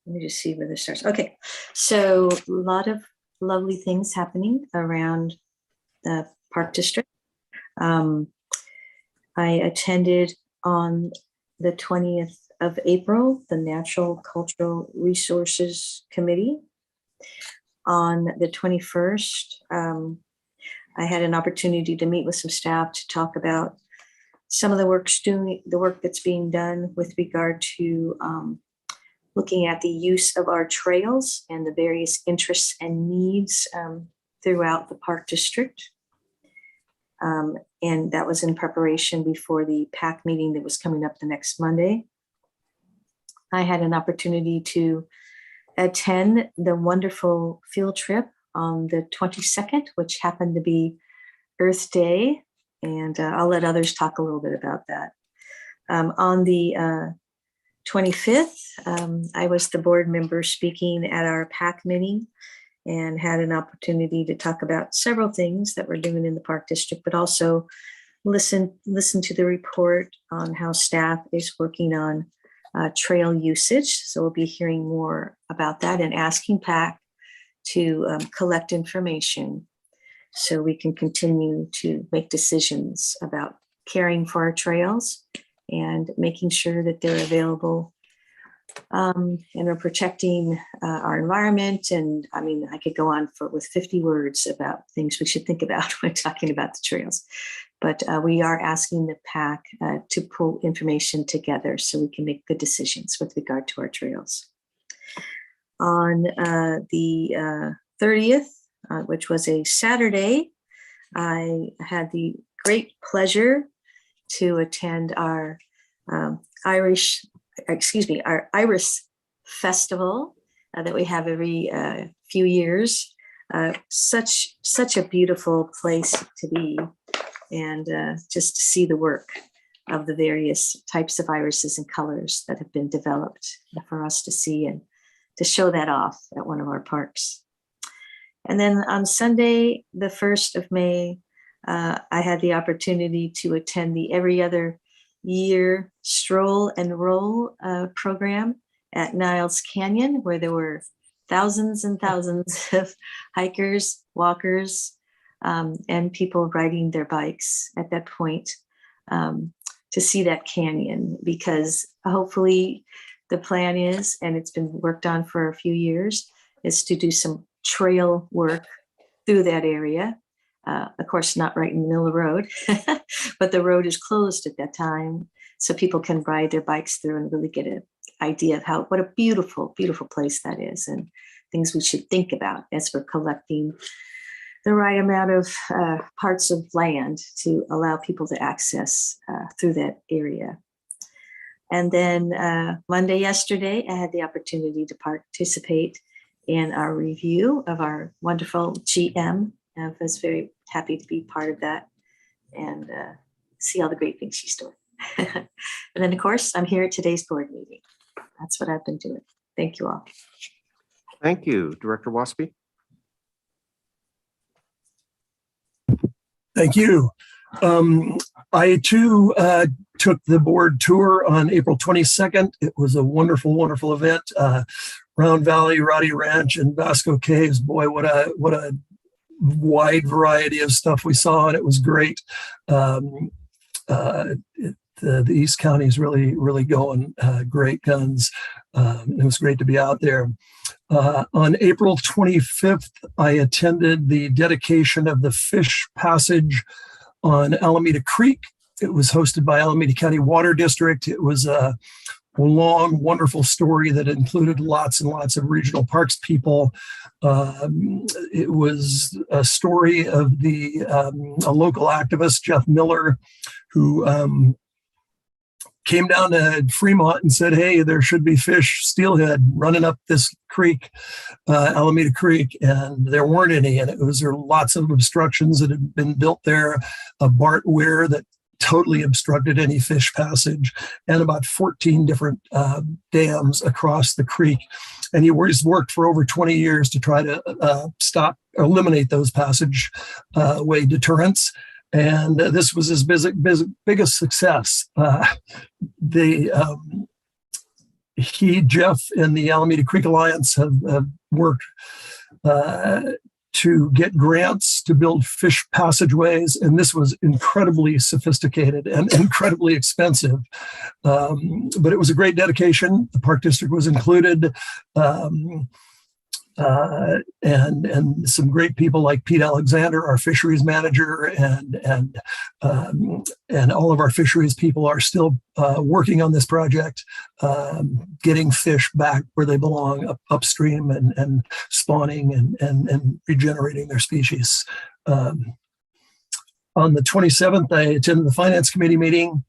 me just see where this starts. Okay, so a lot of lovely things happening around the Park District. I attended on the 20th of April, the Natural Cultural Resources Committee. On the 21st, I had an opportunity to meet with some staff to talk about some of the work that's being done with regard to looking at the use of our trails and the various interests and needs throughout the Park District. And that was in preparation before the PAC meeting that was coming up the next Monday. I had an opportunity to attend the wonderful field trip on the 22nd, which happened to be Earth Day. And I'll let others talk a little bit about that. On the 25th, I was the board member speaking at our PAC meeting and had an opportunity to talk about several things that we're doing in the Park District, but also listen to the report on how staff is working on trail usage. So we'll be hearing more about that and asking PAC to collect information so we can continue to make decisions about caring for our trails and making sure that they're available and are protecting our environment. And I mean, I could go on with 50 words about things we should think about when talking about the trails. But we are asking the PAC to pull information together so we can make good decisions with regard to our trails. On the 30th, which was a Saturday, I had the great pleasure to attend our Iris Festival that we have every few years. Such a beautiful place to be, and just to see the work of the various types of irises and colors that have been developed for us to see and to show that off at one of our parks. And then on Sunday, the 1st of May, I had the opportunity to attend the Every Other Year Stroll and Roll program at Niles Canyon, where there were thousands and thousands of hikers, walkers, and people riding their bikes at that point to see that canyon, because hopefully the plan is, and it's been worked on for a few years, is to do some trail work through that area. Of course, not right in the middle of the road, but the road is closed at that time, so people can ride their bikes through and really get an idea of what a beautiful, beautiful place that is, and things we should think about as we're collecting the right amount of parts of land to allow people to access through that area. And then Monday, yesterday, I had the opportunity to participate in our review of our wonderful GM. I was very happy to be part of that and see all the great things she's doing. And then, of course, I'm here at today's board meeting. That's what I've been doing. Thank you all. Thank you, Director Waspy. Thank you. I too took the board tour on April 22nd. It was a wonderful, wonderful event. Round Valley, Roddy Ranch, and Vasco Caves. Boy, what a wide variety of stuff we saw, and it was great. The East County is really going great guns. It was great to be out there. On April 25th, I attended the dedication of the Fish Passage on Alameda Creek. It was hosted by Alameda County Water District. It was a long, wonderful story that included lots and lots of regional parks people. It was a story of a local activist, Jeff Miller, who came down to Fremont and said, hey, there should be fish steelhead running up this creek, Alameda Creek, and there weren't any. And there were lots of obstructions that had been built there, a Bart weir that totally obstructed any fish passage, and about 14 different dams across the creek. And he worked for over 20 years to try to eliminate those passageway deterrents. And this was his biggest success. Jeff, and the Alameda Creek Alliance have worked to get grants to build fish passageways, and this was incredibly sophisticated and incredibly expensive. But it was a great dedication. The Park District was included. And some great people like Pete Alexander, our fisheries manager, and all of our fisheries people are still working on this project, getting fish back where they belong, upstream, and spawning and regenerating their species. On the 27th, I attended the Finance Committee meeting.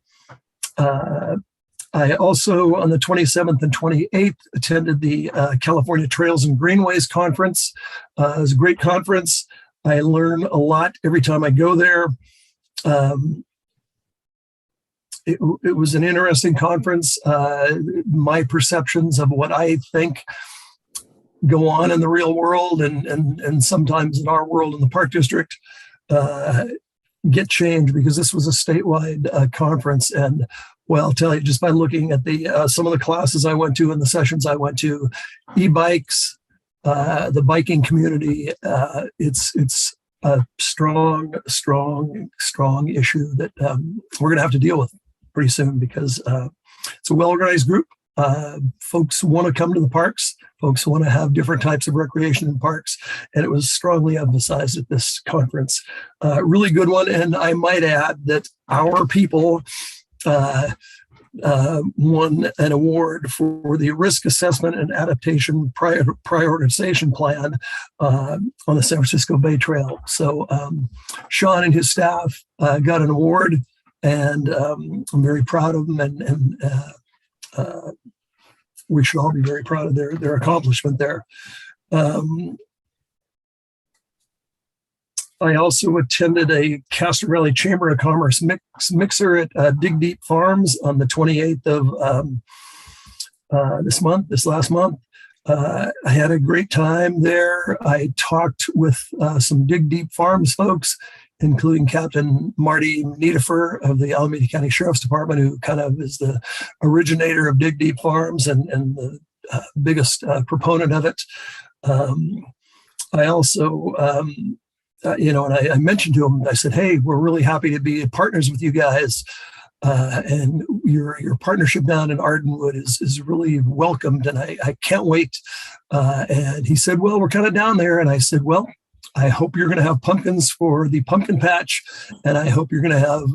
I also, on the 27th and 28th, attended the California Trails and Greenways Conference. It was a great conference. I learn a lot every time I go there. It was an interesting conference. My perceptions of what I think go on in the real world and sometimes in our world in the Park District get changed, because this was a statewide conference. And well, I'll tell you, just by looking at some of the classes I went to and the sessions I went to, e-bikes, the biking community, it's a strong issue that we're going to have to deal with pretty soon, because it's a well-organized group. Folks want to come to the parks. Folks want to have different types of recreation in parks. And it was strongly emphasized at this conference. Really good one. And I might add that our people won an award for the risk assessment and adaptation prioritization plan on the San Francisco Bay Trail. So Sean and his staff got an award, and I'm very proud of them, and we should all be very proud of their accomplishment there. I also attended a Castro Valley Chamber of Commerce mixer at Dig Deep Farms on the 28th of this last month. I had a great time there. I talked with some Dig Deep Farms folks, including Captain Marty Niederfer of the Alameda County Sheriff's Department, who kind of is the originator of Dig Deep Farms and the biggest proponent of it. I also and I mentioned to him, I said, hey, we're really happy to be partners with you guys. And your partnership down in Ardenwood is really welcomed, and I can't wait. And he said, well, we're kind of down there. And I said, well, I hope you're going to have pumpkins for the pumpkin patch, and I hope you're going to have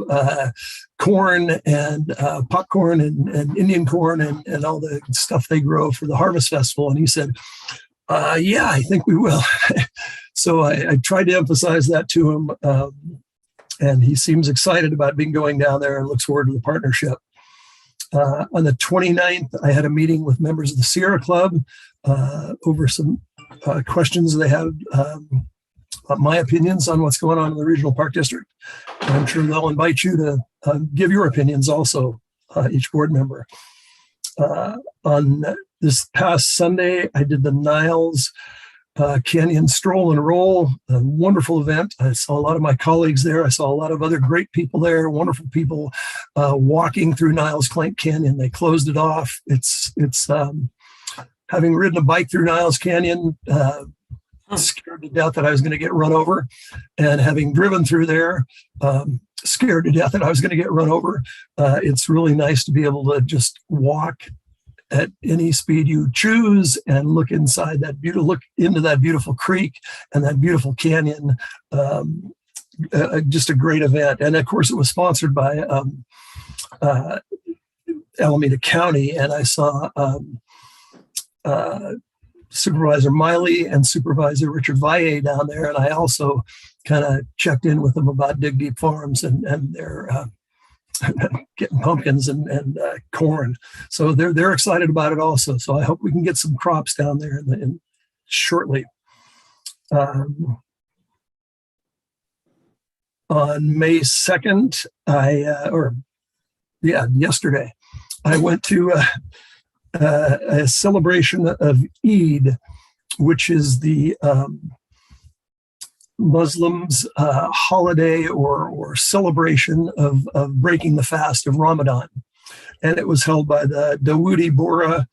corn and popcorn and Indian corn and all the stuff they grow for the Harvest Festival. And he said, yeah, I think we will. So I tried to emphasize that to him, and he seems excited about going down there and looks forward to the partnership. On the 29th, I had a meeting with members of the Sierra Club over some questions they had, my opinions on what's going on in the Regional Park District. And I'm sure they'll invite you to give your opinions also, each board member. On this past Sunday, I did the Niles Canyon Stroll and Roll, a wonderful event. I saw a lot of my colleagues there. I saw a lot of other great people there, wonderful people walking through Niles Canyon. They closed it off. It's having ridden a bike through Niles Canyon, scared to death that I was going to get run over, and having driven through there, scared to death that I was going to get run over. It's really nice to be able to just walk at any speed you choose and look inside that look into that beautiful creek and that beautiful canyon. Just a great event. And of course it was sponsored by Alameda County. And I saw Supervisor Miley and Supervisor Richard Valle down there. And I also kind of checked in with them about Dig Deep Farms and their getting pumpkins and corn. So they're excited about it also. So I hope we can get some crops down there shortly. On May 2nd, yesterday, I went to a celebration of Eid, which is the Muslims' holiday or celebration of breaking the fast of Ramadan. And it was held by the Dawoodi Bohra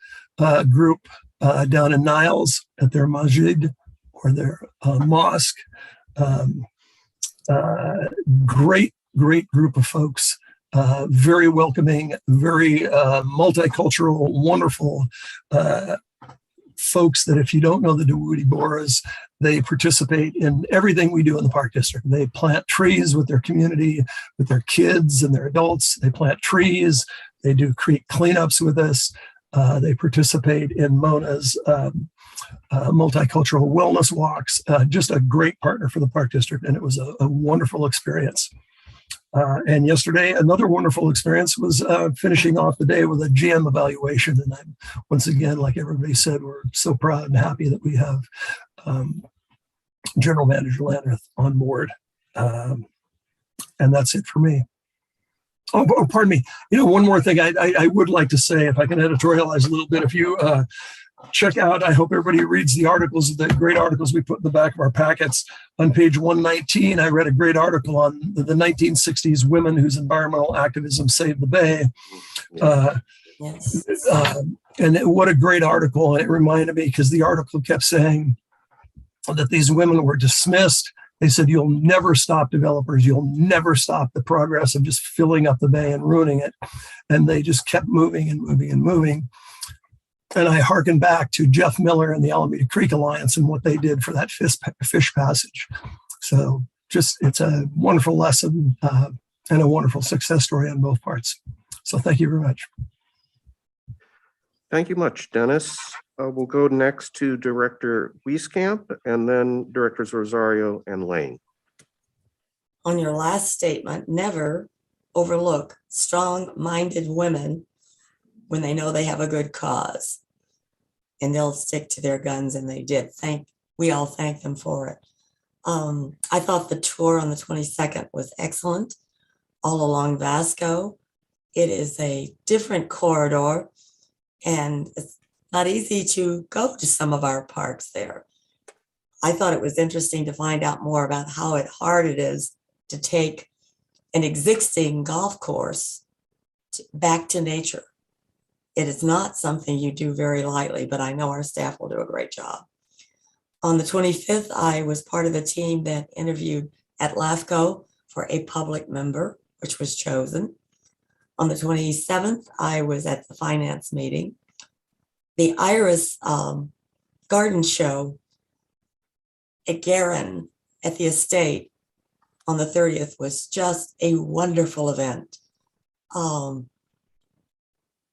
group down in Niles at their masjid or their mosque. Great group of folks, very welcoming, very multicultural, wonderful folks that if you don't know the Dawoodi Bohras, they participate in everything we do in the Park District. They plant trees with their community, with their kids and their adults. They plant trees. They do creek cleanups with us. They participate in Mona's multicultural wellness walks. Just a great partner for the Park District, and it was a wonderful experience. And yesterday, another wonderful experience was finishing off the day with a GM evaluation. And I'm, once again, like everybody said, we're so proud and happy that we have General Manager Landreth on board. And that's it for me. Oh, pardon me. One more thing I would like to say, if I can editorialize a little bit, if you check out, I hope everybody reads the articles, the great articles we put in the back of our packets. On page 119, I read a great article on the 1960s women whose environmental activism saved the Bay. And what a great article. And it reminded me, because the article kept saying that these women were dismissed. They said, you'll never stop developers. You'll never stop the progress of just filling up the Bay and ruining it. And they just kept moving and moving and moving. And I hearken back to Jeff Miller and the Alameda Creek Alliance and what they did for that fish passage. So it's a wonderful lesson and a wonderful success story on both parts. So thank you very much. Thank you much, Dennis. We'll go next to Director Wieskamp and then Directors Rosario and Lane. On your last statement, never overlook strong-minded women when they know they have a good cause, and they'll stick to their guns, and they did. We all thank them for it. I thought the tour on the 22nd was excellent, all along Vasco. It is a different corridor, and it's not easy to go to some of our parks there. I thought it was interesting to find out more about how hard it is to take an existing golf course back to nature. It is not something you do very lightly, but I know our staff will do a great job. On the 25th, I was part of the team that interviewed at LAFCO for a public member, which was chosen. On the 27th, I was at the finance meeting. The Iris garden show at Garin at the estate on the 30th was just a wonderful event.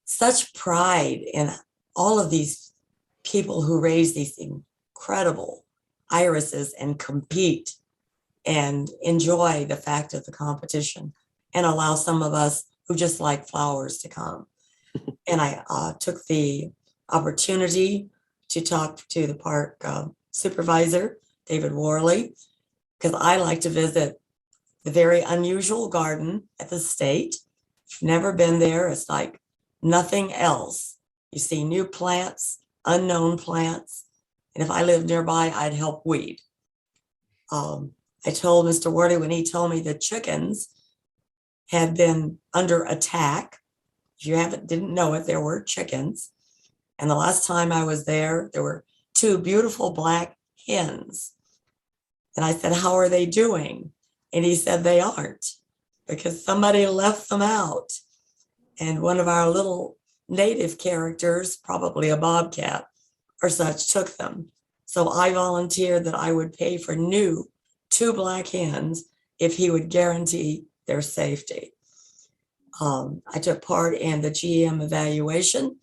Such pride in all of these people who raise these incredible irises and compete and enjoy the fact of the competition and allow some of us who just like flowers to come. And I took the opportunity to talk to the park supervisor, David Worley, because I like to visit the very unusual garden at the state. If you've never been there, it's like nothing else. You see new plants, unknown plants, And if I lived nearby, I'd help weed. I told Mr. Worley when he told me the chickens had been under attack. If you didn't know it, there were chickens. And the last time I was there were 2 beautiful black hens. And I said, how are they doing? And he said, they aren't, because somebody left them out. And one of our little native characters, probably a bobcat or such, took them. So I volunteered that I would pay for new 2 black hens if he would guarantee their safety. I took part in the GM evaluation,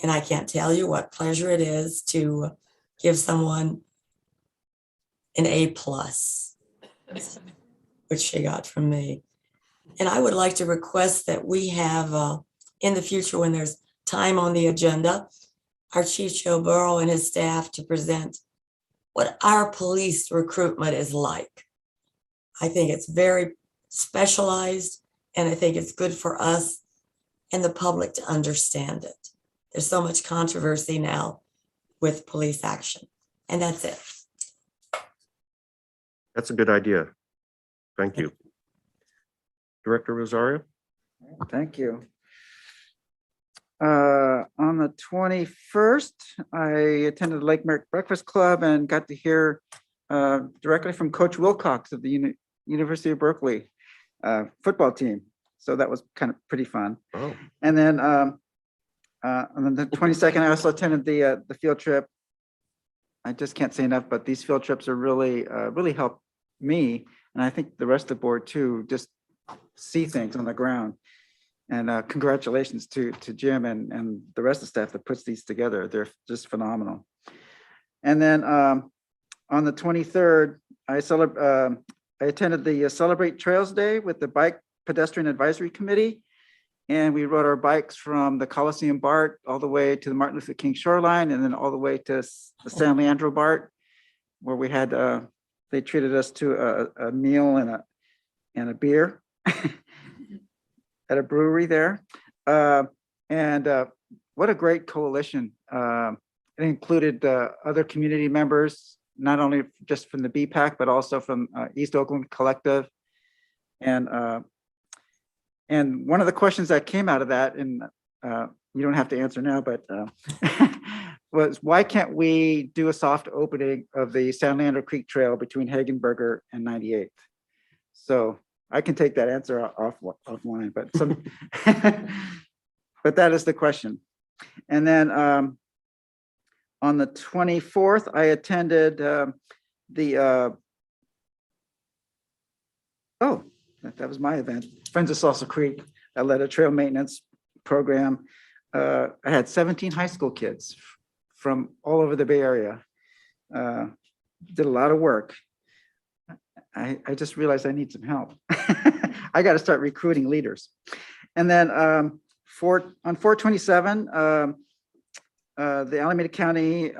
and I can't tell you what pleasure it is to give someone an A+, which she got from me. And I would like to request that we have, in the future, when there's time on the agenda, our Chief Joe Burrow and his staff to present what our police recruitment is like. I think it's very specialized, and I think it's good for us and the public to understand it. There's so much controversy now with police action, and that's it. That's a good idea. Thank you. Director Rosario? Thank you. On the 21st, I attended the Lake Merrick Breakfast Club and got to hear directly from Coach Wilcox of the University of Berkeley football team. So that was kind of pretty fun. Oh. And then on the 22nd, I also attended the field trip. I just can't say enough, but these field trips are really, really help me, and I think the rest of the board too, just see things on the ground. And congratulations to Jim and the rest of the staff that puts these together. They're just phenomenal. And then on the 23rd, I attended the Celebrate Trails Day with the Bike Pedestrian Advisory Committee. And we rode our bikes from the Coliseum BART all the way to the Martin Luther King shoreline, and then all the way to the San Leandro BART, where we had, they treated us to a meal and a beer at a brewery there. And what a great coalition. It included other community members, not only just from the BPAC, but also from East Oakland Collective. And one of the questions that came out of that, and you don't have to answer now, but was why can't we do a soft opening of the San Leandro Creek Trail between Hagenberger and 98th? So I can take that answer offline, but but that is the question. And then on the 24th, I attended that was my event, Friends of Salsa Creek. I led a trail maintenance program. I had 17 high school kids from all over the Bay Area. Did a lot of work. I just realized I need some help. I got to start recruiting leaders. And then on 4/27, the Alameda County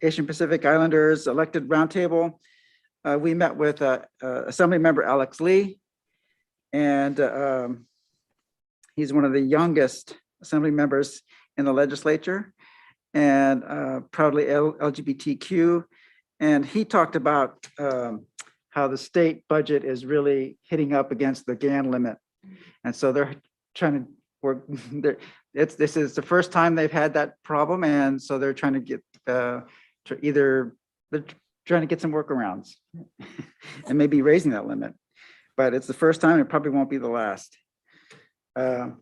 Asian Pacific Islanders elected roundtable. We met with Assembly Member Alex Lee, and he's one of the youngest Assembly members in the legislature, and proudly LGBTQ. And he talked about how the state budget is really hitting up against the GAN limit. And so they're trying to work, this is the first time they've had that problem. And so they're trying to get they're trying to get some workarounds and maybe raising that limit. But it's the first time, it probably won't be the last. But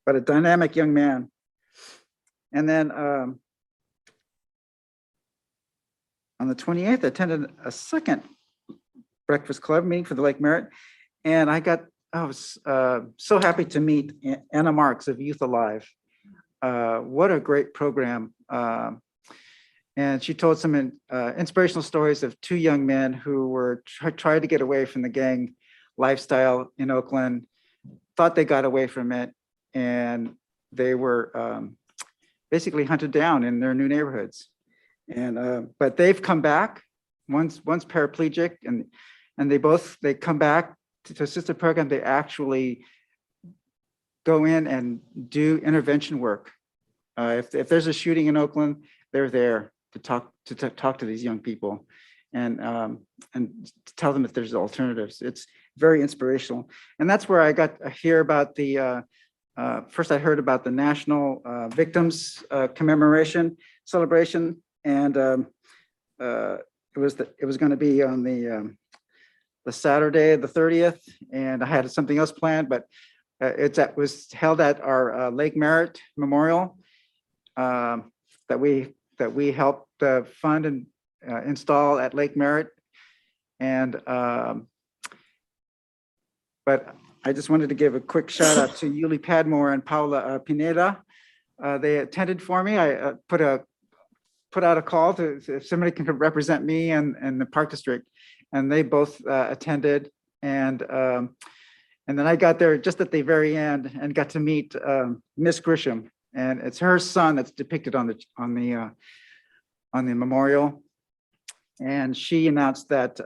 a dynamic young man. And then on the 28th, I attended a second breakfast club meeting for the Lake Merritt. And I was so happy to meet Anna Marks of Youth Alive. What a great program. And she told some inspirational stories of 2 young men who were trying to get away from the gang lifestyle in Oakland, thought they got away from it, and they were basically hunted down in their new neighborhoods. And but they've come back. One's paraplegic, and they come back to assist the program. They actually go in and do intervention work. If there's a shooting in Oakland, they're there to talk to these young people and to tell them if there's alternatives. It's very inspirational. And that's where I got to hear about the, first I heard about the National Victims Commemoration Celebration. And it was going to be on the Saturday, the 30th, and I had something else planned, but it was held at our Lake Merritt Memorial that we helped fund and install at Lake Merritt. And but I just wanted to give a quick shout out to Yuli Padmore and Paula Pineda. They attended for me. I put out a call to if somebody can represent me and the Park District, and they both attended. And then I got there just at the very end and got to meet Miss Grisham, and it's her son that's depicted on the memorial. And she announced that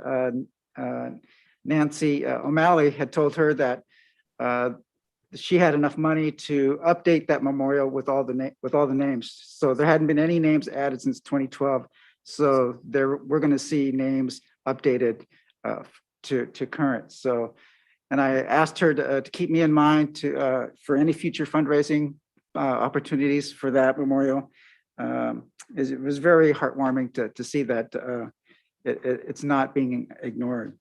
Nancy O'Malley had told her that she had enough money to update that memorial with all the names. So there hadn't been any names added since 2012. So we're going to see names updated to current. So, and I asked her to keep me in mind for any future fundraising opportunities for that memorial. It was very heartwarming to see that it's not being ignored.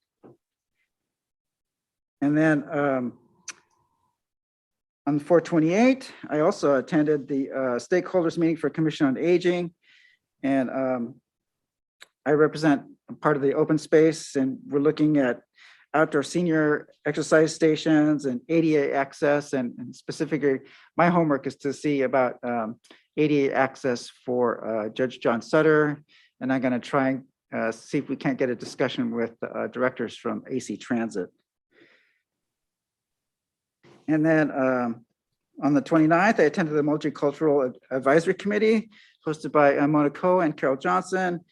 And then on 4/28, I also attended the stakeholders meeting for Commission on Aging. And I represent part of the open space, and we're looking at outdoor senior exercise stations and ADA access. And specifically, my homework is to see about ADA access for Judge John Sutter. And I'm going to try and see if we can't get a discussion with directors from AC Transit. And then on the 29th, I attended the Multicultural Advisory Committee hosted by Mona Ko and Carol Johnson.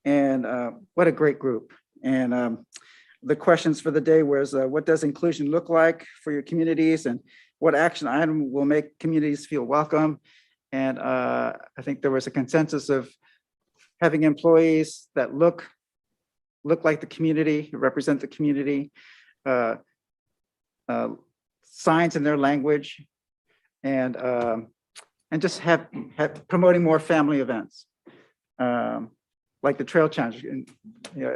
And what a great group. And the questions for the day was, what does inclusion look like for your communities, and what action item will make communities feel welcome? And I think there was a consensus of having employees that look like the community, represent the community, signs in their language, and just have promoting more family events. Like the Trail Challenge, and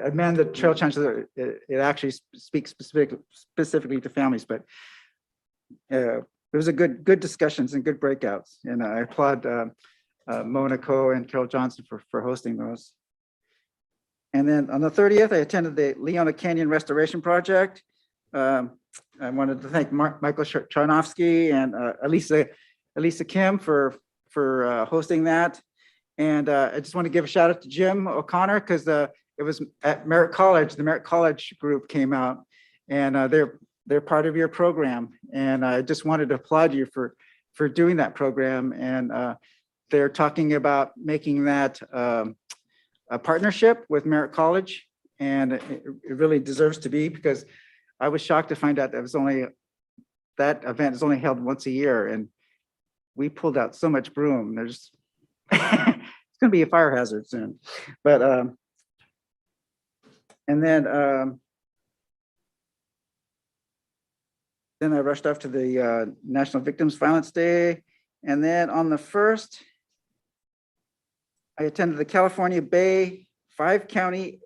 amend the Trail Challenge, it actually speaks specifically to families, but it was a good discussions and good breakouts. And I applaud Mona Ko and Carol Johnson for hosting those. And then on the 30th, I attended the Leona Canyon Restoration Project. I wanted to thank Michael Charnofsky and Elisa Kim for hosting that. And I just want to give a shout out to Jim O'Connor, because it was at Merritt College. The Merritt College group came out, and they're part of your program. And I just wanted to applaud you for doing that program. And they're talking about making that a partnership with Merritt College, and it really deserves to be, because I was shocked to find out that event is only held once a year, and we pulled out so much broom. There's it's going to be a fire hazard soon. But and then I rushed off to the National Victims Violence Day. And then on the 1st, I attended the California Bay 5-County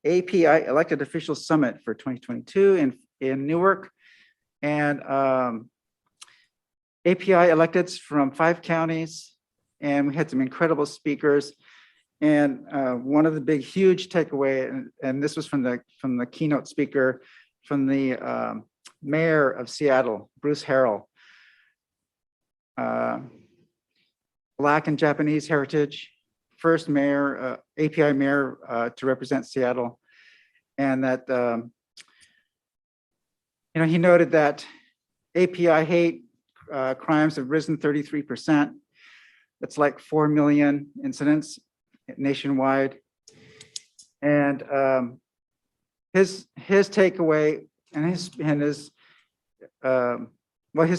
API Elected Officials Summit for 2022 in Newark. And API electeds from 5 counties. And we had some incredible speakers. And one of the big, huge takeaway, and this was from the keynote speaker, from the mayor of Seattle, Bruce Harrell, Black and Japanese heritage, first mayor, API mayor to represent Seattle. And that, he noted that API hate crimes have risen 33%. That's like 4 million incidents nationwide. And his takeaway his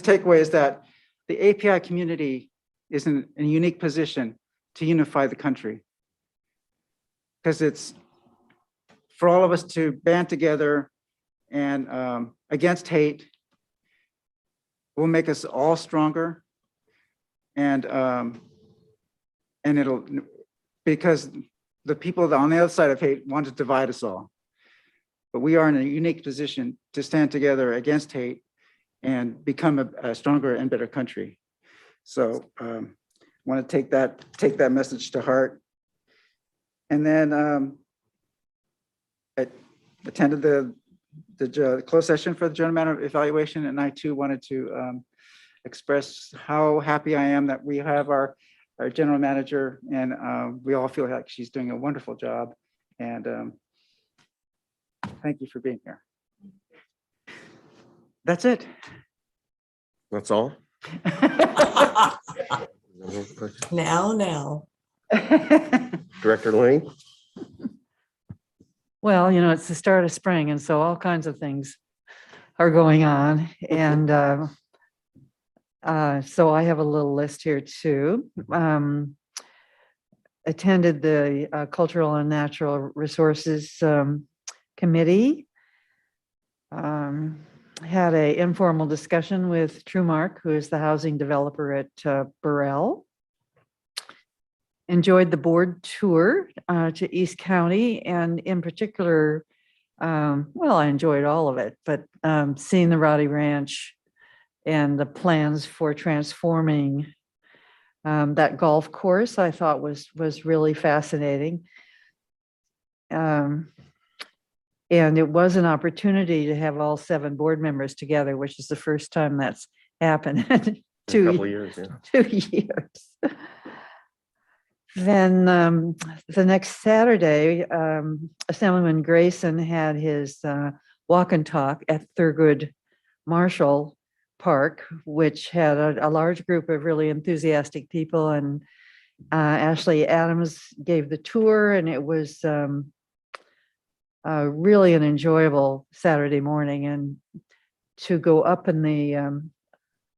takeaway is that the API community is in a unique position to unify the country. Because it's for all of us to band together and against hate will make us all stronger. And it'll, because the people on the other side of hate want to divide us all. But we are in a unique position to stand together against hate and become a stronger and better country. So I want to take that message to heart. And then I attended the closed session for the general manager evaluation, and I too wanted to express how happy I am that we have our general manager, and we all feel like she's doing a wonderful job. And thank you for being here. That's it. That's all? Now. Director Lane? Well, you know, it's the start of spring, and so all kinds of things are going on. And so I have a little list here too. Attended the Cultural and Natural Resources Committee. Had an informal discussion with Trumark, who is the housing developer at Burrell. Enjoyed the board tour to East County, and in particular, well, I enjoyed all of it, but seeing the Roddy Ranch and the plans for transforming that golf course, I thought was really fascinating. And it was an opportunity to have all 7 board members together, which is the first time that's happened in A couple of years, yeah. 2 years. Then the next Saturday, Assemblyman Grayson had his walk and talk at Thurgood Marshall Park, which had a large group of really enthusiastic people. And Ashley Adams gave the tour, and it was really an enjoyable Saturday morning. And to go up in the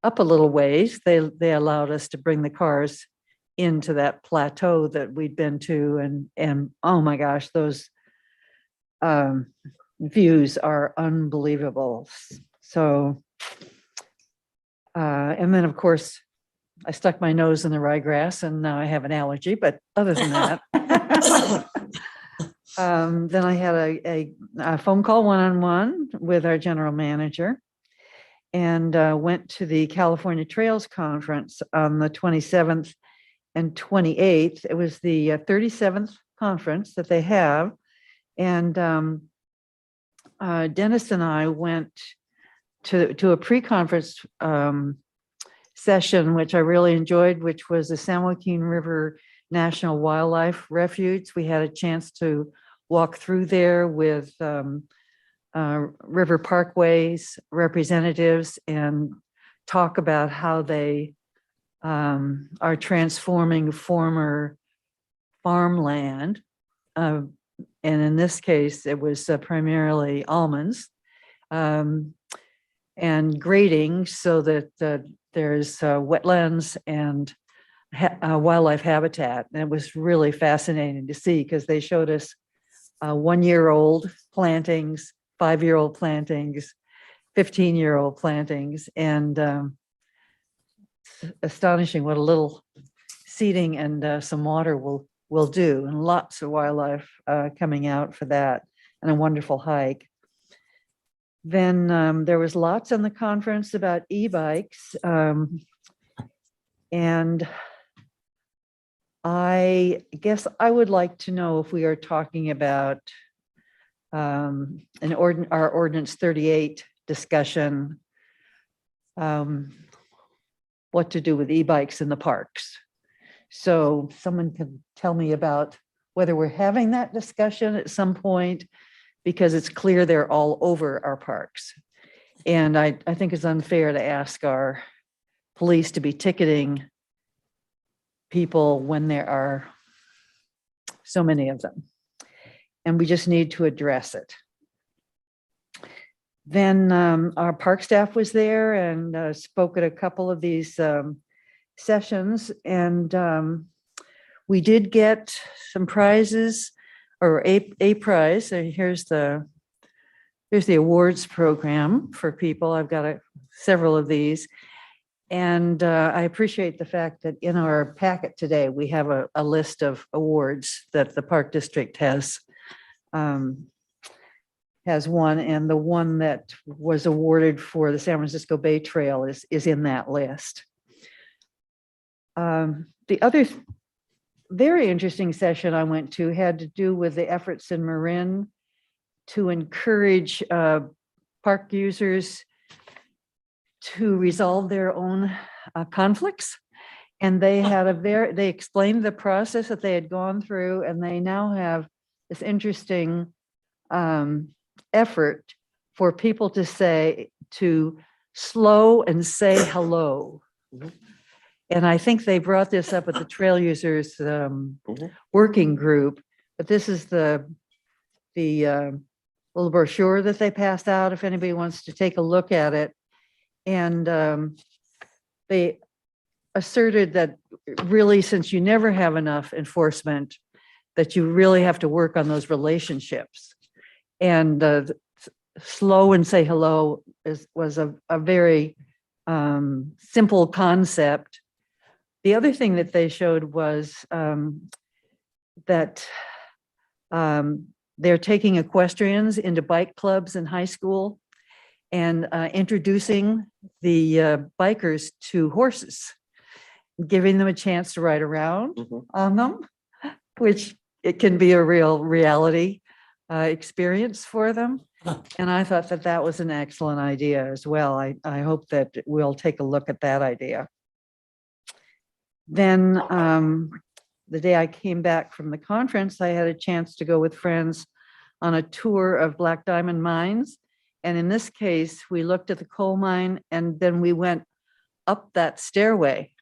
up a little ways, they allowed us to bring the cars into that plateau that we'd been to, and oh my gosh, those views are unbelievable. So and then of course I stuck my nose in the ryegrass, and now I have an allergy, but other than that then I had a phone call one-on-one with our general manager, and went to the California Trails Conference on the 27th and 28th. It was the 37th conference that they have. And Dennis and I went to a pre-conference session, which I really enjoyed, which was the San Joaquin River National Wildlife Refuge. We had a chance to walk through there with River Parkways representatives and talk about how they are transforming former farmland. And in this case, it was primarily almonds, and grading so that there's wetlands and wildlife habitat. And it was really fascinating to see, because they showed us 1-year-old plantings, 5-year-old plantings, 15-year-old plantings, and astonishing what a little seeding and some water will do, and lots of wildlife coming out for that, and a wonderful hike. Then there was lots on the conference about e-bikes, and I guess I would like to know if we are talking about our Ordinance 38 discussion, what to do with e-bikes in the parks. So someone can tell me about whether we're having that discussion at some point, because it's clear they're all over our parks. And I think it's unfair to ask our police to be ticketing people when there are so many of them. And we just need to address it. Then our park staff was there and spoke at a couple of these sessions. And We did get some prizes or a prize. And here's the awards program for people. I've got several of these. And I appreciate the fact that in our packet today, we have a list of awards that the Park District has won. And the one that was awarded for the San Francisco Bay Trail is in that list. The other very interesting session I went to had to do with the efforts in Marin to encourage park users to resolve their own conflicts. And they had they explained the process that they had gone through, and they now have this interesting effort for people to slow and say hello. And I think they brought this up at the Trail Users Working Group, but this is the little brochure that they passed out if anybody wants to take a look at it. And they asserted that really, since you never have enough enforcement, that you really have to work on those relationships. And slow and say hello was a very simple concept. The other thing that they showed was that they're taking equestrians into bike clubs in high school and introducing the bikers to horses, giving them a chance to ride around on them, which it can be a real reality experience for them. And I thought that that was an excellent idea as well. I hope that we'll take a look at that idea. Then the day I came back from the conference, I had a chance to go with friends on a tour of Black Diamond mines. And in this case, we looked at the coal mine and then we went up that stairway,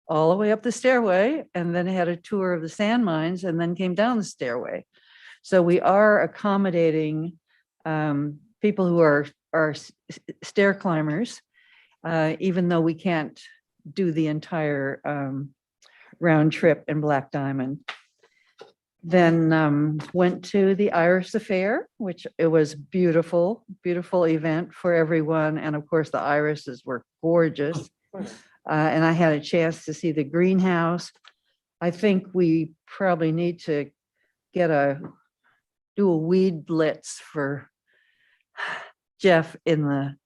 all the way up the stairway, and then had a tour of the sand mines and then came down the stairway. So we are accommodating people who are stair climbers, even though we can't do the entire round trip in Black Diamond. Then went to the Iris Affair, which it was beautiful, beautiful event for everyone. And of course, the irises were gorgeous. And I had a chance to see the greenhouse. I think we probably need to do a weed blitz for Jeff in the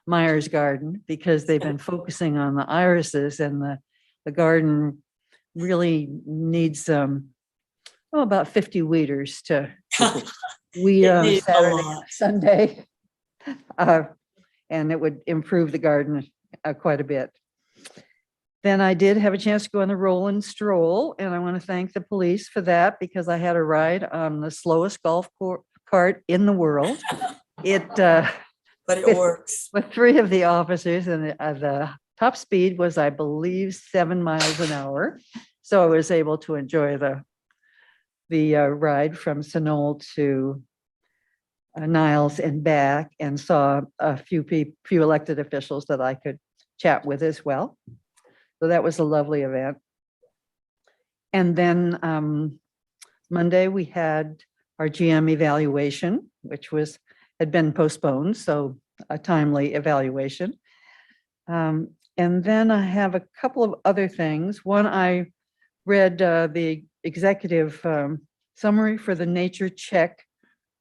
Myers garden, because they've been focusing on the irises, and the garden really needs about 50 weeders to weed on needs a Saturday, lot. Sunday. And it would improve the garden quite a bit. Then I did have a chance to go on the roll and stroll, and I want to thank the police for that, because I had a ride on the slowest golf cart in the world. But it works. With 3 of the officers, and the top speed was, I believe, 7 miles an hour. So I was able to enjoy the ride from Sunol to Niles and back, and saw a few elected officials that I could chat with as well. So that was a lovely event. And then Monday we had our GM evaluation, which had been postponed, so a timely evaluation. And then I have a couple of other things. One, I read the executive summary for the Nature Check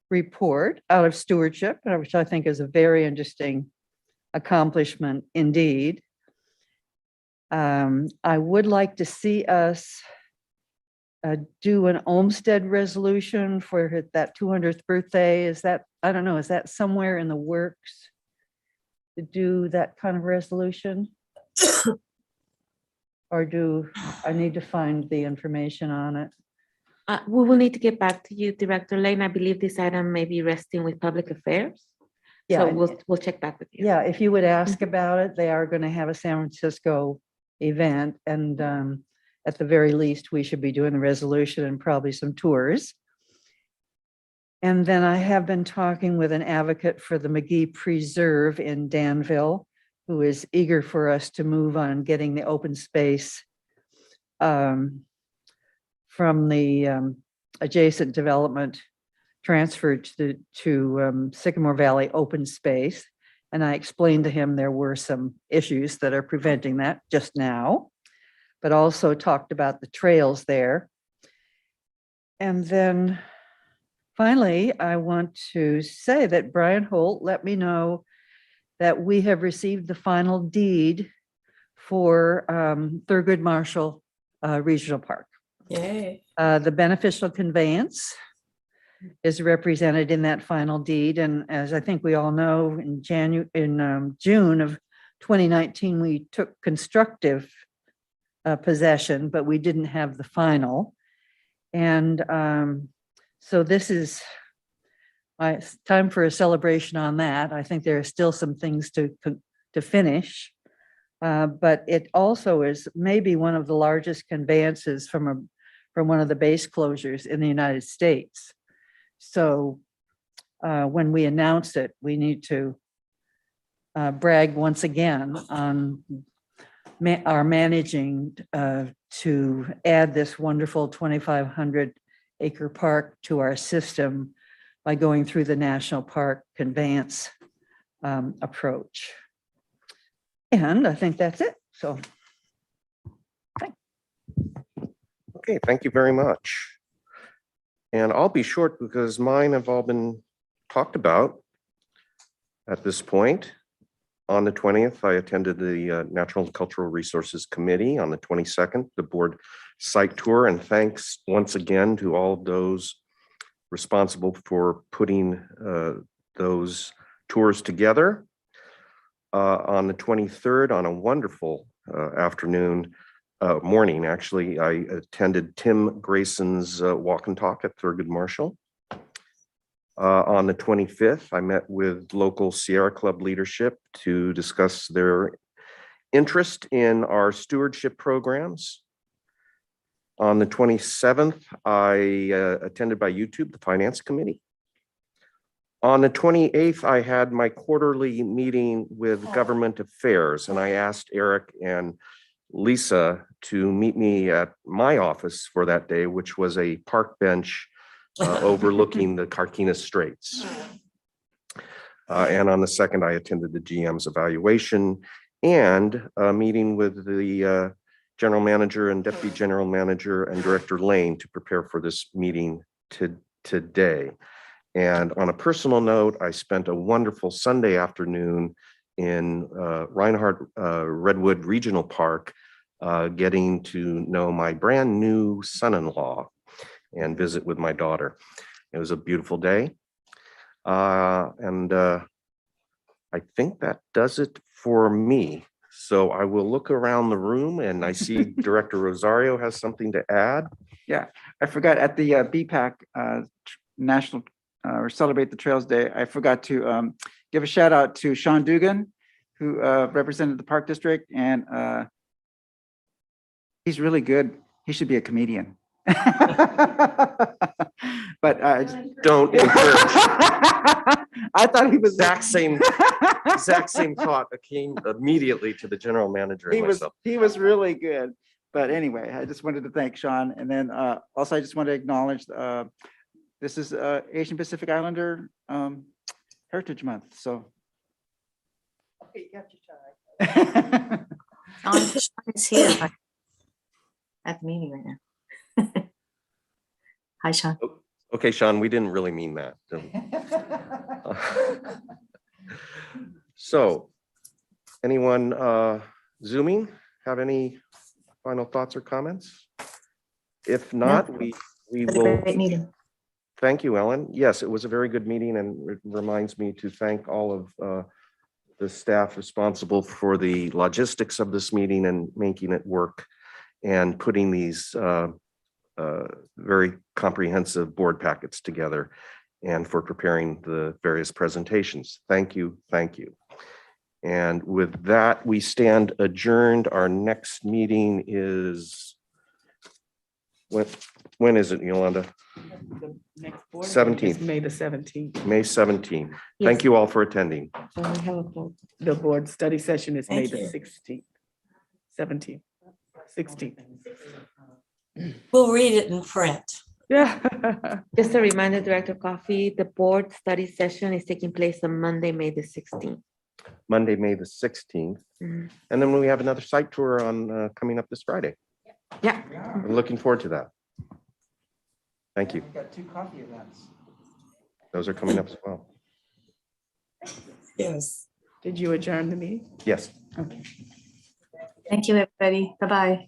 report out of stewardship, which I think is a very interesting accomplishment indeed. I would like to see us do an Olmsted resolution for that 200th birthday. Is that, I don't know, is that somewhere in the works to do that kind of resolution? Or do I need to find the information on it? We will need to get back to you, Director Lane. I believe this item may be resting with Public Affairs. Yeah, So we'll check back with you. Yeah, if you would ask about it, they are going to have a San Francisco event, and at the very least, we should be doing the resolution and probably some tours. And then I have been talking with an advocate for the McGee Preserve in Danville, who is eager for us to move on getting the open space from the adjacent development transferred to Sycamore Valley open space. And I explained to him there were some issues that are preventing that just now, but also talked about the trails there. And then finally, I want to say that Brian Holt let me know that we have received the final deed for Thurgood Marshall Regional Park. Yay. The beneficial conveyance is represented in that final deed. And as I think we all know, in June of 2019, we took constructive possession, but we didn't have the final. And so this is it's time for a celebration on that. I think there are still some things to finish, but it also is maybe one of the largest conveyances from one of the base closures in the United States. So when we announce it, we need to brag once again on our managing to add this wonderful 2,500 acre park to our system by going through the national park conveyance approach. And I think that's it. So. Okay, thank you very much. And I'll be short because mine have all been talked about at this point. On the 20th, I attended the Natural and Cultural Resources Committee. On the 22nd, the board site tour, and thanks once again to all of those responsible for putting those tours together. On the 23rd, on a wonderful morning, actually, I attended Tim Grayson's walk and talk at Thurgood Marshall. On the 25th, I met with local Sierra Club leadership to discuss their interest in our stewardship programs. On the 27th, I attended by YouTube the Finance Committee. On the 28th, I had my quarterly meeting with Government Affairs, and I asked Eric and Lisa to meet me at my office for that day, which was a park bench overlooking the Carquinez Straits. And on the 2nd, I attended the GM's evaluation and a meeting with the general manager and deputy general manager and Director Lane to prepare for this meeting today. And on a personal note, I spent a wonderful Sunday afternoon in Reinhardt Redwood Regional Park, getting to know my brand new son-in-law and visit with my daughter. It was a beautiful day. And I think that does it for me. So I will look around the room, and I see Director Rosario has something to add. Yeah, I forgot at the BPAC National or Celebrate the Trails Day, I forgot to give a shout out to Sean Dugan, who represented the Park District, and he's really good. He should be a comedian. But don't encourage. I thought he was exact same thought that came immediately to the general manager and myself. He was really good. But anyway, I just wanted to thank Sean, and then also I just want to acknowledge this is Asian Pacific Islander Heritage Month. So okay, you have to try. Sean is here at the meeting right now. Hi, Sean. Okay, Sean, we didn't really mean that. So, anyone Zooming have any final thoughts or comments? If not, No. we Had a will. great meeting. Thank you, Ellen. Yes, it was a very good meeting, and it reminds me to thank all of the staff responsible for the logistics of this meeting and making it work and putting these very comprehensive board packets together and for preparing the various presentations. Thank you. Thank you. And with that, we stand adjourned. Our next meeting is, when is it, Yolanda? The next board 17th. is May the 17th. May 17th. Yes. Thank you all for attending. The board study session is May Thank the you. 16th, 17th, 16th. We'll read it in print. Yeah. Just a reminder, Director Coffee, the board study session is taking place on Monday, May the 16th. Monday, May the 16th. Mhm. And then we have another site tour on coming up this Friday. Yeah. I'm looking forward to that. Thank you. We've got 2 coffee events. Those are coming up as well. Yes. Did you adjourn the meeting? Yes. Okay. Thank you, everybody. Bye-bye.